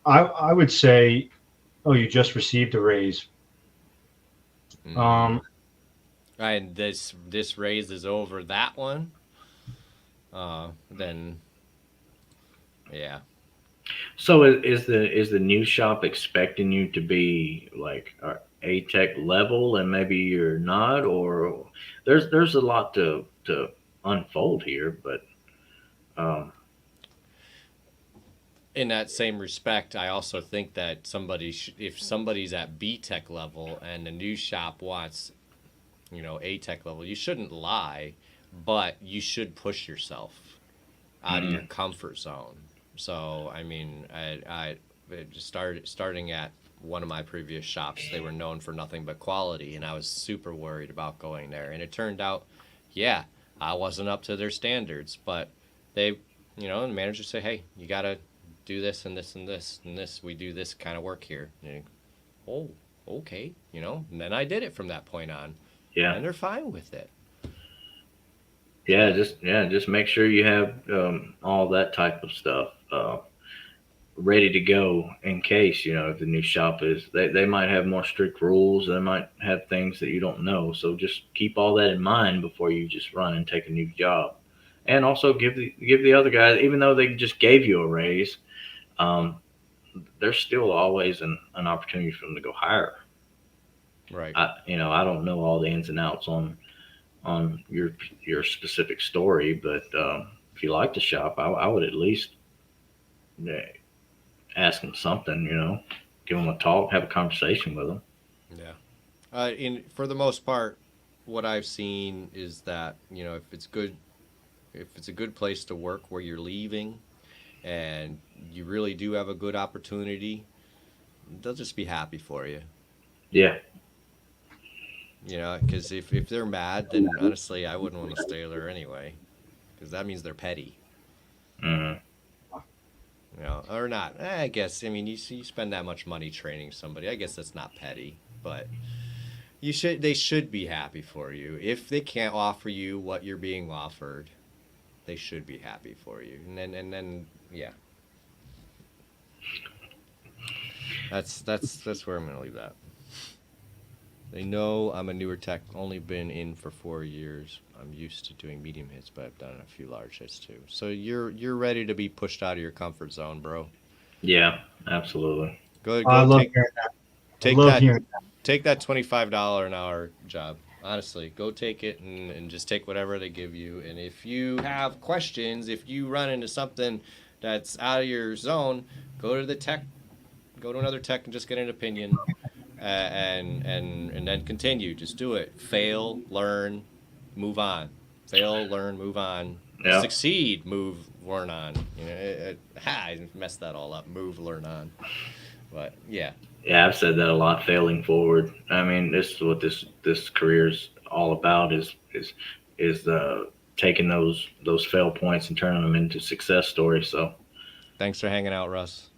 I would say, you just received a raise. And this raise is over that one, then yeah. So is the new shop expecting you to be like A-Tech level, and maybe you're not, or there's a lot to unfold here. But um, In that same respect, I also think that if somebody's at B Tech level and the new shop wants, A Tech level, you shouldn't lie, but you should push yourself out of your comfort zone. So, I mean, I just starting at one of my previous shops. They were known for nothing but quality, and I was super worried about going there. And it turned out, yeah, I wasn't up to their standards, but they, the manager say, hey, you gotta do this and this and this and this. We do this kind of work here. And oh, okay, And then I did it from that point on, yeah, and they're fine with it. just make sure you have all that type of stuff ready to go in case if the new shop is they might have more strict rules. They might have things that you don't know. So just keep all that in mind before you just run and take a new job. And also give the other guys, even though they just gave you a raise, there's still always an opportunity for them to go higher. Right. I don't know all the ins and outs on your specific story, but if you like the shop, I would at least ask them something. Give them a talk, have a conversation with them. Yeah. For the most part, what I've seen is that if it's a good place to work where you're leaving, and you really do have a good opportunity, they'll just be happy for you. Yeah. Because if they're mad, then honestly, I wouldn't want to stay there anyway, because that means they're petty. Mm-hmm. Or not. I guess, you spend that much money training somebody. I guess that's not petty, but they should be happy for you. If they can't offer you what you're being offered, they should be happy for you. And then yeah. That's where I'm going to leave that. They know I'm a newer tech, only been in for 4 years. I'm used to doing medium hits, but I've done a few large hits too. So you're ready to be pushed out of your comfort zone, bro. Yeah, absolutely. Go I love hearing that. Take that $25 an hour job. Honestly, go take it and just take whatever they give you. And if you have questions, if you run into something that's out of your zone, go to another tech and just get an opinion, and then continue. Just do it. Fail, learn, move on. Fail, learn, move on. Yeah. Succeed, move, learn on. I messed that all up. Move, learn on. But yeah. Yeah, I've said that a lot. Failing forward. This is what this career is all about. Is taking those fail points and turning them into success stories. So, thanks for hanging out, Russ.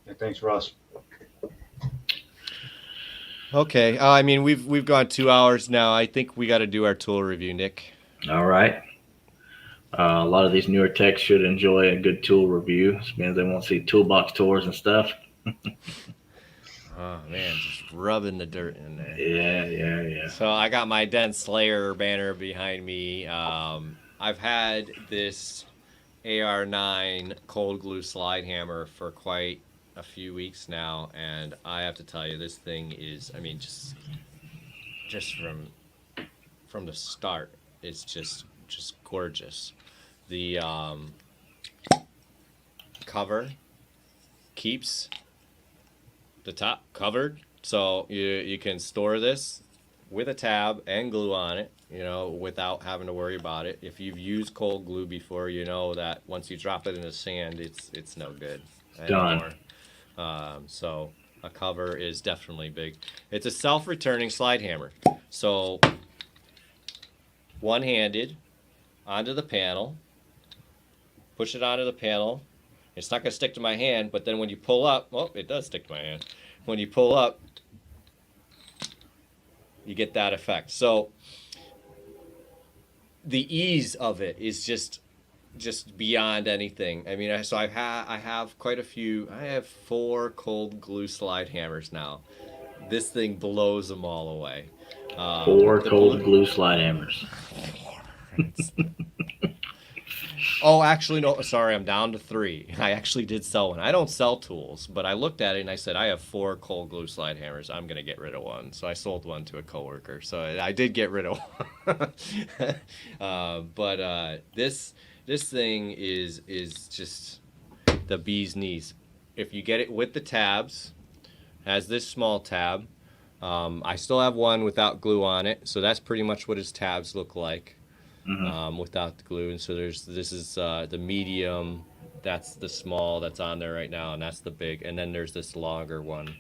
Yeah, thanks, Russ. Okay. We've gone 2 hours now. I think we got to do our tool review, Nick. All right. A lot of these newer techs should enjoy a good tool review. It means they won't see toolbox tours and stuff. Oh man, just rubbing the dirt in there. Yeah. So I got my Dent Slayer banner behind me. I've had this AR9 cold glue slide hammer for quite a few weeks now, and I have to tell you, this thing is, just from the start, it's just gorgeous. The cover keeps the top covered, so you can store this with a tab and glue on it, without having to worry about it. If you've used cold glue before, you know that once you drop it in the sand, it's no good anymore. So a cover is definitely big. It's a self-returning slide hammer, so one-handed onto the panel, push it onto the panel. It's not going to stick to my hand, but then when you pull up, it does stick to my hand. When you pull up, you get that effect. So the ease of it is just beyond anything. So I have quite a few. I have 4 cold glue slide hammers now. This thing blows them all away. 4 cold glue slide hammers. Oh, actually, no. Sorry, I'm down to 3. I actually did sell one. I don't sell tools, but I looked at it and I said, I have 4 cold glue slide hammers. I'm going to get rid of one. So I sold one to a coworker. So I did get rid of one. This thing is just the bee's knees. If you get it with the tabs, has this small tab. I still have one without glue on it. So that's pretty much what his tabs look like. Without the glue. And so this is the medium, that's the small that's on there right now, and that's the big, and then there's this longer one,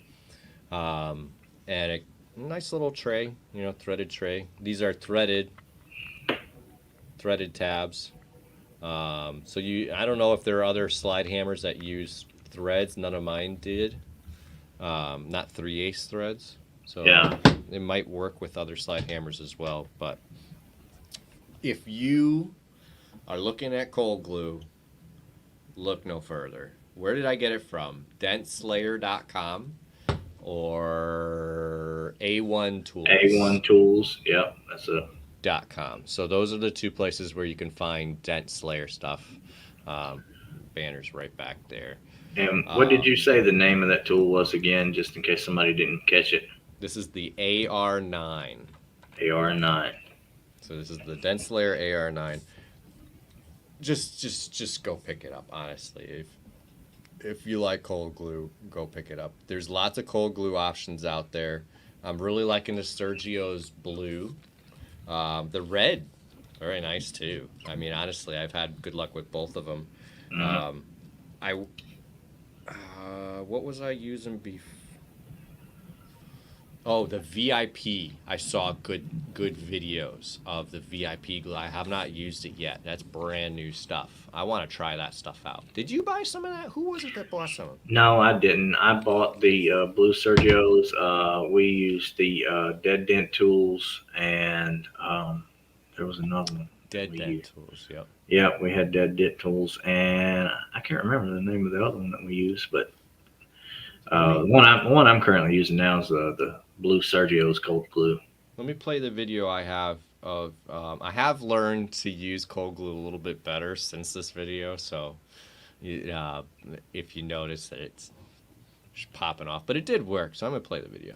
and a nice little tray, threaded tray. These are threaded tabs. I don't know if there are other slide hammers that use threads. None of mine did. Not 3/8 threads, so Yeah. it might work with other slide hammers as well. But if you are looking at cold glue, look no further. Where did I get it from? Dentslayer.com or A1 Tools? A1 Tools. Yep, that's a. .com. So those are the 2 places where you can find Dent Slayer stuff. Banners right back there. And what did you say the name of that tool was again, just in case somebody didn't catch it? This is the AR9. AR9. So this is the Dent Slayer AR9. Just go pick it up, honestly. If you like cold glue, go pick it up. There's lots of cold glue options out there. I'm really liking the Sergio's blue. The red, very nice too. I mean, honestly, I've had good luck with both of them. What was I using before? Oh, the VIP. I saw good videos of the VIP glue. I have not used it yet. That's brand new stuff. I want to try that stuff out. Did you buy some of that? Who was it that bought some? No, I didn't. I bought the blue Sergio's. We used the Dead Dent Tools, and there was another one. Dead Dent Tools, yep. Yeah, we had Dead Dent Tools, and I can't remember the name of the other one that we used, but the one I'm currently using now is the blue Sergio's cold glue. Let me play the video I have of. I have learned to use cold glue a little bit better since this video, so if you notice that it's popping off, but it did work, so I'm gonna play the video.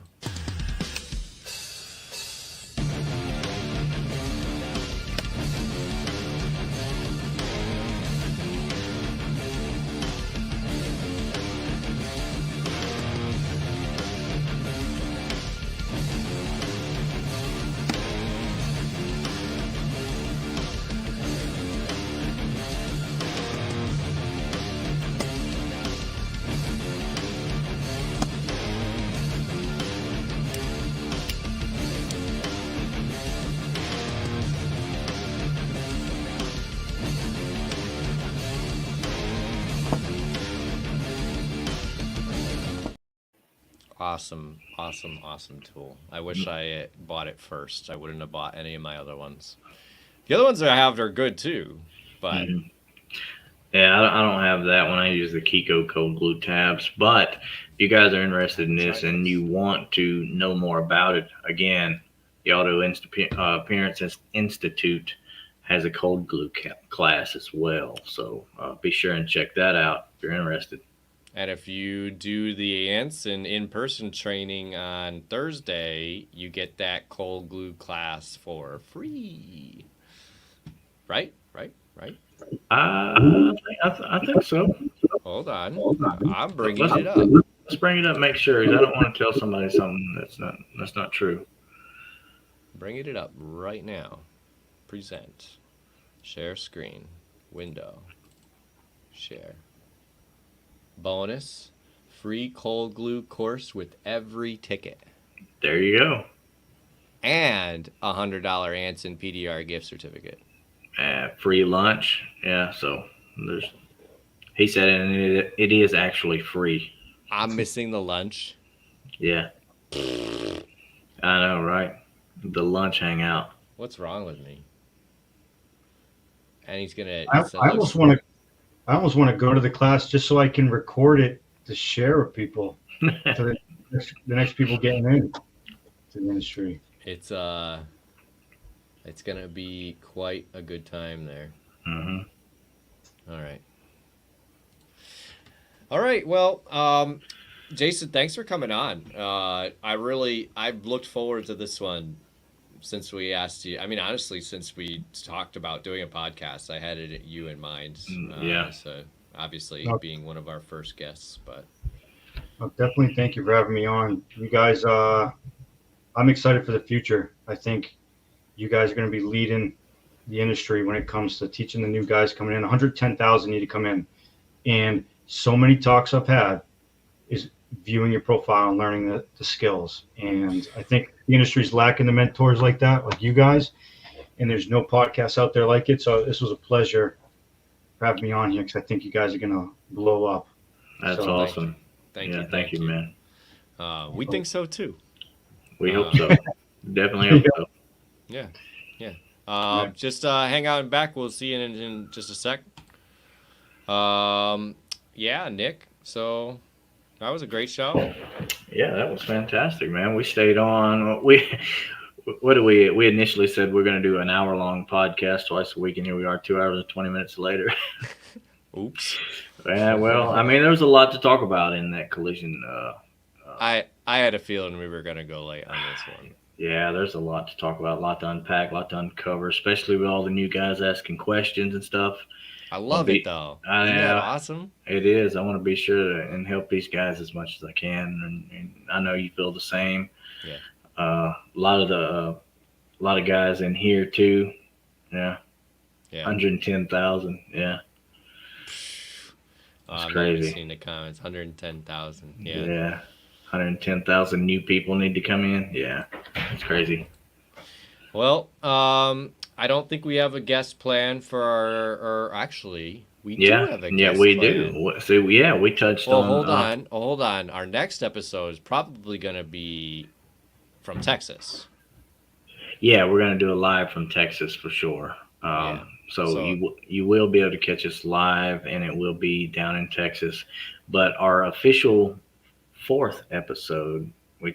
Awesome tool. I wish I bought it first. I wouldn't have bought any of my other ones. The other ones that I have are good too, but yeah, I don't have that one. I use the Kiko cold glue tabs. But if you guys are interested in this and you want to know more about it, again, the Auto Appearance Institute has a cold glue class as well. So be sure and check that out if you're interested. And if you do the Anson in-person training on Thursday, you get that cold glue class for free. Right? I think so. Hold on. I'm bringing it up. Let's bring it up. Make sure. I don't want to tell somebody something that's not true. Bringing it up right now. Present. Share screen. Window. Share. Bonus, free cold glue course with every ticket. There you go. And a $100 Anson PDR gift certificate. Free lunch. Yeah, so he said it is actually free. I'm missing the lunch. Yeah. I know, right? The lunch hangout. What's wrong with me? And he's going to... I almost want to go to the class just so I can record it to share with people. So the next people getting into the industry. It's going to be quite a good time there. Mm-hmm. All right. Well, Jason, thanks for coming on. I've looked forward to this one since we asked you. I mean, honestly, since we talked about doing a podcast, I had you in mind. Yeah. So obviously being one of our first guests, but Well, definitely thank you for having me on. You guys, I'm excited for the future. I think you guys are going to be leading the industry when it comes to teaching the new guys coming in. 110,000 need to come in. And so many talks I've had is viewing your profile and learning the skills. And I think the industry's lacking the mentors like that, like you guys. And there's no podcast out there like it. So this was a pleasure for having me on here because I think you guys are going to blow up. That's awesome. Thank you. Thank you, man. We think so too. We hope so. Definitely hope so. Yeah. Just hang out and back. We'll see you in just a sec. Yeah, Nick. So that was a great show. Yeah, that was fantastic, man. We stayed on. We initially said we're going to do an hour-long podcast twice a week, and here we are 2 hours and 20 minutes later. Oops. Yeah, well, I mean, there was a lot to talk about in that collision. I had a feeling we were going to go late on this one. Yeah, there's a lot to talk about, a lot to unpack, a lot to uncover, especially with all the new guys asking questions and stuff. I love it, though. Isn't that awesome? It is. I want to be sure and help these guys as much as I can, and I know you feel the same. Yeah. A lot of guys in here too. Yeah. 110,000. Yeah. It's crazy. I've seen the comments. 110,000. Yeah. Yeah. 110,000 new people need to come in. Yeah. It's crazy. Well, I don't think we have a guest plan for or actually, we do have a guest Yeah, we plan. do. So, we touched on. Hold on. Our next episode is probably going to be from Texas. Yeah, we're going to do a live from Texas for sure. So you will be able to catch us live, and it will be down in Texas. But our official 4th episode, we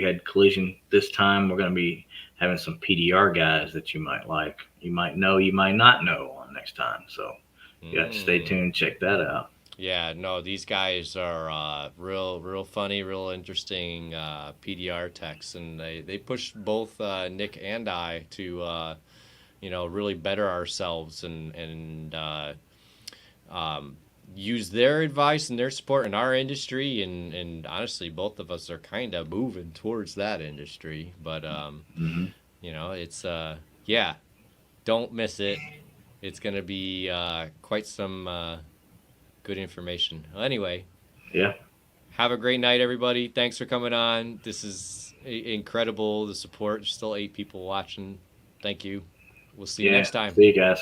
had collision this time. We're going to be having some PDR guys that you might like. You might know, you might not know on next time. So you have to stay tuned, check that out. Yeah, no, these guys are real funny, real interesting PDR techs, and they push both Nick and I to really better ourselves and use their advice and their support in our industry, and honestly, both of us are kind of moving towards that industry. But it's don't miss it. It's gonna be quite some good information. Well, anyway, have a great night, everybody. Thanks for coming on. This is incredible, the support. There's still 8 people watching. Thank you. We'll see you next time. See you guys.